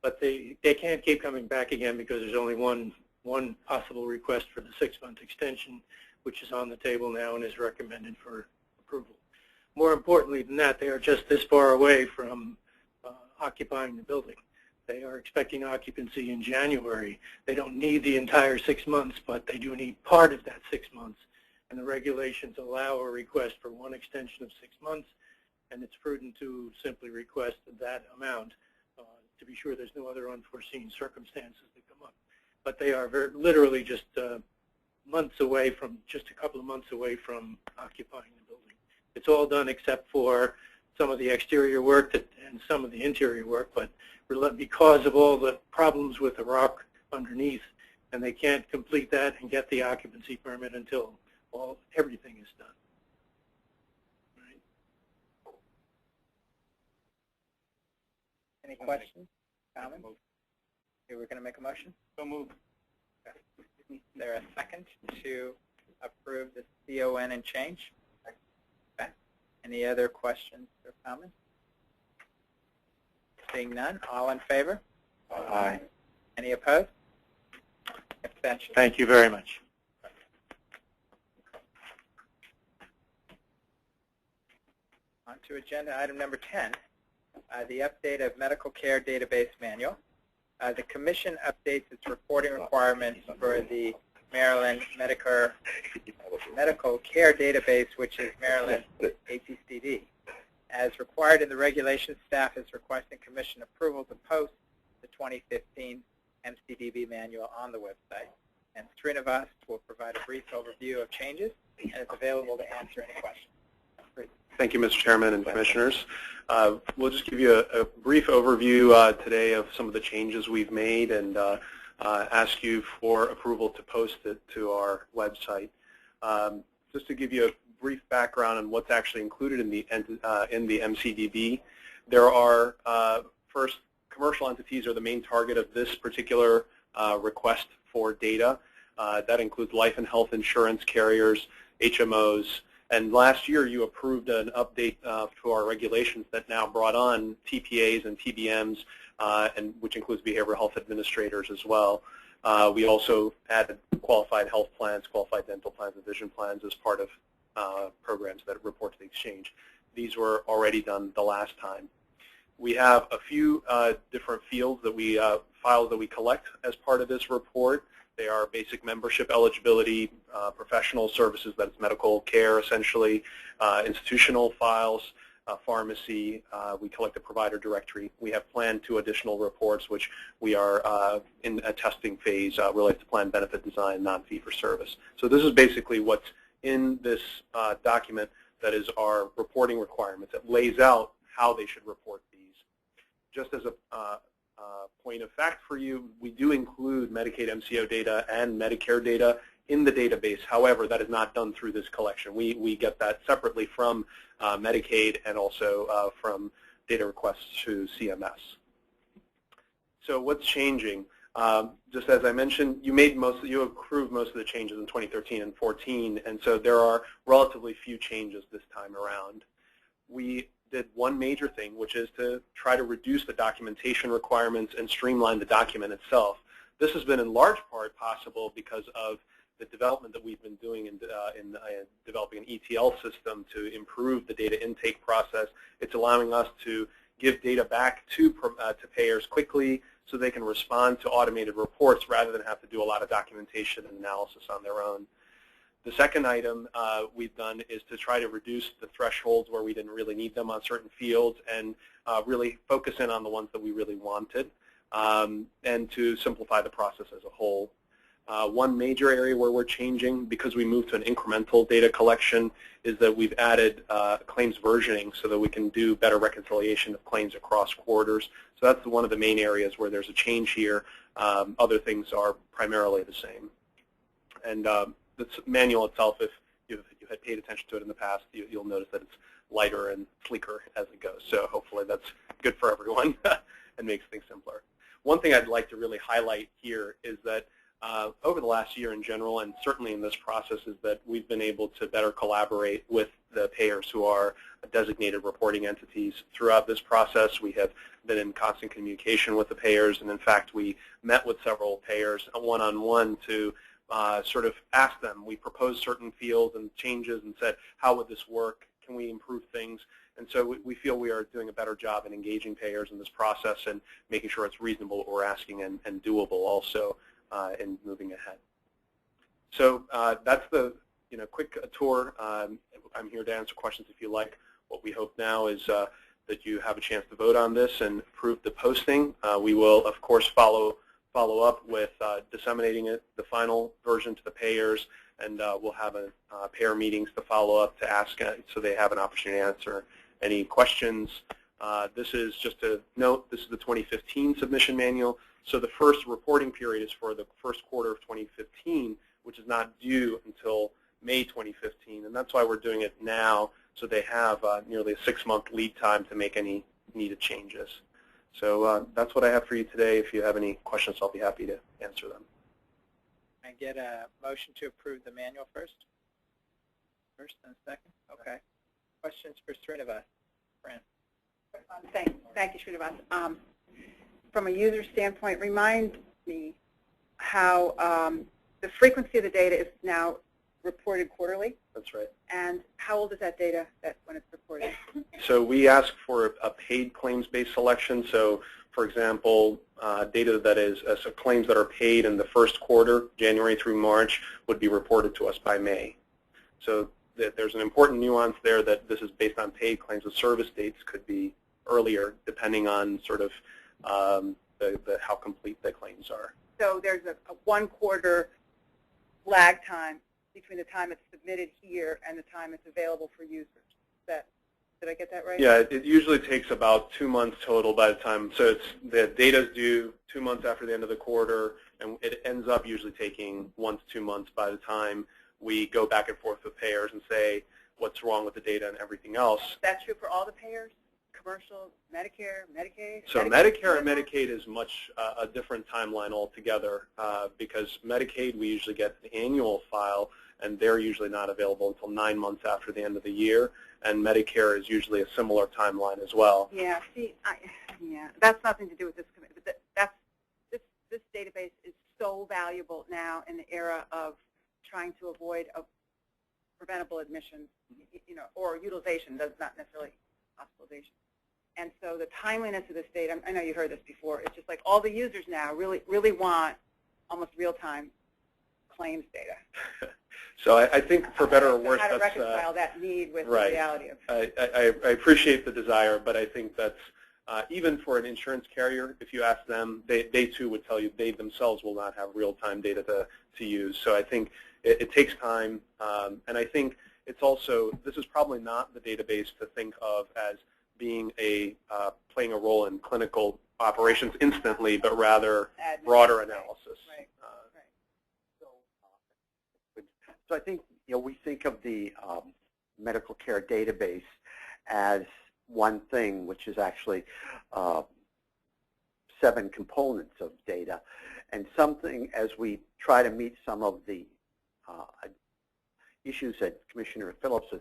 But they can't keep coming back again because there's only one possible request for the 6-month extension, which is on the table now and is recommended for approval. More importantly than that, they are just this far away from occupying the building. They are expecting occupancy in January. They don't need the entire 6 months, but they do need part of that 6 months. And the regulations allow a request for one extension of 6 months, and it's prudent to simply request that amount to be sure there's no other unforeseen circumstances that come up. But they are literally just months away from, just a couple of months away from occupying the building. It's all done except for some of the exterior work and some of the interior work, but because of all the problems with the rock underneath, and they can't complete that and get the occupancy permit until everything is done. Right. Any questions, comments? Okay, we're going to make a motion? So moved. Okay. Is there a second to approve the CON and change? Okay. Any other questions or comments? Seeing none, all in favor? Aye. Any opposed? Abstention. Thank you very much. On to agenda item number 10, the update of medical care database manual. The Commission updates its reporting requirements for the Maryland medical care database, which is Maryland APCD. As required in the regulations, staff is requesting Commission approval to post the 2015 MCDB manual on the website. And Srinivas will provide a brief overview of changes and is available to answer any questions. Thank you, Mr. Chairman and Commissioners. We'll just give you a brief overview today of some of the changes we've made and ask you for approval to post it to our website. Just to give you a brief background on what's actually included in the MCDB, there are, first, commercial entities are the main target of this particular request for data. That includes life and health insurance carriers, HMOs, and last year you approved an update to our regulations that now brought on TPAs and TBMs, and which includes behavioral health administrators as well. We also added qualified health plans, qualified dental plans, and vision plans as part of programs that report to the exchange. These were already done the last time. We have a few different fields that we files that we collect as part of this report. They are basic membership eligibility, professional services, that's medical care essentially, institutional files, pharmacy. We collect a provider directory. We have planned 2 additional reports, which we are in a testing phase related to plan benefit design, non-fee-for-service. So this is basically what's in this document that is our reporting requirements. It lays out how they should report these. Just as a point of fact for you, we do include Medicaid MCO data and Medicare data in the database. However, that is not done through this collection. We get that separately from Medicaid and also from data requests to CMS. So what's changing? Just as I mentioned, you approved most of the changes in 2013 and 14, and so there are relatively few changes this time around. We did one major thing, which is to try to reduce the documentation requirements and streamline the document itself. This has been in large part possible because of the development that we've been doing in developing an ETL system to improve the data intake process. It's allowing us to give data back to payers quickly so they can respond to automated reports rather than have to do a lot of documentation and analysis on their own. The second item we've done is to try to reduce the thresholds where we didn't really need them on certain fields and really focus in on the ones that we really wanted, and to simplify the process as a whole. One major area where we're changing, because we moved to an incremental data collection, is that we've added claims versioning so that we can do better reconciliation of claims across quarters. So that's one of the main areas where there's a change here. Other things are primarily the same. And the manual itself, if you had paid attention to it in the past, you'll notice that it's lighter and sleeker as it goes. So hopefully that's good for everyone and makes things simpler. One thing I'd like to really highlight here is that over the last year in general, and certainly in this process, is that we've been able to better collaborate with the payers who are designated reporting entities. Throughout this process, we have been in constant communication with the payers, and in fact, we met with several payers one-on-one to sort of ask them. We proposed certain fields and changes and said, how would this work? Can we improve things? And so we feel we are doing a better job in engaging payers in this process and making sure it's reasonable what we're asking and doable also in moving ahead. So that's the quick tour. I'm here to answer questions if you like. What we hope now is that you have a chance to vote on this and approve the posting. We will, of course, follow up with disseminating it, the final version to the payers, and we'll have payer meetings to follow up to ask so they have an opportunity to answer any questions. This is just a note, this is the 2015 submission manual. So the first reporting period is for the first quarter of 2015, which is not due until May 2015. And that's why we're doing it now, so they have nearly a 6-month lead time to make any needed changes. So that's what I have for you today. If you have any questions, I'll be happy to answer them. Can I get a motion to approve the manual first? First and second? Okay. Questions for Srinivas? Fran. Thank you, Srinivas. From a user standpoint, remind me how the frequency of the data is now reported quarterly. That's right. And how old is that data when it's reported? So we ask for a paid claims-based selection. So, for example, data that is claims that are paid in the first quarter, January through March, would be reported to us by May. So there's an important nuance there that this is based on paid claims. The service dates could be earlier, depending on sort of how complete the claims are. So there's a 1-quarter lag time between the time it's submitted here and the time it's available for users. Did I get that right? Yeah, it usually takes about 2 months total by the time. So the data is due 2 months after the end of the quarter, and it ends up usually taking 1 to 2 months by the time we go back and forth with payers and say what's wrong with the data and everything else. That's true for all the payers? Commercial, Medicare, Medicaid? So Medicare and Medicaid is much a different timeline altogether because Medicaid we usually get an annual file, and they're usually not available until 9 months after the end of the year, and Medicare is usually a similar timeline as well. Yeah, see, that's nothing to do with this committee. But this database is so valuable now in the era of trying to avoid preventable admissions, or utilization, that's not necessarily hospitalization. And so the timeliness of this data, I know you heard this before, it's just like all the users now really want almost real-time claims data. So I think for better or worse, how to that's reconcile that need with right. the reality of I appreciate the desire, but I think that's even for an insurance carrier, if you ask them, they too would tell you they themselves will not have real-time data to use. So I think it takes time, and I think it's also, this is probably not the database to think of as being playing a role in clinical operations instantly, but rather broader analysis. Right. So I think we think of the medical care database as one thing, which is actually 7 components of data, and something as we try to meet some of the issues that Commissioner Phillips has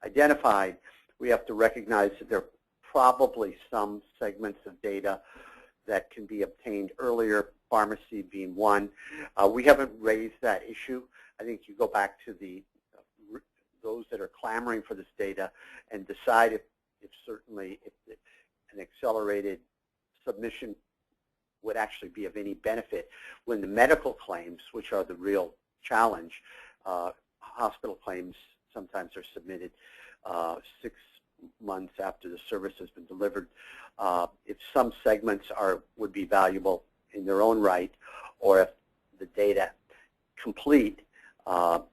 identified, we have to recognize that there are probably some segments of data that can be obtained earlier, pharmacy being one. We haven't raised that issue. I think you go back to those that are clamoring for this data and decide if certainly an accelerated submission would actually be of any benefit when the medical claims, which are the real challenge, hospital claims sometimes are submitted 6 months after the service has been delivered. If some segments would be valuable in their own right, or if the data complete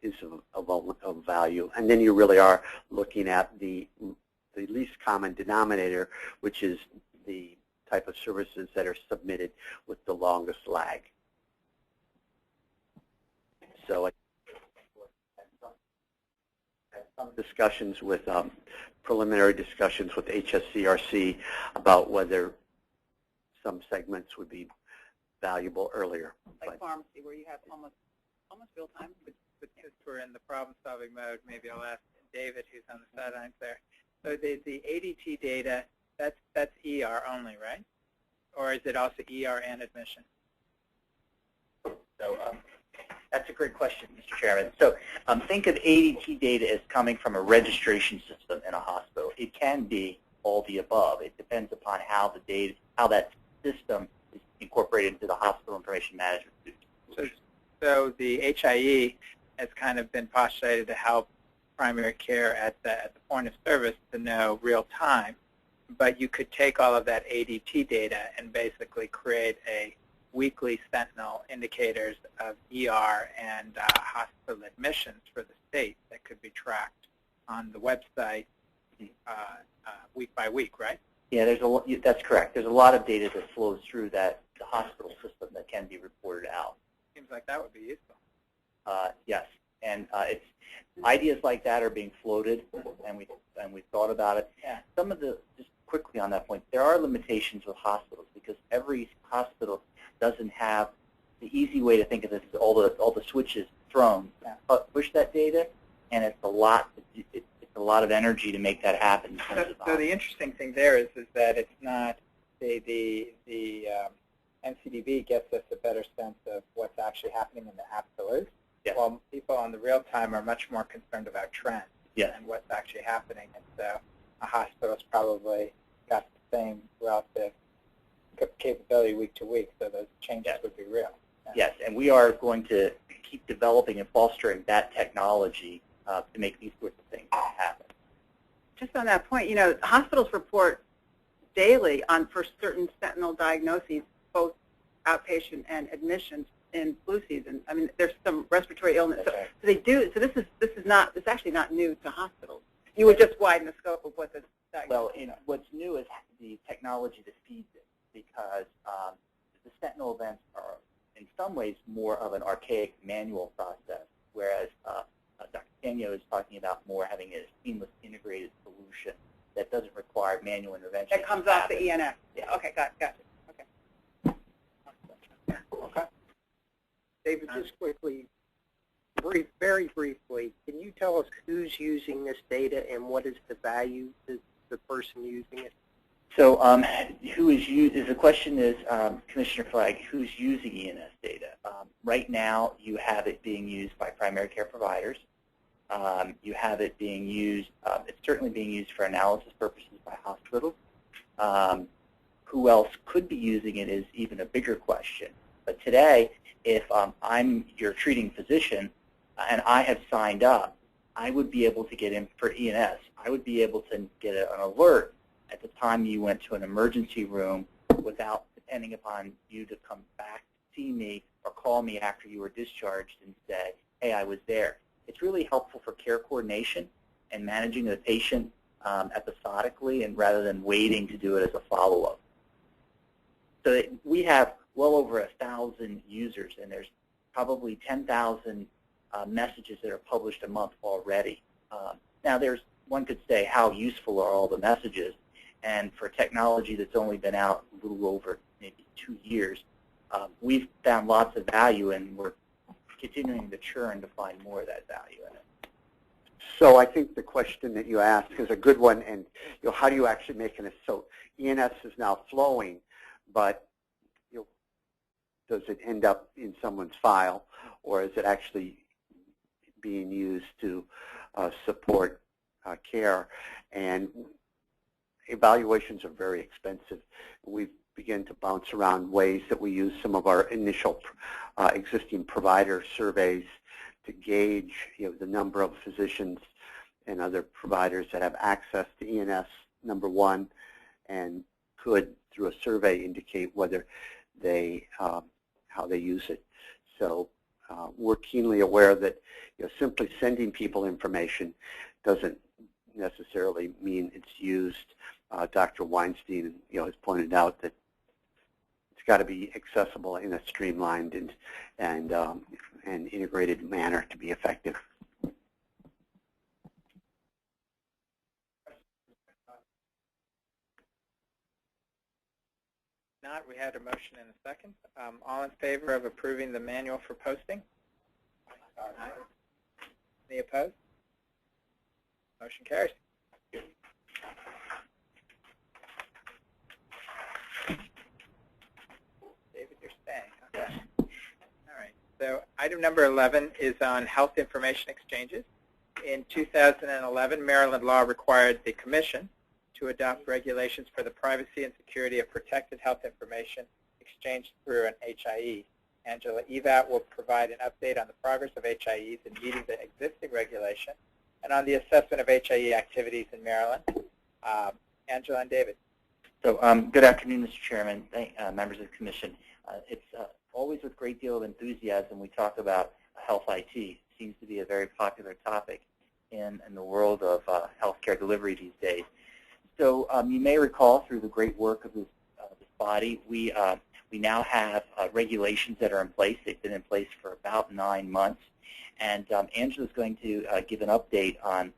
is of value, and then you really are looking at the least common denominator, which is the type of services that are submitted with the longest lag. So I had some discussions with preliminary discussions with HSCRC about whether some segments would be valuable earlier. Like pharmacy, where you have almost real time. But since we're in the problem-solving mode, maybe I'll ask David, who's on the sidelines there. So the ADT data, that's ER only, right? Or is it also ER and admission? So that's a great question, Mr. Chairman. So think of ADT data as coming from a registration system in a hospital. It can be all the above. It depends upon how that system is incorporated into the hospital information management system. So the HIE has kind of been postulated to help primary care at the point of service to know real time, but you could take all of that ADT data and basically create a weekly sentinel indicators of ER and hospital admissions for the state that could be tracked on the website week by week, right? Yeah, that's correct. There's a lot of data that flows through the hospital system that can be reported out. Seems like that would be useful. Yes, and ideas like that are being floated, and we thought about it. Yeah. Just quickly on that point, there are limitations with hospitals because every hospital doesn't have the easy way to think of this is all the switches thrown, push that data, and it's a lot of energy to make that happen. So the interesting thing there is that it's not the NCDB gets us a better sense of what's actually happening in the absolute, while people on the real time are much more concerned about trends and what's actually happening. And so a hospital's probably got the same relative capability week to week, so those changes would be real. Yes, and we are going to keep developing and fostering that technology to make these sorts of things happen. Just on that point, hospitals report daily for certain sentinel diagnoses, both outpatient and admissions in flu season. I mean, there's some respiratory illness. So they do. So this is actually not new to hospitals. You would just widen the scope of what the diagnosis. Well, what's new is the technology that feeds it, because the sentinel events are in some ways more of an archaic manual process, whereas Dr. Canio is talking about more having a seamless integrated solution that doesn't require manual intervention. That comes off the ENS. Yeah. Okay, got it. Okay. David, just quickly, very briefly, can you tell us who's using this data and what is the value to the person using it? So the question is, Commissioner Flagg, who's using ENS data? Right now, you have it being used by primary care providers. You have it being used, it's certainly being used for analysis purposes by hospitals. Who else could be using it is even a bigger question. But today, if I'm your treating physician and I have signed up, I would be able to get in for ENS. I would be able to get an alert at the time you went to an emergency room without depending upon you to come back to see me or call me after you were discharged and say, hey, I was there. It's really helpful for care coordination and managing the patient episodically and rather than waiting to do it as a follow-up. So we have well over 1,000 users, and there's probably 10,000 messages that are published a month already. Now, one could say, how useful are all the messages? And for technology that's only been out a little over maybe 2 years, we've found lots of value, and we're continuing to churn to find more of that value in it. So I think the question that you asked is a good one, and how do you actually make an so ENS is now flowing, but does it end up in someone's file, or is it actually being used to support care? And evaluations are very expensive. We begin to bounce around ways that we use some of our initial existing provider surveys to gauge the number of physicians and other providers that have access to ENS, number one, and could, through a survey, indicate whether they how they use it. So we're keenly aware that simply sending people information doesn't necessarily mean it's used. Dr. Weinstein has pointed out that it's got to be accessible in a streamlined and integrated manner to be effective. Not, we had a motion and a second. All in favor of approving the manual for posting? Aye. Any opposed? Motion carries. David, you're staying. Okay. All right. So item number 11 is on health information exchanges. In 2011, Maryland law required the Commission to adopt regulations for the privacy and security of protected health information exchanged through an HIE. Angela Evat will provide an update on the progress of HIEs in meeting the existing regulation and on the assessment of HIE activities in Maryland. Angela and David. So good afternoon, Mr. Chairman, members of the Commission. It's always with a great deal of enthusiasm we talk about health IT. It seems to be a very popular topic in the world of healthcare delivery these days. So you may recall through the great work of this body, we now have regulations that are in place. They've been in place for about 9 months. And Angela is going to give an update on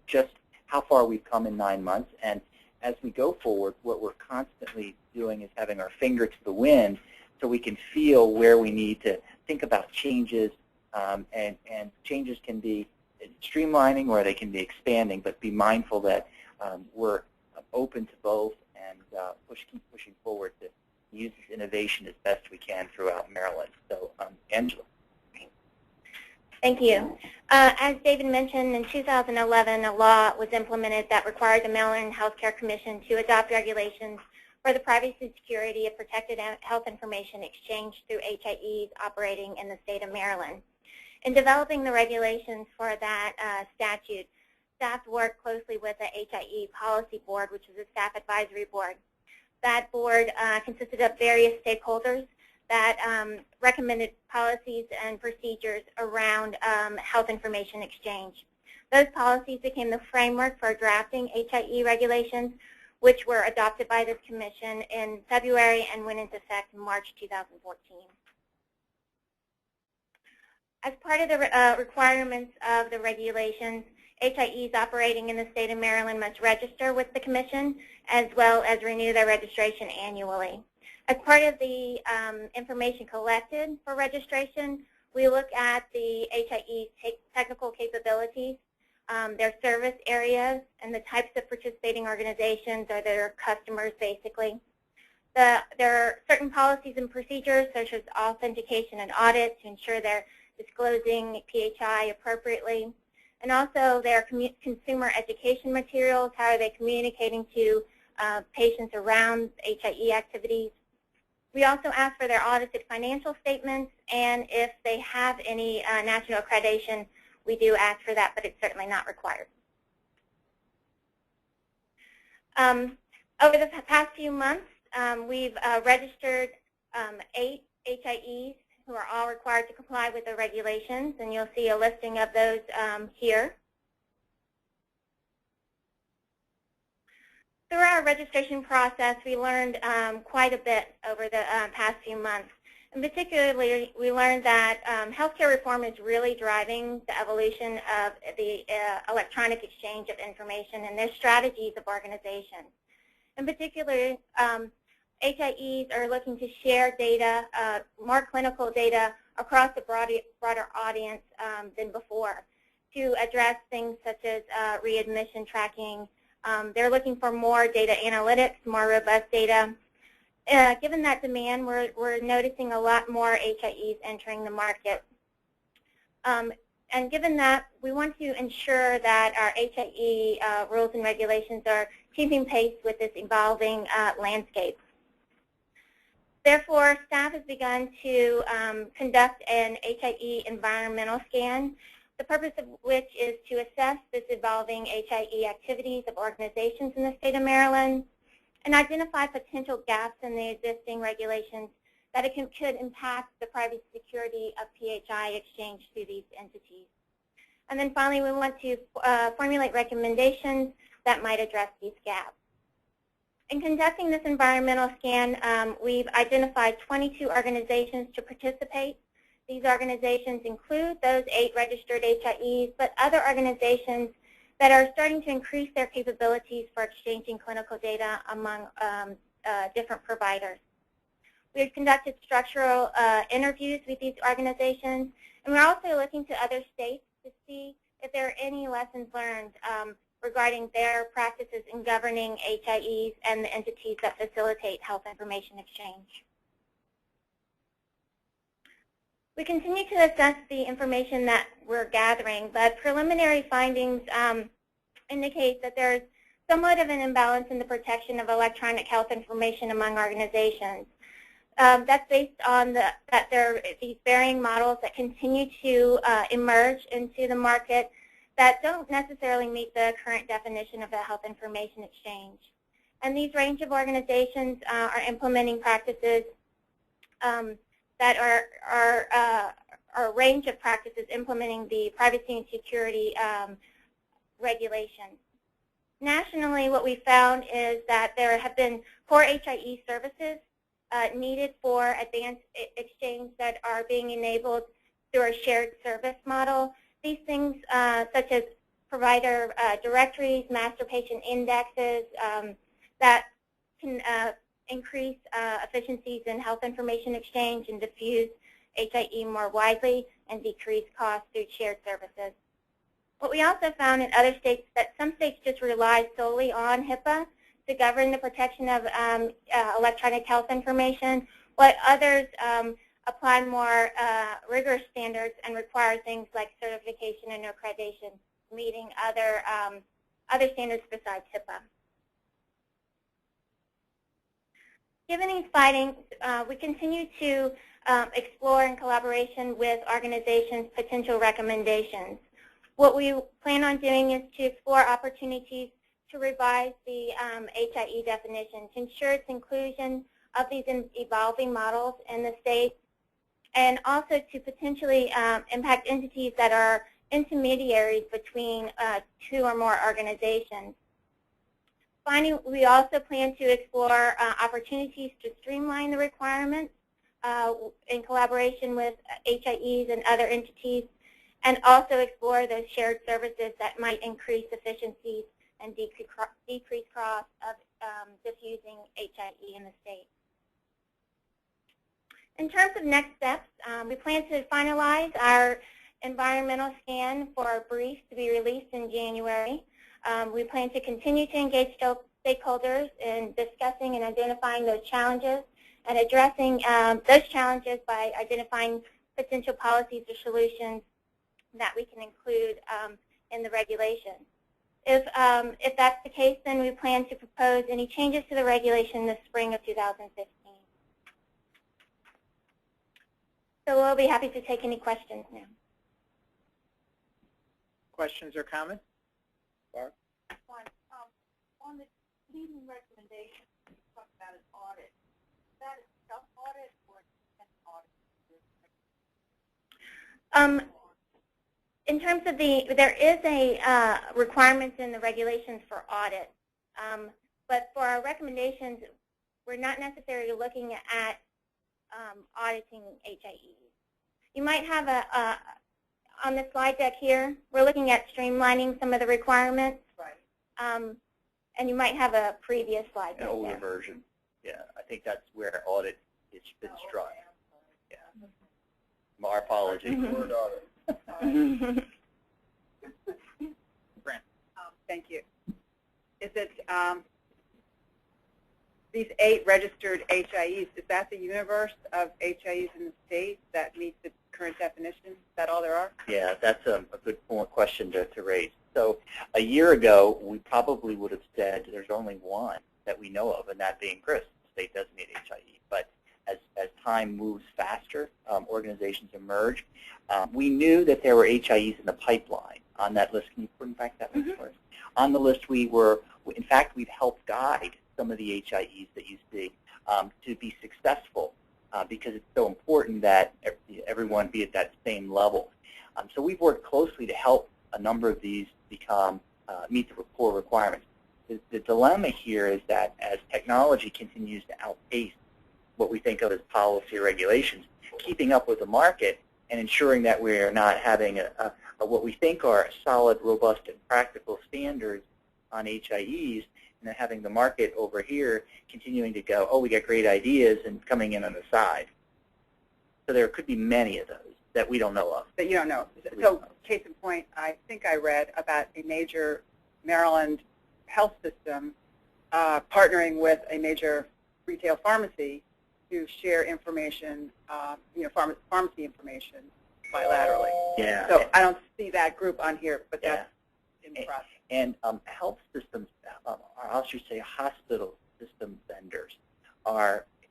just how far we've come in 9 months. And as we go forward, what we're constantly doing is having our finger to the wind so we can feel where we need to think about changes. And changes can be streamlining or they can be expanding, but be mindful that we're open to both and keep pushing forward to use this innovation as best we can throughout Maryland. So, Angela. Thank you. As David mentioned, in 2011, a law was implemented that required the Maryland Healthcare Commission to adopt regulations for the privacy and security of protected health information exchanged through HIEs operating in the state of Maryland. In developing the regulations for that statute, staff worked closely with the HIE Policy Board, which is a staff advisory board. That board consisted of various stakeholders that recommended policies and procedures around health information exchange. Those policies became the framework for drafting HIE regulations, which were adopted by this commission in February and went into effect in March 2014. As part of the requirements of the regulations, HIEs operating in the state of Maryland must register with the Commission as well as renew their registration annually. As part of the information collected for registration, we look at the HIE's technical capabilities, their service areas, and the types of participating organizations or their customers, basically. There are certain policies and procedures, such as authentication and audit, to ensure they're disclosing PHI appropriately. And also their consumer education materials, how are they communicating to patients around HIE activities. We also ask for their audited financial statements, and if they have any national accreditation, we do ask for that, but it's certainly not required. Over the past few months, we've registered 8 HIEs who are all required to comply with the regulations, and you'll see a listing of those here. Through our registration process, we learned quite a bit over the past few months. And particularly, we learned that healthcare reform is really driving the evolution of the electronic exchange of information and their strategies of organization. In particular, HIEs are looking to share data, more clinical data, across a broader audience than before. to address things such as readmission tracking. They're looking for more data analytics, more robust data. Given that demand, we're noticing a lot more HIEs entering the market. And given that, we want to ensure that our HIE rules and regulations are keeping pace with this evolving landscape. Therefore, staff has begun to conduct an HIE environmental scan, the purpose of which is to assess this evolving HIE activities of organizations in the state of Maryland and identify potential gaps in the existing regulations that it could impact the privacy security of PHI exchange through these entities. And then finally, we want to formulate recommendations that might address these gaps. In conducting this environmental scan, we've identified 22 organizations to participate. These organizations include those 8 registered HIEs, but other organizations that are starting to increase their capabilities for exchanging clinical data among different providers. We've conducted structural interviews with these organizations, and we're also looking to other states to see if there are any lessons learned regarding their practices in governing HIEs and the entities that facilitate health information exchange. We continue to assess the information that we're gathering, but preliminary findings indicate that there's somewhat of an imbalance in the protection of electronic health information among organizations. That's based on that there are these varying models that continue to emerge into the market that don't necessarily meet the current definition of a health information exchange. And these range of organizations are implementing practices that are a range of practices implementing the privacy and security regulations. Nationally, what we found is that there have been core HIE services needed for advanced exchange that are being enabled through a shared service model. These things such as provider directories, master patient indexes that can increase efficiencies in health information exchange and diffuse HIE more widely and decrease costs through shared services. What we also found in other states that some states just rely solely on HIPAA to govern the protection of electronic health information, while others apply more rigorous standards and require things like certification and accreditation, meeting other standards besides HIPAA. Given these findings, we continue to explore in collaboration with organizations potential recommendations. What we plan on doing is to explore opportunities to revise the HIE definition to ensure its inclusion of these evolving models in the state, and also to potentially impact entities that are intermediaries between 2 or more organizations. Finally, we also plan to explore opportunities to streamline the requirements in collaboration with HIEs and other entities, and also explore those shared services that might increase efficiencies and decrease costs of diffusing HIE in the state. In terms of next steps, we plan to finalize our environmental scan for our brief to be released in January. We plan to continue to engage stakeholders in discussing and identifying those challenges and addressing those challenges by identifying potential policies or solutions that we can include in the regulation. If that's the case, then we plan to propose any changes to the regulation in the spring of 2015. So we'll be happy to take any questions now. Questions or comments? Barb? On the leading recommendation, you talk about an audit. Is that a self-audit or an audit? In terms of there is a requirements in the regulations for audit, but for our recommendations, we're not necessarily looking at auditing HIEs. You might have on the slide deck here, we're looking at streamlining some of the requirements. Right. And you might have a previous slide deck. An older version. Yeah, I think that's where audit has been struck. Yeah. My apologies. Brent. Thank you. Is it these 8 registered HIEs, is that the universe of HIEs in the state that meet the current definition? Is that all there are? Yeah, that's a good question to raise. So a year ago, we probably would have said there's only one that we know of, and that being Chris, state designated HIE. But as time moves faster, organizations emerge. We knew that there were HIEs in the pipeline on that list. Can you bring back that list for us? On the list, in fact, we've helped guide some of the HIEs that you see to be successful because it's so important that everyone be at that same level. So we've worked closely to help a number of these meet the core requirements. The dilemma here is that as technology continues to outpace what we think of as policy or regulations, keeping up with the market and ensuring that we are not having what we think are solid, robust, and practical standards on HIEs, and then having the market over here continuing to go, oh, we got great ideas, and coming in on the side. So there could be many of those that we don't know of. That you don't know. So case in point, I think I read about a major Maryland health system partnering with a major retail pharmacy to share information, pharmacy information bilaterally. Yeah. So I don't see that group on here, but that's in process. And health systems, I should say hospital system vendors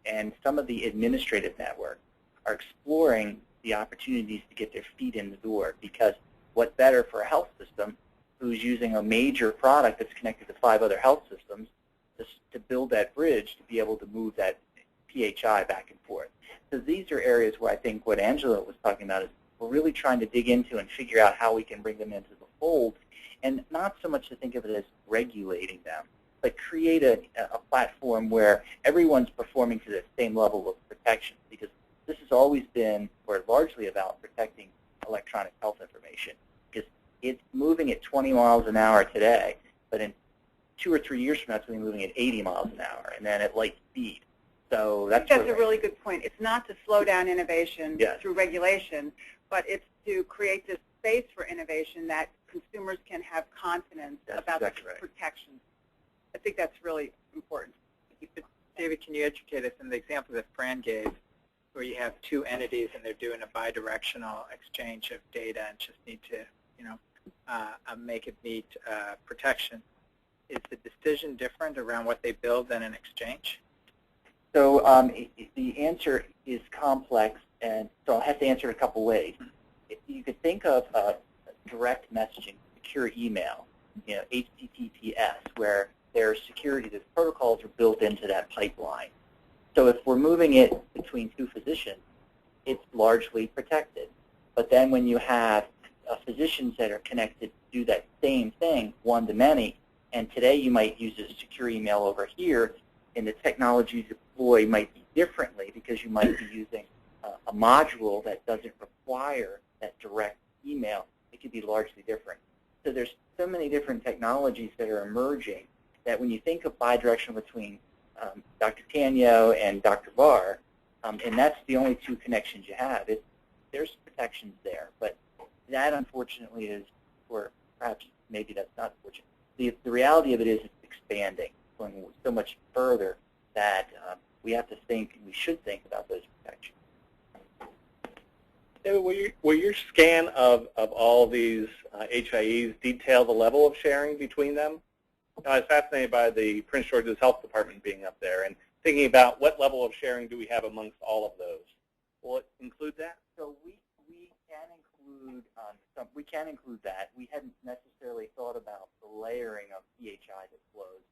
and some of the administrative networks are exploring the opportunities to get their feet in the door, because what's better for a health system who's using a major product that's connected to 5 other health systems to build that bridge to be able to move that PHI back and forth. So these are areas where I think what Angela was talking about is we're really trying to dig into and figure out how we can bring them into the fold, and not so much to think of it as regulating them, but create a platform where everyone's performing to the same level of protection, because this has always been, or largely about protecting electronic health information, because it's moving at 20 miles an hour today, but in 2 or 3 years from now, it's going to be moving at 80 miles an hour, and then at light speed. So that's a really good point. It's not to slow down innovation through regulation, but it's to create this space for innovation that consumers can have confidence about the protection. I think that's really important. David, can you educate us in the example that Fran gave, where you have 2 entities and they're doing a bidirectional exchange of data and just need to, make it meet protection? Is the decision different around what they build than an exchange? So the answer is complex, and so I'll have to answer it a couple ways. You could think of direct messaging, secure email, HTTPS, where there's security, the protocols are built into that pipeline. So if we're moving it between 2 physicians, it's largely protected. But then when you have physicians that are connected to do that same thing, one-to-many, and today you might use a secure email over here, and the technology you deploy might be differently because you might be using a module that doesn't require that direct email. It could be largely different. So there's so many different technologies that are emerging that when you think of bidirectional between Dr. Tanyo and Dr. Barr, and that's the only 2 connections you have, there's protections there. But that, unfortunately, is, or perhaps maybe that's not fortunate. The reality of it is it's expanding, going so much further that we have to think, and we should think about those protections. David, will your scan of all these HIEs detail the level of sharing between them? I was fascinated by the Prince George's Health Department being up there and thinking about what level of sharing do we have amongst all of those. Will it include that? So we can include that. We hadn't necessarily thought about the layering of PHI that flows,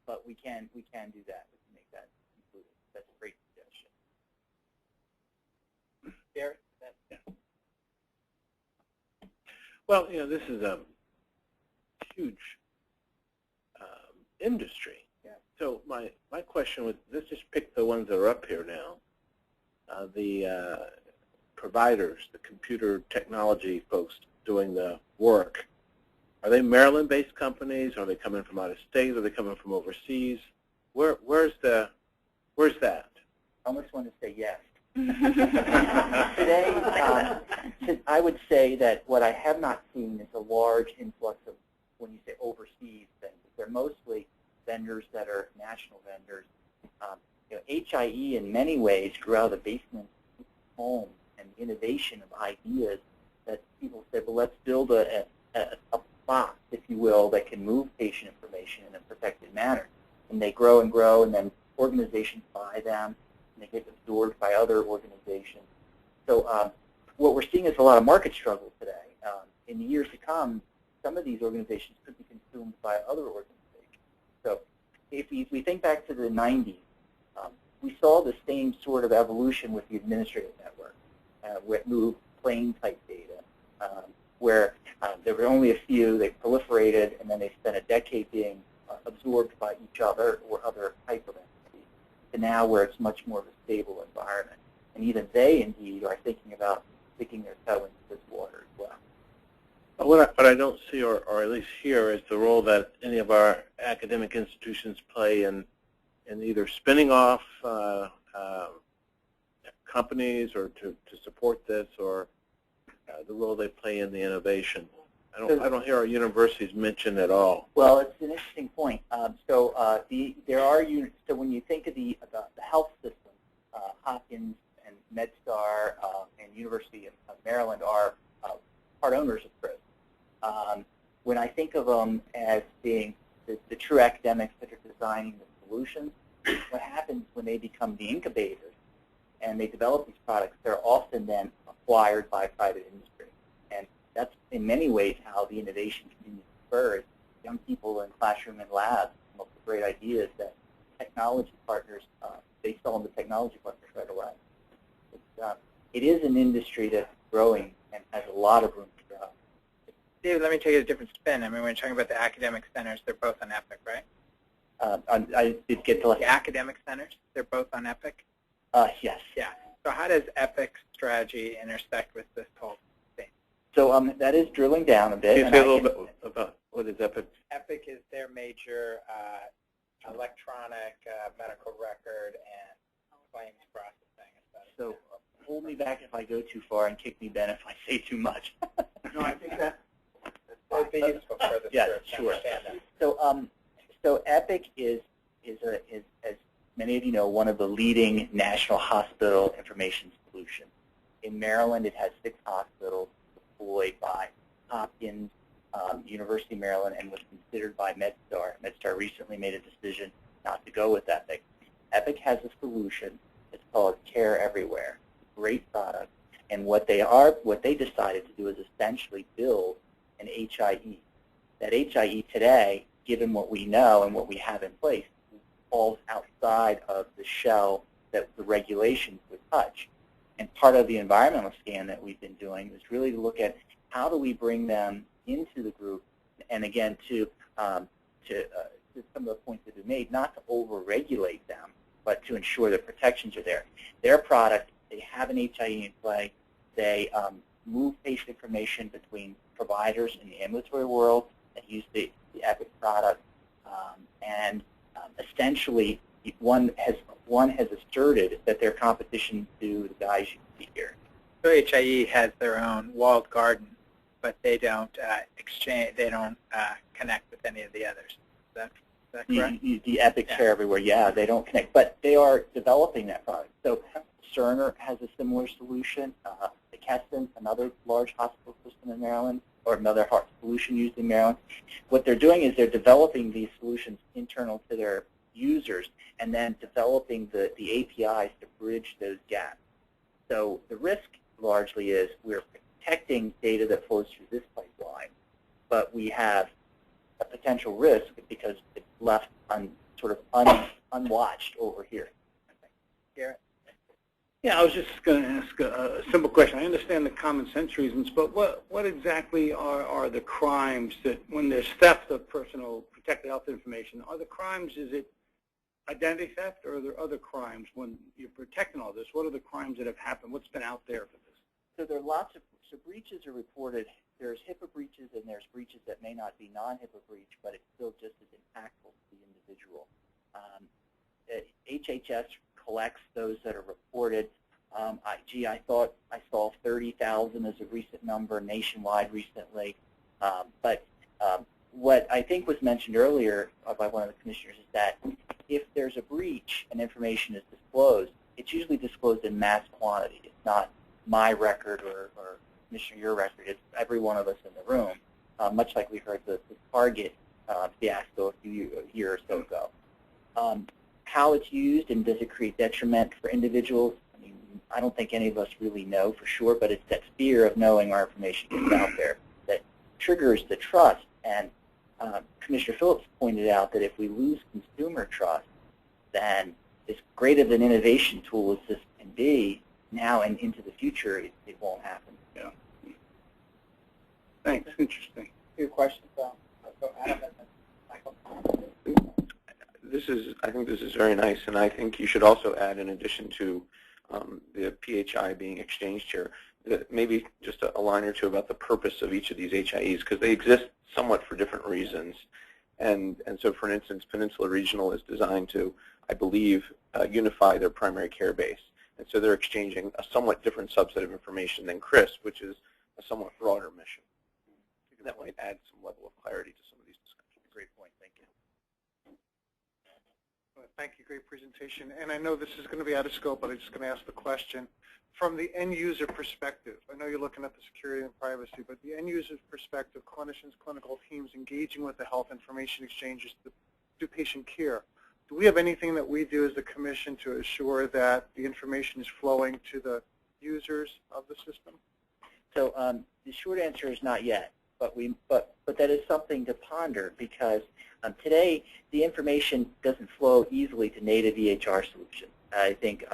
but we can do that. We can make that included. That's a great suggestion. Derek? Yeah. Well, this is a huge industry. Yeah. So my question was, let's just pick the ones that are up here now. The providers, the computer technology folks doing the work, are they Maryland-based companies? Are they coming from out of state? Are they coming from overseas? Where's that? I almost want to say yes. Today, I would say that what I have not seen is a large influx of, when you say overseas vendors. They're mostly vendors that are national vendors. HIE in many ways grew out of the basement of home and the innovation of ideas that people said, well, let's build a box, if you will, that can move patient information in a protected manner. And they grow and grow, and then organizations buy them, and they get absorbed by other organizations. So what we're seeing is a lot of market struggle today. In the years to come, some of these organizations could be consumed by other organizations. So if we think back to the 90s, we saw the same sort of evolution with the administrative network, where it moved plain-type data, where there were only a few, they proliferated, and then they spent a decade being absorbed by each other or other type of entities, to now where it's much more of a stable environment. And even they, indeed, are thinking about sticking their toe into this water as well. What I don't see, or at least hear, is the role that any of our academic institutions play in either spinning off companies or to support this, or the role they play in the innovation. I don't hear our universities mentioned at all. Well, it's an interesting point. There are units. So when you think of the health system, Hopkins and MedStar and University of Maryland are part owners of CRISP. When I think of them as being the true academics that are designing the solutions, what happens when they become the incubators and they develop these products, they're often then acquired by private industry. And that's in many ways how the innovation continues to spur. Young people in classroom and labs come up with great ideas that technology partners, they sell them to technology partners right away. It is an industry that's growing and has a lot of room to grow. David, let me take a different spin. I mean, when you're talking about the academic centers, they're both on EPIC, right? I did get to the academic centers, they're both on EPIC? Yes. Yeah. So how does EPIC's strategy intersect with this whole thing? So that is drilling down a bit. Can you say a little bit about what is EPIC? EPIC is their major electronic medical record and claims processing. So hold me back if I go too far, and kick me, Ben, if I say too much. No, I think that would be useful for the yeah, sure. So EPIC is, as many of you know, one of the leading national hospital information solutions. In Maryland, it has 6 hospitals deployed by Hopkins, University of Maryland, and was considered by MedStar. MedStar recently made a decision not to go with EPIC. EPIC has a solution. It's called Care Everywhere. Great product. And what they decided to do is essentially build an HIE. That HIE today, given what we know and what we have in place, falls outside of the shell that the regulations would touch. And part of the environmental scan that we've been doing is really to look at how do we bring them into the group, and again, to some of the points that have been made, not to over-regulate them, but to ensure that protections are there. Their product, they have an HIE in play. They move patient information between providers in the ambulatory world that use the EPIC product, and essentially one has asserted that their competition to the guys you see here. So HIE has their own walled garden, but they don't exchange. They don't connect with any of the others. Is that correct? The EPIC Care Everywhere, yeah, they don't connect, but they are developing that product. So Cerner has a similar solution. McKesson, another large hospital system in Maryland, or another solution used in Maryland. What they're doing is they're developing these solutions internal to their users and then developing the APIs to bridge those gaps. So the risk largely is we're protecting data that flows through this pipeline, but we have a potential risk because it's left unwatched over here. Garrett? Yeah, I was just going to ask a simple question. I understand the common sense reasons, but what exactly are the crimes that, when there's theft of personal protected health information, are the crimes, is it identity theft, or are there other crimes when you're protecting all this? What are the crimes that have happened? What's been out there for this? So there are lots of, so breaches are reported. There's HIPAA breaches and there's breaches that may not be non-HIPAA breach, but it's still just as impactful to the individual. HHS collects those that are reported. I thought I saw 30,000 as a recent number nationwide recently. But what I think was mentioned earlier by one of the commissioners is that if there's a breach and information is disclosed, it's usually disclosed in mass quantity. It's not my record or Commissioner, your record. It's every one of us in the room, much like we heard the Target fiasco a year or so ago. How it's used and does it create detriment for individuals? I mean, I don't think any of us really know for sure, but it's that fear of knowing our information gets out there that triggers the trust. And Commissioner Phillips pointed out that if we lose consumer trust, then as great of an innovation tool as this can be, now and into the future, it won't happen. Yeah. Thanks. Interesting. Two questions. Adam and Michael. I think this is very nice, and I think you should also add, in addition to the PHI being exchanged here, maybe just a line or two about the purpose of each of these HIEs, because they exist somewhat for different reasons. And so, for instance, Peninsula Regional is designed to, I believe, unify their primary care base. And so they're exchanging a somewhat different subset of information than CRISP, which is a somewhat broader mission. That might add some level of clarity to some of these discussions. Great point. Thank you. Thank you. Great presentation. And I know this is going to be out of scope, but I'm just going to ask the question. From the end user perspective, I know you're looking at the security and privacy, but the end user perspective, clinicians, clinical teams engaging with the health information exchanges to do patient care, do we have anything that we do as the commission to assure that the information is flowing to the users of the system? So the short answer is not yet, but that is something to ponder, because today the information doesn't flow easily to native EHR solutions. I think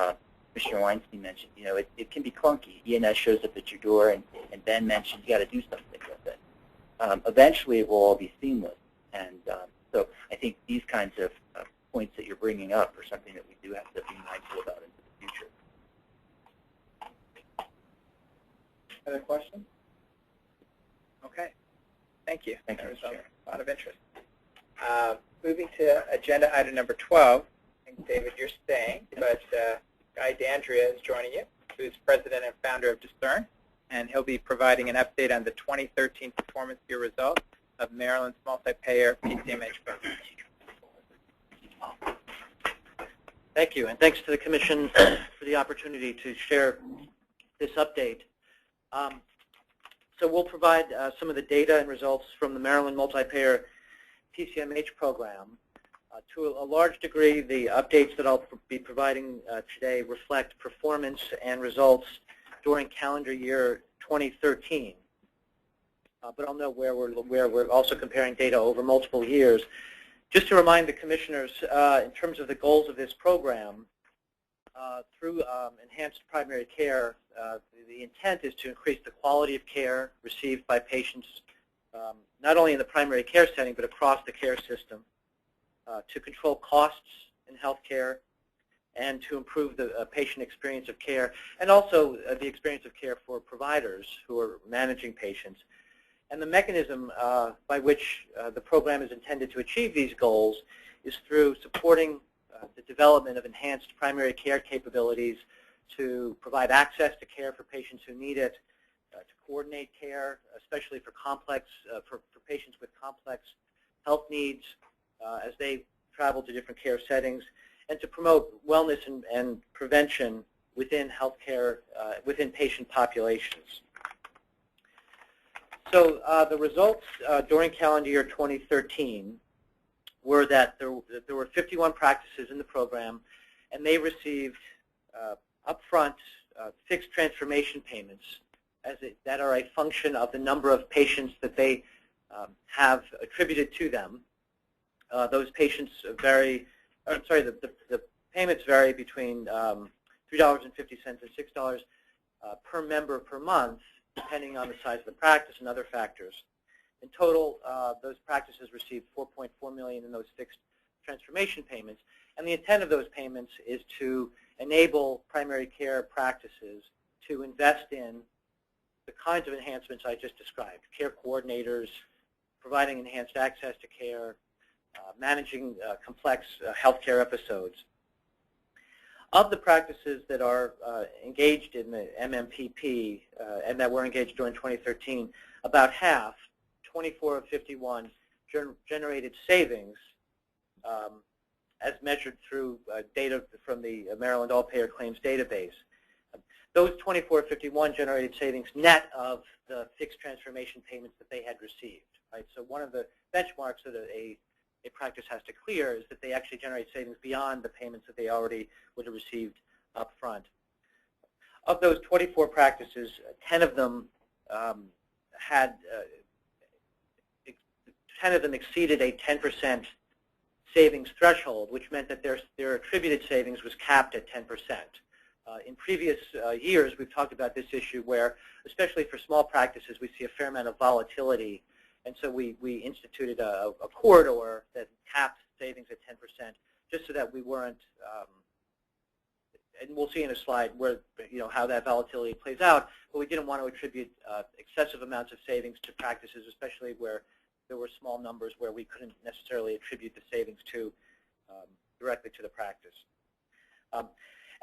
Commissioner Weinstein mentioned, it can be clunky. ENS shows up at your door, and Ben mentioned you got to do something with it. Eventually, it will all be seamless, and so I think these kinds of points that you're bringing up are something that we do have to be mindful about into the future. Other questions? Okay. Thank you. Thank you, There was Mr. Chair. a lot of interest. Moving to agenda item number 12. I think, David, you're staying, but Guy D'Andrea is joining you, who's president and founder of Discern, and he'll be providing an update on the 2013 performance year results of Maryland's multi-payer PCMH program. Thank you, and thanks to the Commission for the opportunity to share this update. So we'll provide some of the data and results from the Maryland multi-payer PCMH program. To a large degree, the updates that I'll be providing today reflect performance and results during calendar year 2013. But I'll note where we're also comparing data over multiple years. Just to remind the commissioners, in terms of the goals of this program, through enhanced primary care, the intent is to increase the quality of care received by patients, not only in the primary care setting, but across the care system, to control costs in healthcare, and to improve the patient experience of care, and also the experience of care for providers who are managing patients. And the mechanism by which the program is intended to achieve these goals is through supporting the development of enhanced primary care capabilities to provide access to care for patients who need it, to coordinate care, especially for patients with complex health needs as they travel to different care settings, and to promote wellness and prevention within healthcare, within patient populations. So the results during calendar year 2013 were that there were 51 practices in the program, and they received upfront fixed transformation payments that are a function of the number of patients that they have attributed to them. Those patients vary, the payments vary between $3.50 and $6 per member per month, depending on the size of the practice and other factors. In total, those practices received $4.4 million in those fixed transformation payments, and the intent of those payments is to enable primary care practices to invest in the kinds of enhancements I just described: care coordinators, providing enhanced access to care, managing complex healthcare episodes. Of the practices that are engaged in the MMPP and that were engaged during 2013, about half, 24 of 51, generated savings as measured through data from the Maryland All-Payer Claims Database. Those 24 of 51 generated savings net of the fixed transformation payments that they had received. Right? So one of the benchmarks that a practice has to clear is that they actually generate savings beyond the payments that they already would have received up front. Of those 24 practices, 10 of them exceeded a 10% savings threshold, which meant that their attributed savings was capped at 10%. In previous years, we've talked about this issue where, especially for small practices, we see a fair amount of volatility. And so we instituted a corridor that capped savings at 10%, just so that we weren't, and we'll see in a slide where, how that volatility plays out, but we didn't want to attribute excessive amounts of savings to practices, especially where there were small numbers where we couldn't necessarily attribute the savings to directly to the practice.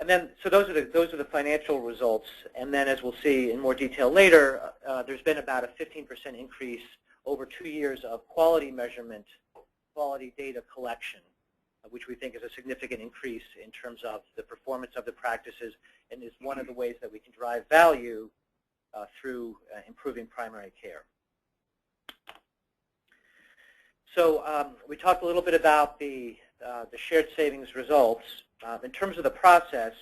And then, so those are the financial results. And then, as we'll see in more detail later, there's been about a 15% increase over 2 years of quality measurement, quality data collection, which we think is a significant increase in terms of the performance of the practices, and is one of the ways that we can drive value through improving primary care. So we talked a little bit about the shared savings results. In terms of the process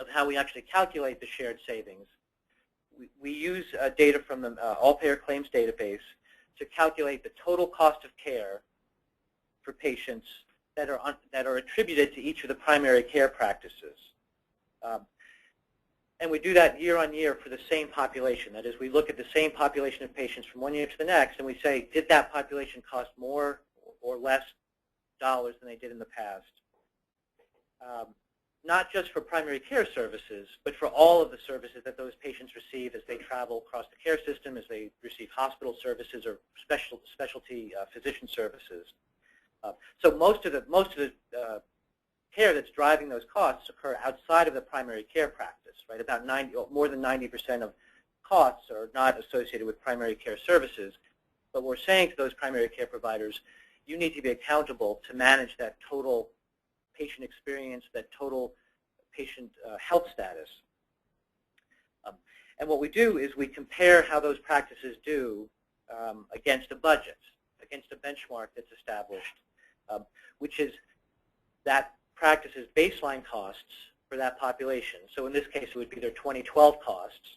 of how we actually calculate the shared savings, we use data from the All-Payer Claims Database to calculate the total cost of care for patients that are attributed to each of the primary care practices. And we do that year on year for the same population. That is, we look at the same population of patients from one year to the next, and we say, did that population cost more or less dollars than they did in the past? Not just for primary care services, but for all of the services that those patients receive as they travel across the care system, as they receive hospital services or specialty physician services. So most of the care that's driving those costs occur outside of the primary care practice, right? About more than 90% of costs are not associated with primary care services. But we're saying to those primary care providers, you need to be accountable to manage that total patient experience, that total patient health status. And what we do is we compare how those practices do against a budget, against a benchmark that's established, which is that practice's baseline costs for that population. So in this case, it would be their 2012 costs.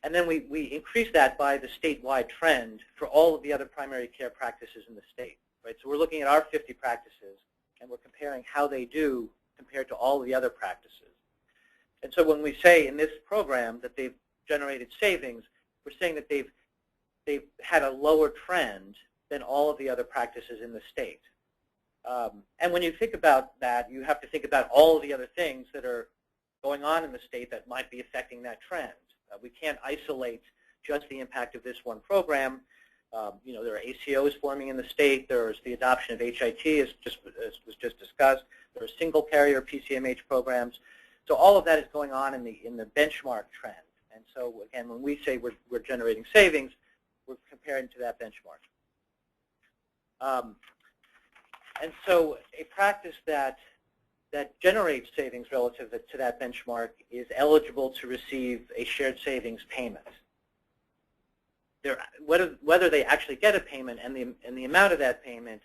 And then we increase that by the statewide trend for all of the other primary care practices in the state. Right? So we're looking at our 50 practices, and we're comparing how they do compared to all of the other practices. And so when we say in this program that they've generated savings, we're saying that they've had a lower trend than all of the other practices in the state. And when you think about that, you have to think about all of the other things that are going on in the state that might be affecting that trend. We can't isolate just the impact of this one program. There are ACOs forming in the state. There's the adoption of HIT, as was just discussed. There are single carrier PCMH programs. So all of that is going on in the benchmark trend. And so again, when we say we're generating savings, we're comparing to that benchmark. And so a practice that generates savings relative to that benchmark is eligible to receive a shared savings payment. Whether they actually get a payment and the amount of that payment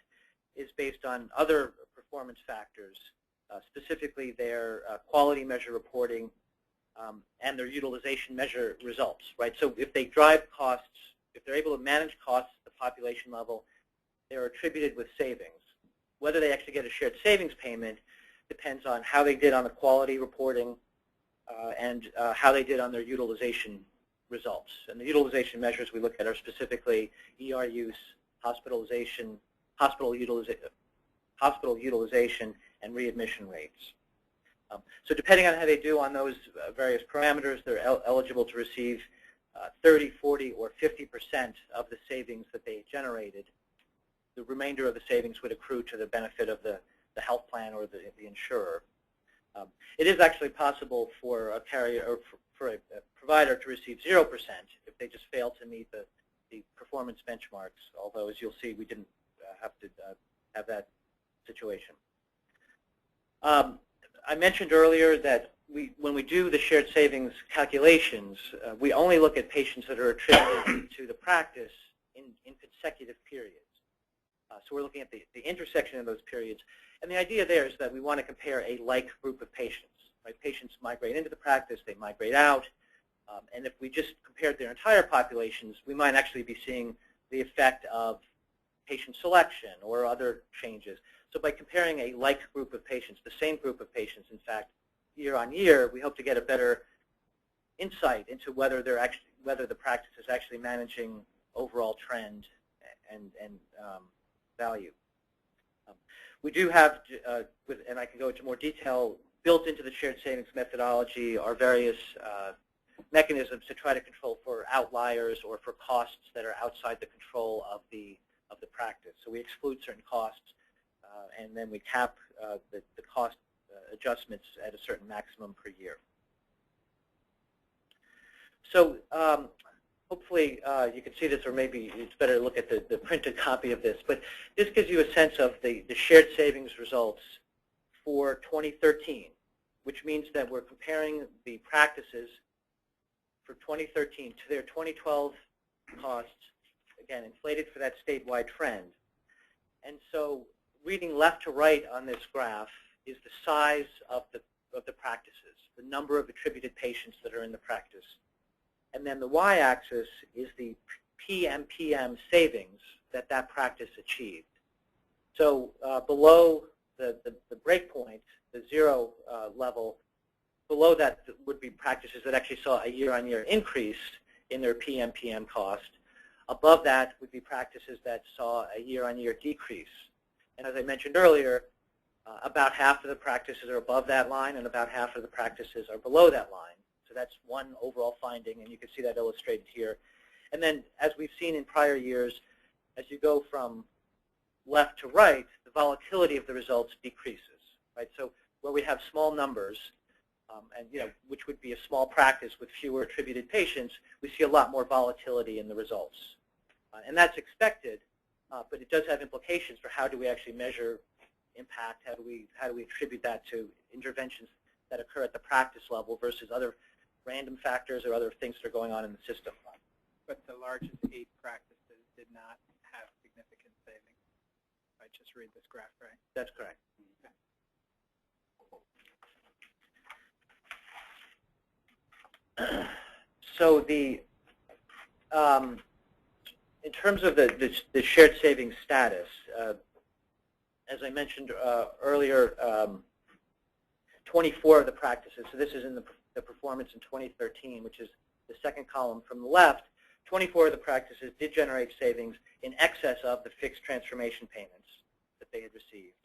is based on other performance factors, specifically their quality measure reporting and their utilization measure results. Right? So if they drive costs, if they're able to manage costs at the population level, they're attributed with savings. Whether they actually get a shared savings payment depends on how they did on the quality reporting and how they did on their utilization results. And the utilization measures we look at are specifically ER use, hospital utilization, and readmission rates. So depending on how they do on those various parameters, they're eligible to receive 30, 40, or 50% of the savings that they generated. The remainder of the savings would accrue to the benefit of the health plan or the insurer. It is actually possible for a carrier or for a provider to receive 0% if they just fail to meet the performance benchmarks, although, as you'll see, we didn't have to have that situation. I mentioned earlier that when we do the shared savings calculations, we only look at patients that are attributed to the practice in consecutive periods. So we're looking at the intersection of those periods. And the idea there is that we want to compare a like group of patients. Right? Patients migrate into the practice, they migrate out. And if we just compared their entire populations, we might actually be seeing the effect of patient selection or other changes. So by comparing a like group of patients, the same group of patients, in fact, year on year, we hope to get a better insight into whether the practice is actually managing overall trend and value. We do have, and I can go into more detail, built into the shared savings methodology are various mechanisms to try to control for outliers or for costs that are outside the control of the practice. So we exclude certain costs, and then we cap the cost adjustments at a certain maximum per year. So hopefully you can see this, or maybe it's better to look at the printed copy of this. But this gives you a sense of the shared savings results for 2013, which means that we're comparing the practices for 2013 to their 2012 costs, again, inflated for that statewide trend. And so reading left to right on this graph is the size of the practices, the number of attributed patients that are in the practice. And then the y-axis is the PMPM savings that practice achieved. So below the break point, the 0 level, below that would be practices that actually saw a year-on-year increase in their PMPM cost. Above that would be practices that saw a year-on-year decrease. And as I mentioned earlier, about half of the practices are above that line and about half of the practices are below that line. So that's one overall finding, and you can see that illustrated here. And then, as we've seen in prior years, as you go from left to right, the volatility of the results decreases. Right? So where we have small numbers, and which would be a small practice with fewer attributed patients, we see a lot more volatility in the results. And that's expected, but it does have implications for how do we actually measure impact, how do we attribute that to interventions that occur at the practice level versus other random factors or other things that are going on in the system. But the largest 8 practices did not have significant savings. If I just read this graph right. That's correct. Okay. So in terms of the shared savings status, as I mentioned earlier, 24 of the practices, so this is in the performance in 2013, which is the second column from the left, 24 of the practices did generate savings in excess of the fixed transformation payments that they had received.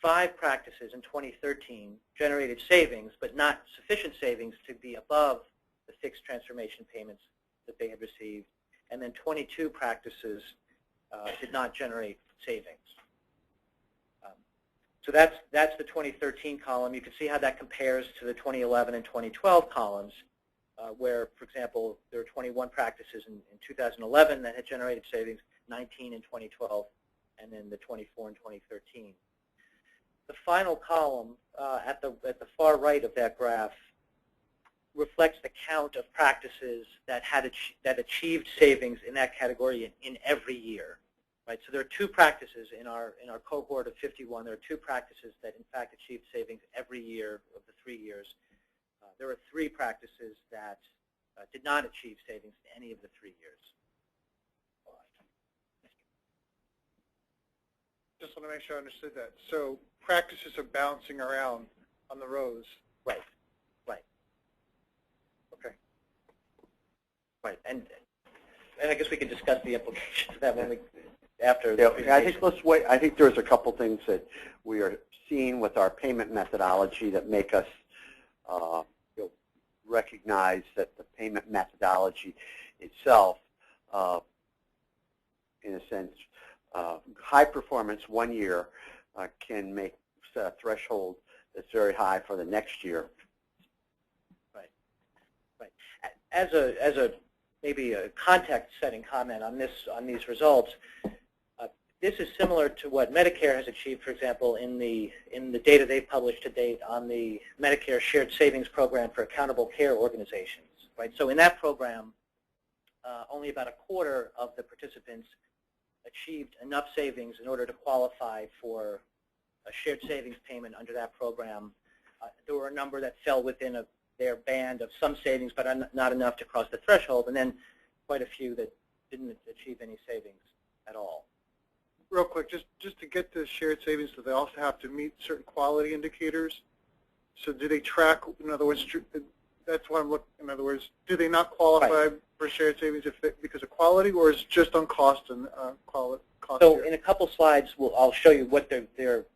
5 practices in 2013 generated savings, but not sufficient savings to be above the fixed transformation payments that they had received. And then 22 practices did not generate savings. So that's the 2013 column. You can see how that compares to the 2011 and 2012 columns, where, for example, there were 21 practices in 2011 that had generated savings, 19 in 2012, and then the 24 in 2013. The final column at the far right of that graph reflects the count of practices that achieved savings in that category in every year. Right, so there are 2 practices in our cohort of 51. There are 2 practices that, in fact, achieved savings every year of the 3 years. There are 3 practices that did not achieve savings in any of the 3 years. Just want to make sure I understood that. So practices are bouncing around on the rows. Right. Right. Okay. Right. And I guess we can discuss the implications of that when we after. Yeah, I think let's wait. I think there's a couple things that we are seeing with our payment methodology that make us recognize that the payment methodology itself, in a sense, high performance 1 year can make set a threshold that's very high for the next year. Right. Right. As a maybe a context-setting comment on these results, this is similar to what Medicare has achieved, for example, in the data they've published to date on the Medicare Shared Savings Program for Accountable Care Organizations. Right. So in that program, only about a quarter of the participants achieved enough savings in order to qualify for a shared savings payment under that program. There were a number that fell within their band of some savings, but not enough to cross the threshold, and then quite a few that didn't achieve any savings at all. Real quick, just to get to shared savings, do they also have to meet certain quality indicators? So do they track, in other words, that's what I'm looking, in other words, do they not qualify for shared savings because of quality, or is it just on cost and cost? So in a couple slides, I'll show you what their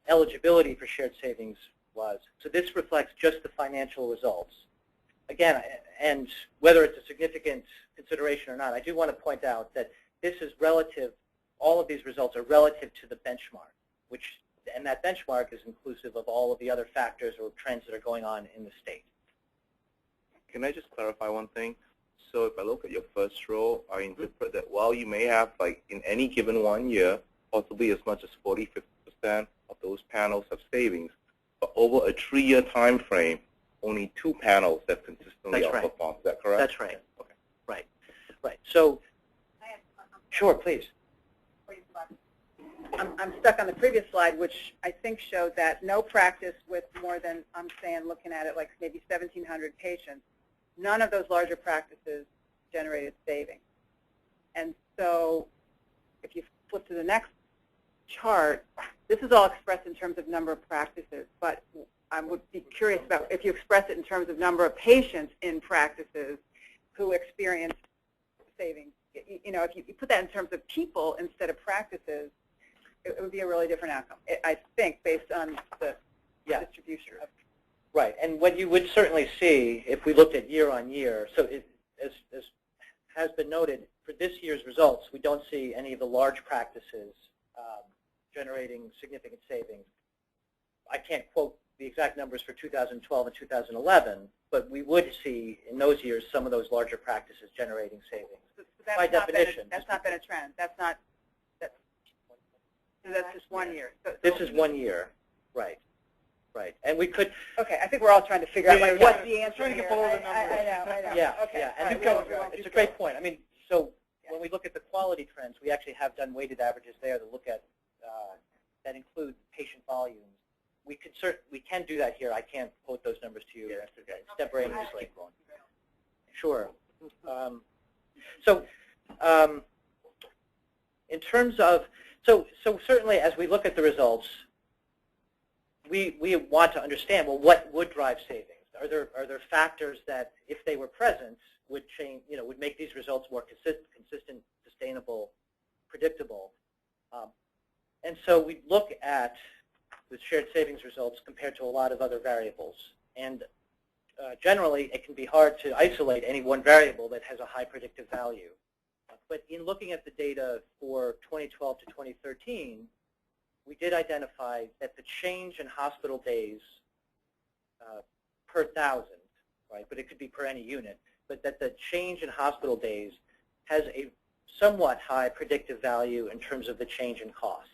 eligibility for shared savings was. So this reflects just the financial results. Again, and whether it's a significant consideration or not, I do want to point out that this is relative, all of these results are relative to the benchmark, and that benchmark is inclusive of all of the other factors or trends that are going on in the state. Can I just clarify one thing? So if I look at your first row, I interpret that while you may have, like, in any given 1 year, possibly as much as 40–50% of those panels have savings, but over a 3-year time frame, only 2 panels have consistently outperformed. Is that correct? That's right. Okay. Right. Right. So, sure, please. I'm stuck on the previous slide, which I think showed that no practice with more than, I'm saying, looking at it like maybe 1,700 patients, none of those larger practices generated savings. And so if you flip to the next chart, this is all expressed in terms of number of practices, but I would be curious about if you express it in terms of number of patients in practices who experience savings. You know, if you put that in terms of people instead of practices, it would be a really different outcome, I think, based on the distribution. Right, and what you would certainly see if we looked at year on year, so as has been noted, for this year's results, we don't see any of the large practices generating significant savings. I can't quote the exact numbers for 2012 and 2011, but we would see in those years some of those larger practices generating savings. So by definition. That's not been a trend. That's not. That's just 1 year. So this is 1 year, right? Right, and we could. Okay, I think we're all trying to figure out like, what's the answer. Trying to get below the numbers. I know. Yeah, okay. yeah, and it's a great point. I mean, so when we look at the quality trends, we actually have done weighted averages there to look at that include patient volumes. We can do that here. I can't quote those numbers to you extemporaneously. Sure. In terms of so certainly as we look at the results, we want to understand, well, what would drive savings? Are there factors that, if they were present, would change? Would make these results more consistent, sustainable, predictable? And so we look at the shared savings results compared to a lot of other variables. And generally, it can be hard to isolate any one variable that has a high predictive value. But in looking at the data for 2012 to 2013, we did identify that the change in hospital days per 1,000, right, but it could be per any unit, but that the change in hospital days has a somewhat high predictive value in terms of the change in cost.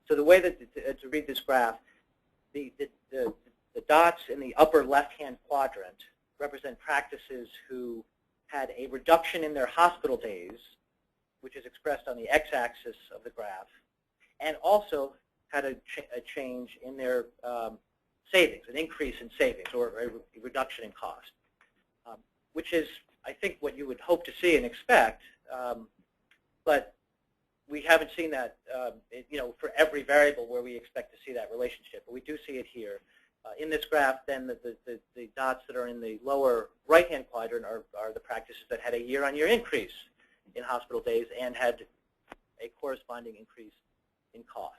So the way that to read this graph, the dots in the upper left-hand quadrant represent practices who had a reduction in their hospital days, which is expressed on the x-axis of the graph, and also had a change in their savings, an increase in savings or a reduction in cost, which is, I think, what you would hope to see and expect, but we haven't seen that, for every variable where we expect to see that relationship, but we do see it here. In this graph, then, the dots that are in the lower right-hand quadrant are the practices that had a year-on-year increase in hospital days and had a corresponding increase in cost.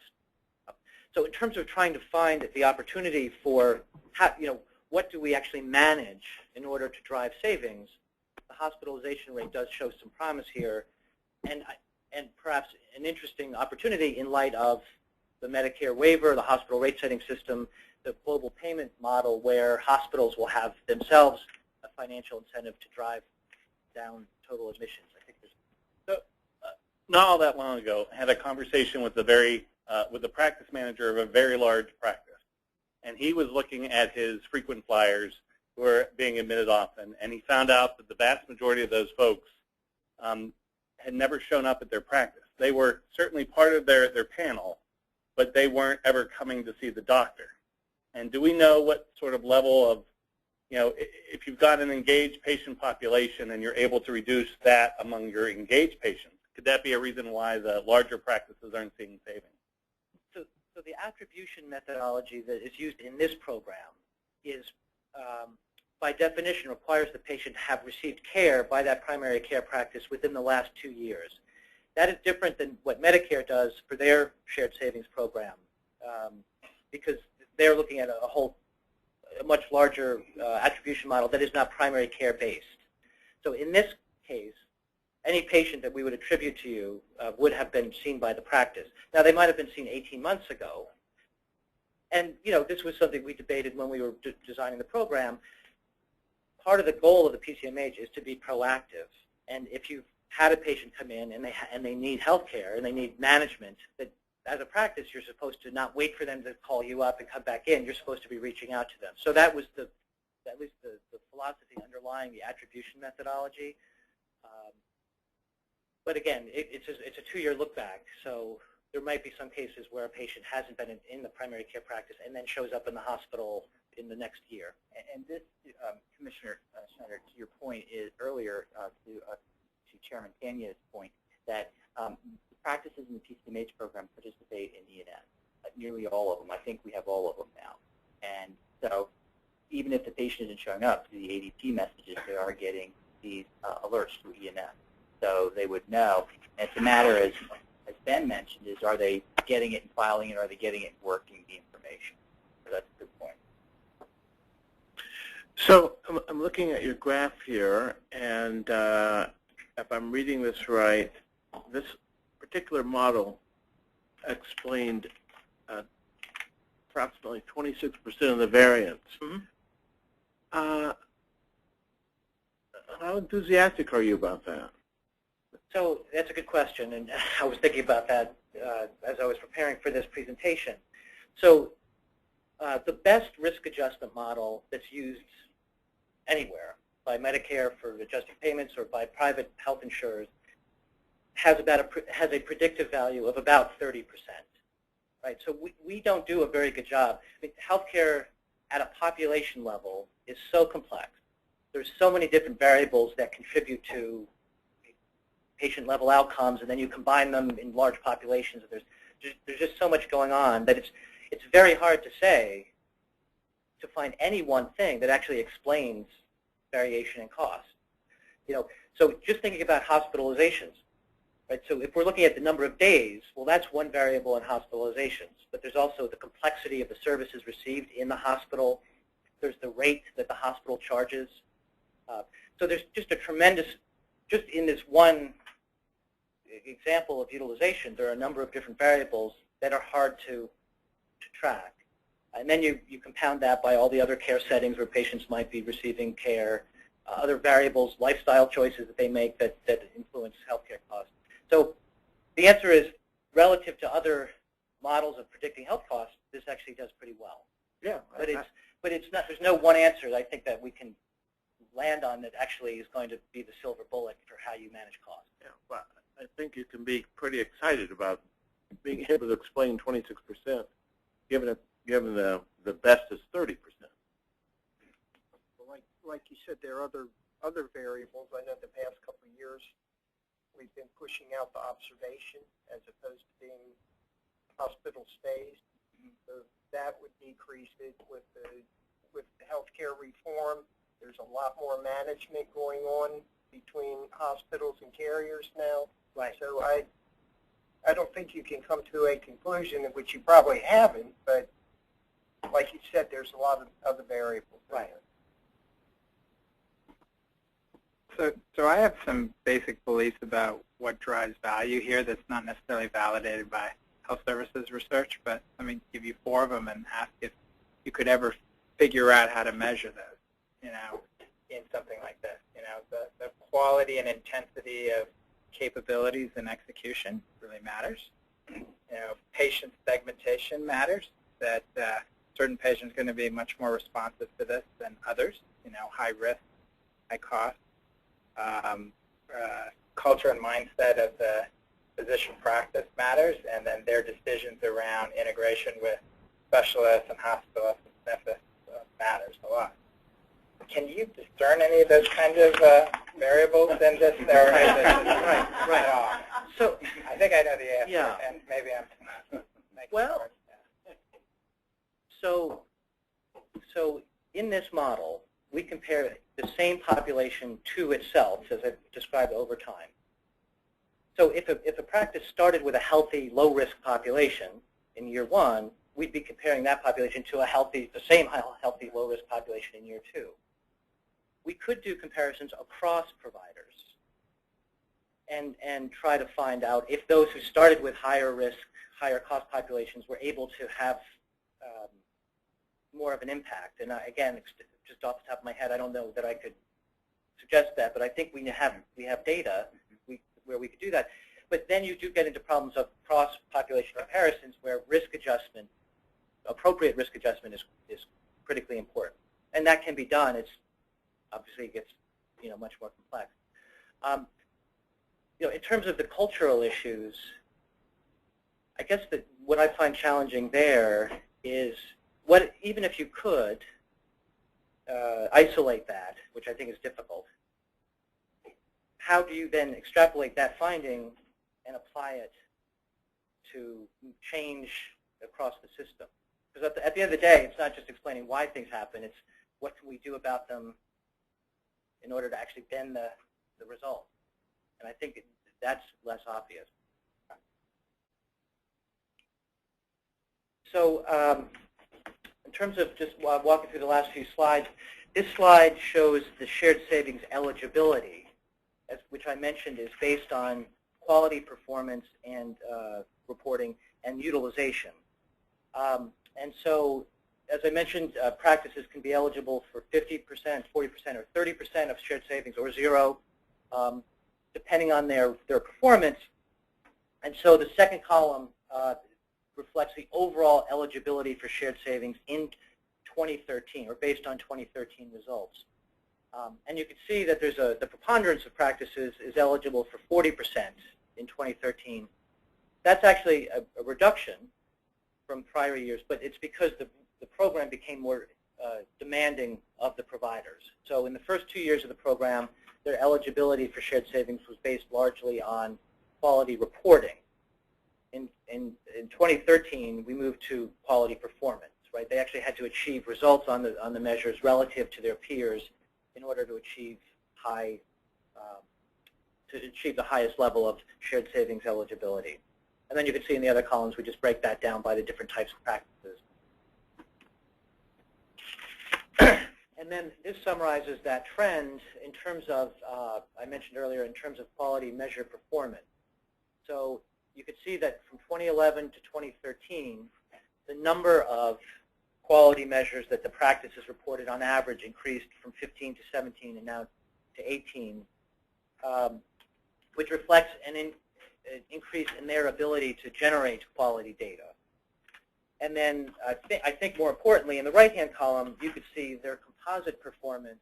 So in terms of trying to find the opportunity for how, what do we actually manage in order to drive savings, the hospitalization rate does show some promise here, and perhaps an interesting opportunity in light of the Medicare waiver, the hospital rate setting system, the global payment model where hospitals will have themselves a financial incentive to drive down total admissions. I think there's not all that long ago, I had a conversation with the practice manager of a very large practice, and he was looking at his frequent flyers who are being admitted often, and he found out that the vast majority of those folks had never shown up at their practice. They were certainly part of their panel, but they weren't ever coming to see the doctor. And do we know what sort of level of, if you've got an engaged patient population and you're able to reduce that among your engaged patients, could that be a reason why the larger practices aren't seeing savings? So the attribution methodology that is used in this program is, by definition, requires the patient to have received care by that primary care practice within the last 2 years. That is different than what Medicare does for their shared savings program, because they're looking at a much larger attribution model that is not primary care based. So in this case, any patient that we would attribute to you would have been seen by the practice. Now, they might have been seen 18 months ago. And, this was something we debated when we were designing the program. Part of the goal of the PCMH is to be proactive. And if you've had a patient come in and they need health care and they need management, that as a practice, you're supposed to not wait for them to call you up and come back in. You're supposed to be reaching out to them. So that was at least the philosophy underlying the attribution methodology. But again, it's a 2-year look back, so there might be some cases where a patient hasn't been in the primary care practice and then shows up in the hospital in the next year. And this, Commissioner Schneider, to your point is earlier, to Chairman Tanya's point, that practices in the PCMH program participate in E&M, nearly all of them. I think we have all of them now. And so even if the patient isn't showing up to the ADP messages, they are getting these alerts through E&M. So they would know. And it's a matter, as Ben mentioned, is are they getting it and filing it, or are they getting it and working the information? So that's a good point. So I'm looking at your graph here, and if I'm reading this right, this particular model explained approximately 26% of the variance. Mm-hmm. How enthusiastic are you about that? So that's a good question, and I was thinking about that as I was preparing for this presentation. So the best risk adjustment model that's used anywhere by Medicare for adjusting payments or by private health insurers has a predictive value of about 30%. Right? So we don't do a very good job. I mean, healthcare at a population level is so complex. There's so many different variables that contribute to patient-level outcomes, and then you combine them in large populations. There's just so much going on that it's very hard to find any one thing that actually explains variation in cost. So just thinking about hospitalizations, right? So if we're looking at the number of days, well, that's one variable in hospitalizations. But there's also the complexity of the services received in the hospital. There's the rate that the hospital charges. So there's just a tremendous, just in this one example of utilization, there are a number of different variables that are hard to track. And then you compound that by all the other care settings where patients might be receiving care, other variables, lifestyle choices that they make that influence healthcare costs. So the answer is, relative to other models of predicting health costs, this actually does pretty well. Yeah. But it's not. There's no one answer I think that we can land on that actually is going to be the silver bullet for how you manage costs. Yeah, but I think you can be pretty excited about being able to explain 26%, given the best is 30%. Well, like you said, there are other variables. I know the past couple of years we've been pushing out the observation as opposed to being hospital stays. So that would decrease it with the healthcare reform. There's a lot more management going on between hospitals and carriers now. Right. So I don't think you can come to a conclusion, which you probably haven't, but like you said, there's a lot of other variables. Right. So I have some basic beliefs about what drives value here that's not necessarily validated by health services research, but let me give you 4 of them and ask if you could ever figure out how to measure those, in something like this. The quality and intensity of capabilities and execution really matters. Patient segmentation matters, that certain patients are going to be much more responsive to this than others, high risk, high cost. Culture and mindset of the physician practice matters, and then their decisions around integration with specialists and hospitalists and SNFists matters a lot. Can you discern any of those kinds of variables in this? Right. So I think I know the answer, yeah. and maybe I'm making well. So in this model, we compare the same population to itself, as I've described over time. So if a practice started with a healthy, low-risk population in year 1, we'd be comparing that population to the same healthy, low-risk population in year 2. We could do comparisons across providers and try to find out if those who started with higher risk, higher cost populations were able to have more of an impact. And again, just off the top of my head, I don't know that I could suggest that, but I think we have data where we could do that. But then you do get into problems of cross-population comparisons where risk adjustment, appropriate risk adjustment is critically important. And that can be done. Obviously it gets much more complex. In terms of the cultural issues, I guess that what I find challenging there is even if you could isolate that, which I think is difficult, how do you then extrapolate that finding and apply it to change across the system? Because at the end of the day, it's not just explaining why things happen, it's what can we do about them in order to actually bend the result. And I think that's less obvious. So in terms of just walking through the last few slides, this slide shows the shared savings eligibility, which I mentioned is based on quality, performance, and reporting and utilization. And so, as I mentioned, practices can be eligible for 50%, 40%, or 30% of shared savings, or 0, depending on their performance. And so the second column reflects the overall eligibility for shared savings in 2013, or based on 2013 results. And you can see that there's the preponderance of practices is eligible for 40% in 2013. That's actually a reduction from prior years, but it's because the program became more demanding of the providers. So in the first 2 years of the program, their eligibility for shared savings was based largely on quality reporting. In 2013, we moved to quality performance. Right? They actually had to achieve results on the measures relative to their peers in order to achieve the highest level of shared savings eligibility. And then you can see in the other columns, we just break that down by the different types of practices. And then this summarizes that trend in terms of, I mentioned earlier, in terms of quality measure performance. So you could see that from 2011 to 2013, the number of quality measures that the practices reported on average increased from 15 to 17 and now to 18, which reflects an increase in their ability to generate quality data. And then I think more importantly, in the right-hand column, you could see their composite performance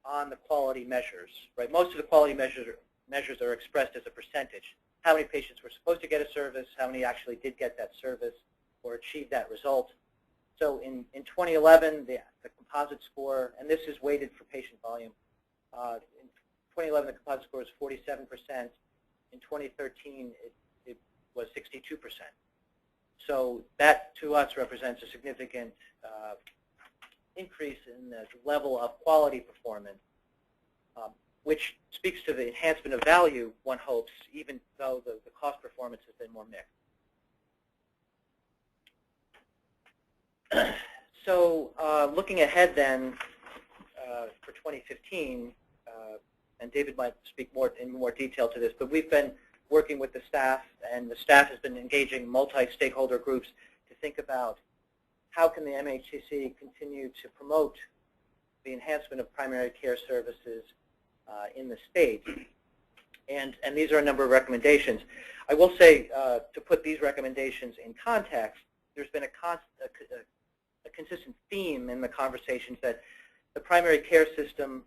on the quality measures. Right? Most of the quality measures are expressed as a percentage. How many patients were supposed to get a service, how many actually did get that service or achieve that result. So in 2011, the composite score, and this is weighted for patient volume, in 2011 the composite score was 47%. In 2013, it was 62%. So that, to us, represents a significant increase in the level of quality performance, which speaks to the enhancement of value, one hopes, even though the cost performance has been more mixed. So looking ahead then for 2015, and David might speak in more detail to this, but we've been working with the staff, and the staff has been engaging multi-stakeholder groups to think about how can the MHCC continue to promote the enhancement of primary care services in the state. And these are a number of recommendations. I will say, to put these recommendations in context, there's been a consistent theme in the conversations that the primary care system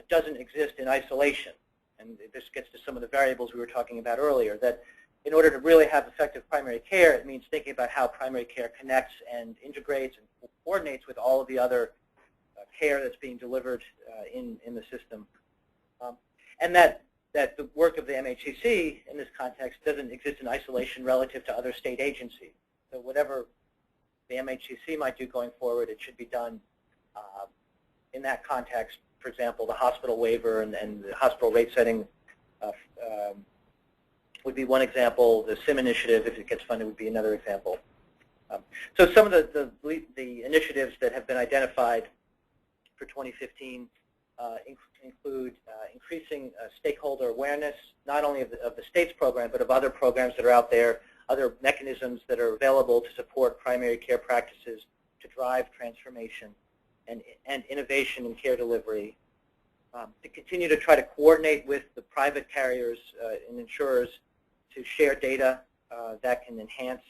doesn't exist in isolation. And this gets to some of the variables we were talking about earlier, that in order to really have effective primary care, it means thinking about how primary care connects and integrates and coordinates with all of the other care that's being delivered in the system. And that the work of the MHCC in this context doesn't exist in isolation relative to other state agencies. So whatever the MHCC might do going forward, it should be done in that context. For example, the hospital waiver and the hospital rate setting would be one example. The SIM initiative, if it gets funded, would be another example. So some of the initiatives that have been identified for 2015 include increasing stakeholder awareness, not only of the state's program, but of other programs that are out there, other mechanisms that are available to support primary care practices to drive transformation and innovation in care delivery, to continue to try to coordinate with the private carriers and insurers to share data that can enhance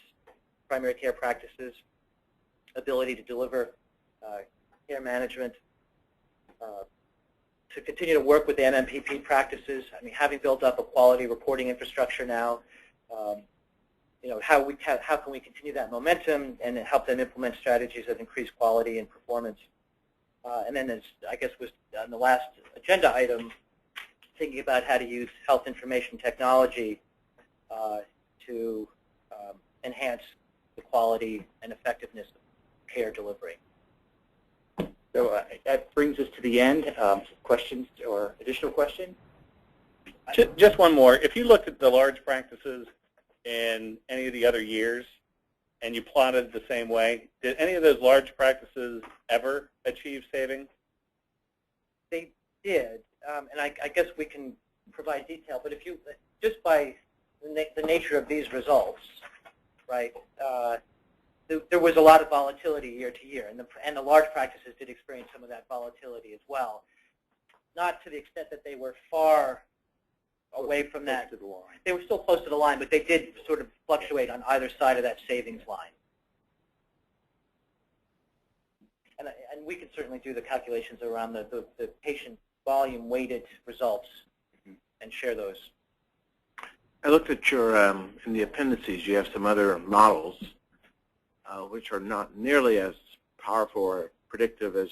primary care practices, ability to deliver care management, to continue to work with the MMPP practices. I mean, having built up a quality reporting infrastructure now, how can we continue that momentum and help them implement strategies that increase quality and performance? And then, as I guess was on the last agenda item, thinking about how to use health information technology to enhance the quality and effectiveness of care delivery. So that brings us to the end. Questions or additional questions? Just one more. If you looked at the large practices in any of the other years and you plotted the same way, did any of those large practices ever achieve savings? They did, and I guess we can provide detail, but if you, just by the nature of these results, right, there was a lot of volatility year to year, and the large practices did experience some of that volatility as well. Not to the extent that they were far away from that. They were still close to the line, but they did sort of fluctuate on either side of that savings line. And we can certainly do the calculations around the patient volume weighted results and share those. I looked at your, in the appendices, you have some other models which are not nearly as powerful or predictive as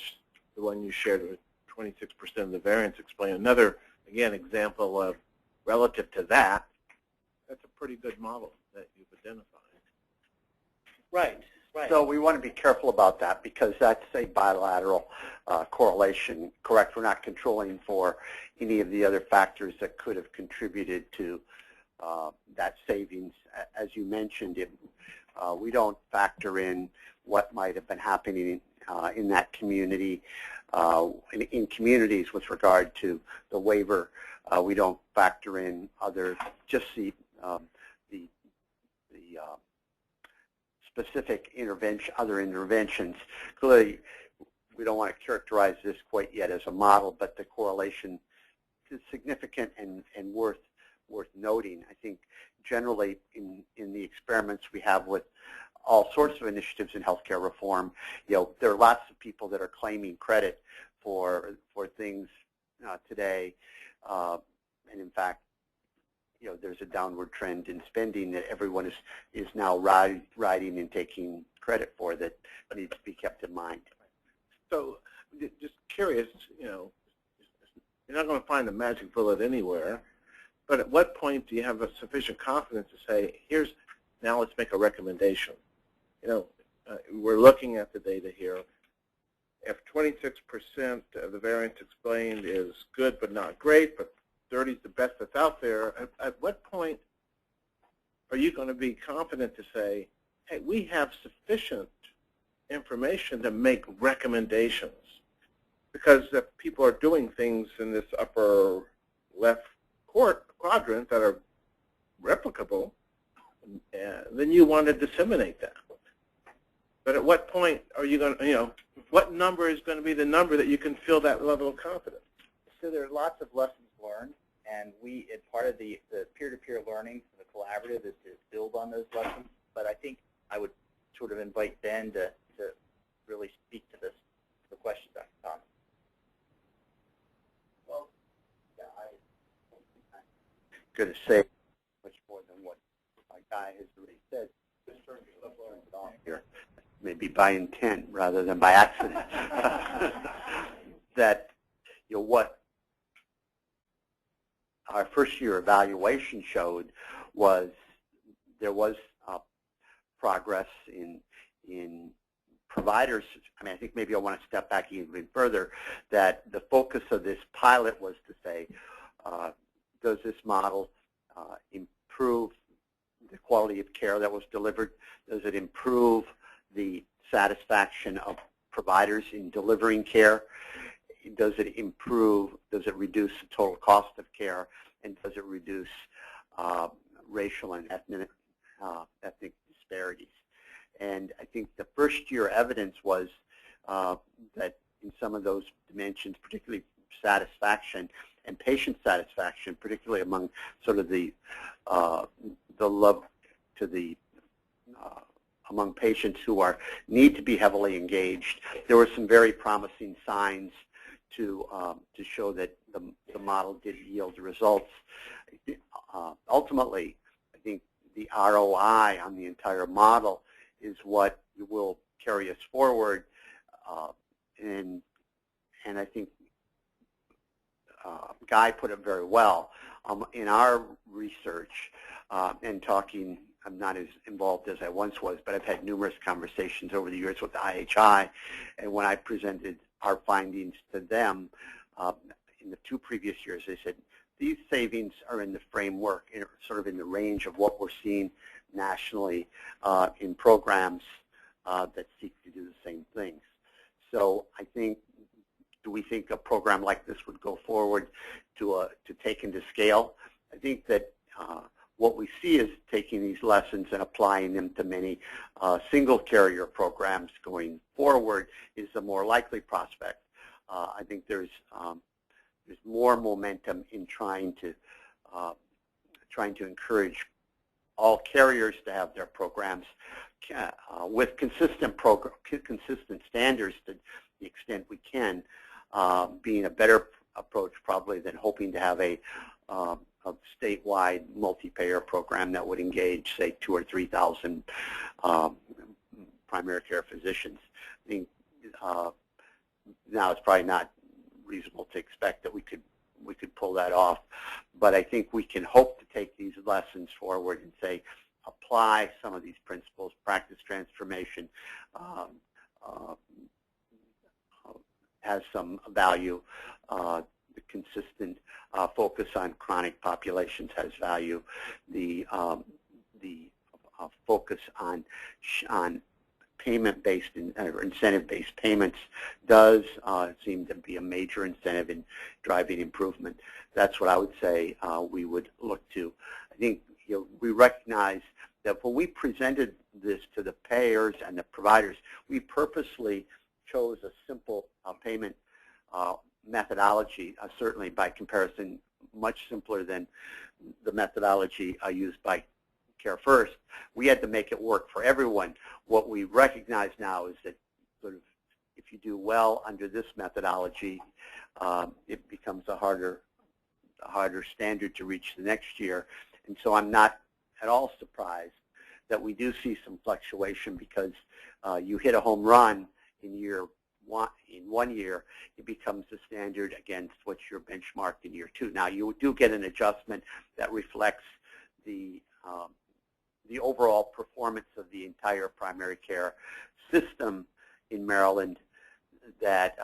the one you shared with 26% of the variance explain. Another, again, example of relative to that, that's a pretty good model that you've identified. Right, right. So we want to be careful about that because that's a bilateral correlation, correct? We're not controlling for any of the other factors that could have contributed to that savings. As you mentioned, we don't factor in what might have been happening in that community, in communities with regard to the waiver. We don't factor in other, just the specific intervention, other interventions. Clearly, we don't want to characterize this quite yet as a model, but the correlation is significant and worth noting. I think generally in the experiments we have with all sorts of initiatives in healthcare reform, there are lots of people that are claiming credit for things today, and in fact, there's a downward trend in spending that everyone is now riding and taking credit for that needs to be kept in mind. So, just curious, you're not going to find a magic bullet anywhere, but at what point do you have a sufficient confidence to say, now let's make a recommendation? We're looking at the data here. If 26% of the variance explained is good but not great, but 30 is the best that's out there, at what point are you going to be confident to say, hey, we have sufficient information to make recommendations? Because if people are doing things in this upper left quadrant that are replicable, then you want to disseminate that. But at what point are you going to, what number is going to be the number that you can feel that level of confidence? So there are lots of lessons learned, and part of the peer-to-peer learning, the collaborative, is to build on those lessons. But I think I would sort of invite Ben to really speak to the question, Dr. Thomas. Well, yeah, I'm going to say much more than what my guy has already said. Here, maybe by intent rather than by accident. That what our first-year evaluation showed was there was progress in providers. I mean, I think maybe I want to step back even further, that the focus of this pilot was to say, does this model improve the quality of care that was delivered? Does it improve the satisfaction of providers in delivering care? Does it reduce the total cost of care? And does it reduce racial and ethnic disparities? And I think the first-year evidence was that in some of those dimensions, particularly satisfaction and patient satisfaction, particularly among sort of the love to the among patients who need to be heavily engaged, there were some very promising signs to show that the model did yield results. Ultimately, I think the ROI on the entire model is what will carry us forward, and I think Guy put it very well. In our research and talking, I'm not as involved as I once was, but I've had numerous conversations over the years with the IHI, and when I presented our findings to them in the 2 previous years, they said, these savings are in the framework, sort of in the range of what we're seeing nationally in programs that seek to do the same things. So I think, do we think a program like this would go forward to take into scale? I think that what we see is taking these lessons and applying them to many single carrier programs going forward is a more likely prospect. I think there's more momentum in trying to encourage all carriers to have their programs with consistent standards to the extent we can, being a better approach probably than hoping to have a statewide multi-payer program that would engage, say, 2,000 or 3,000 primary care physicians. I think now it's probably not reasonable to expect that we could pull that off, but I think we can hope to take these lessons forward and say, apply some of these principles. Practice transformation has some value. The consistent focus on chronic populations has value. The focus on payment-based or incentive-based payments does seem to be a major incentive in driving improvement. That's what I would say we would look to. I think we recognize that when we presented this to the payers and the providers, we purposely chose a simple payment methodology, certainly by comparison much simpler than the methodology used by CareFirst. We had to make it work for everyone. What we recognize now is that sort of if you do well under this methodology, it becomes a harder standard to reach the next year. And so I'm not at all surprised that we do see some fluctuation, because you hit a home run in one year, it becomes the standard against what's your benchmark in year 2. Now, you do get an adjustment that reflects the overall performance of the entire primary care system in Maryland that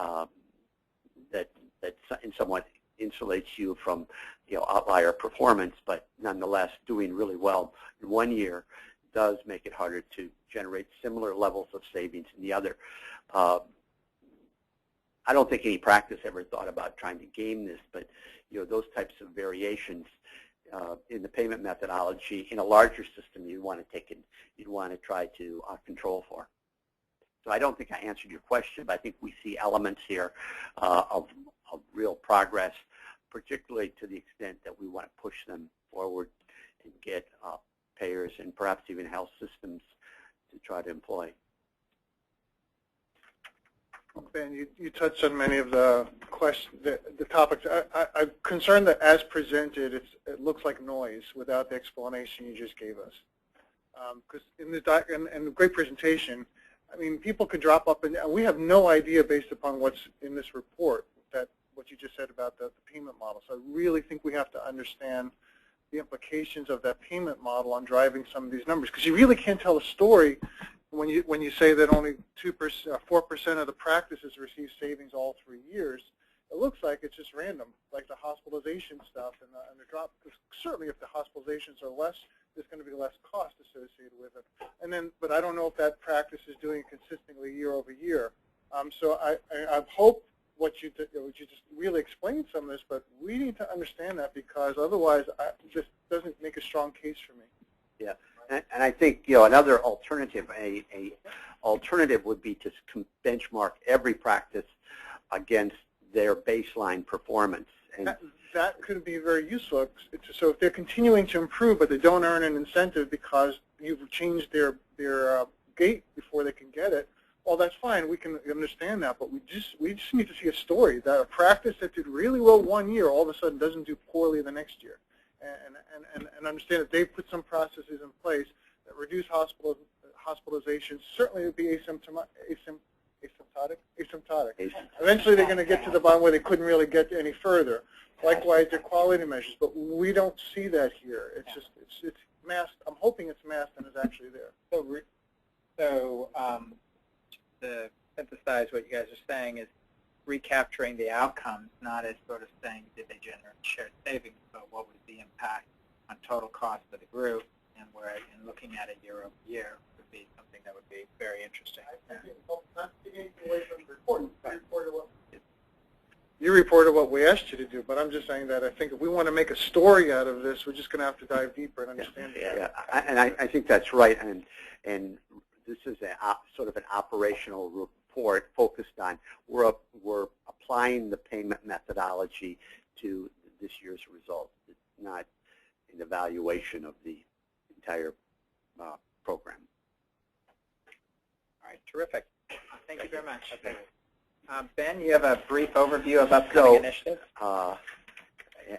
somewhat insulates you from outlier performance, but nonetheless doing really well in one year does make it harder to generate similar levels of savings in the other. I don't think any practice ever thought about trying to game this, but those types of variations in the payment methodology in a larger system you'd want to try to control for. So I don't think I answered your question, but I think we see elements here of real progress, particularly to the extent that we want to push them forward and get payers and perhaps even health systems to try to employ. Ben, you touched on many of the topics. I'm concerned that as presented, it looks like noise without the explanation you just gave us. Because in the great presentation, I mean, people could drop up, and we have no idea based upon what's in this report, what you just said about the payment model. So I really think we have to understand the implications of that payment model on driving some of these numbers, because you really can't tell a story when you say that only 4% of the practices receive savings all 3 years. It looks like it's just random, like the hospitalization stuff and the drop. Because certainly, if the hospitalizations are less, there's going to be less cost associated with it. And then, but I don't know if that practice is doing it consistently year over year. So I hope what you just really explained some of this, but we need to understand that, because otherwise, it just doesn't make a strong case for me. Yeah. And I think, you know, another alternative, a alternative would be to benchmark every practice against their baseline performance. And that could be very useful. So if they're continuing to improve, but they don't earn an incentive because you've changed their gate before they can get it, well, that's fine. We can understand that, but we just need to see a story that a practice that did really well 1 year all of a sudden doesn't do poorly the next year. And understand that they've put some processes in place that reduce hospitalizations. Certainly, it would be asymptotic. Eventually, they're going to get to the bottom where they couldn't really get any further. Likewise, their quality measures, but we don't see that here. It's just it's masked. I'm hoping it's masked and is actually there. So to synthesize what you guys are saying is recapturing the outcomes, not as sort of saying did they generate shared savings, but what was the impact on total cost of the group, and where in looking at it year over year would be something that would be very interesting. You reported what we asked you to do, but I'm just saying that I think if we want to make a story out of this, we're just going to have to dive deeper and understand it. Yeah, and I think that's right, and this is sort of an operational report focused on we're applying the payment methodology to this year's results. It's not an evaluation of the entire program. All right, terrific. Thank you very much. Okay. Ben, you have a brief overview of upcoming initiatives?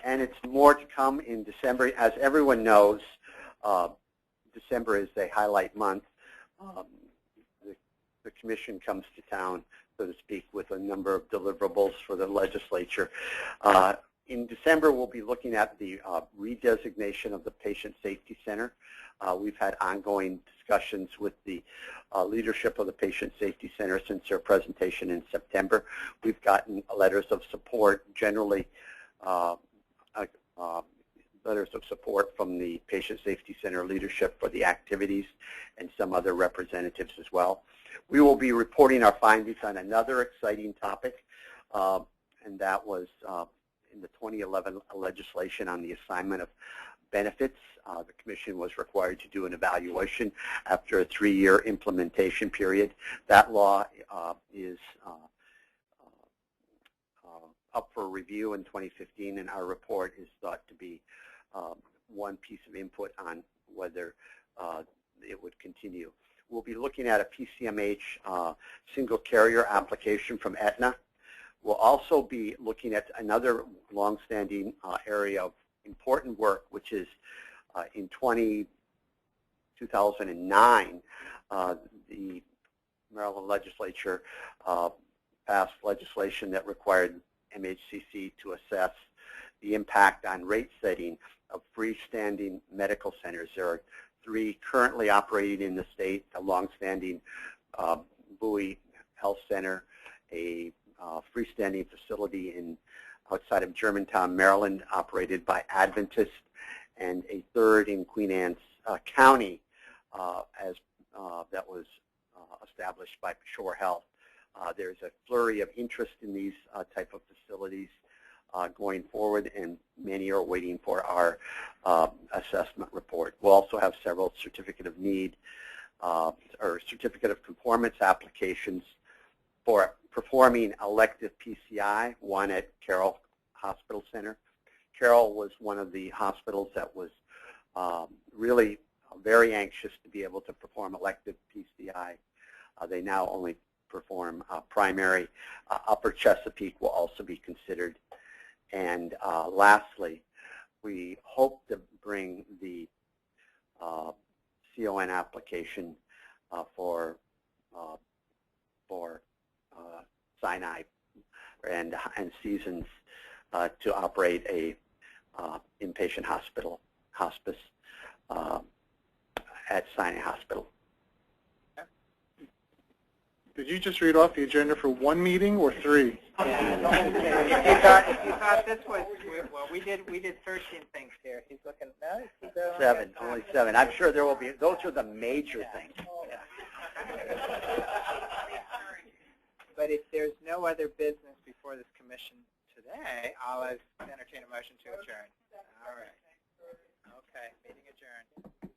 And it's more to come in December. As everyone knows, December is a highlight month. The commission comes to town, so to speak, with a number of deliverables for the legislature. In December, we'll be looking at the redesignation of the Patient Safety Center. We've had ongoing discussions with the leadership of the Patient Safety Center since their presentation in September. We've gotten letters of support, generally letters of support from the Patient Safety Center leadership for the activities and some other representatives as well. We will be reporting our findings on another exciting topic, and that was in the 2011 legislation on the assignment of benefits. The Commission was required to do an evaluation after a 3-year implementation period. That law is up for review in 2015, and our report is thought to be one piece of input on whether it would continue. We'll be looking at a PCMH single carrier application from Aetna. We'll also be looking at another longstanding area of important work, which is in 2009, the Maryland legislature passed legislation that required MHCC to assess the impact on rate setting of freestanding medical centers. There are 3 currently operating in the state: a longstanding Bowie Health Center, a freestanding facility outside of Germantown, Maryland, operated by Adventist, and a 3rd in Queen Anne's County that was established by Shore Health. There's a flurry of interest in these type of facilities. going forward, and many are waiting for our assessment report. We'll also have several certificate of need or certificate of conformance applications for performing elective PCI, one at Carroll Hospital Center. Carroll was one of the hospitals that was really very anxious to be able to perform elective PCI. They now only perform primary. Upper Chesapeake will also be considered. And lastly, we hope to bring the CON application for Sinai and Seasons to operate a inpatient hospice at Sinai Hospital. Did you just read off the agenda for one meeting or 3? If you thought this was, well, we did 13 things here. He's looking, no, he's 7, only 7. I'm sure there will be, those are the major things. But if there's no other business before this commission today, I'll entertain a motion to adjourn. All right. Okay, meeting adjourned.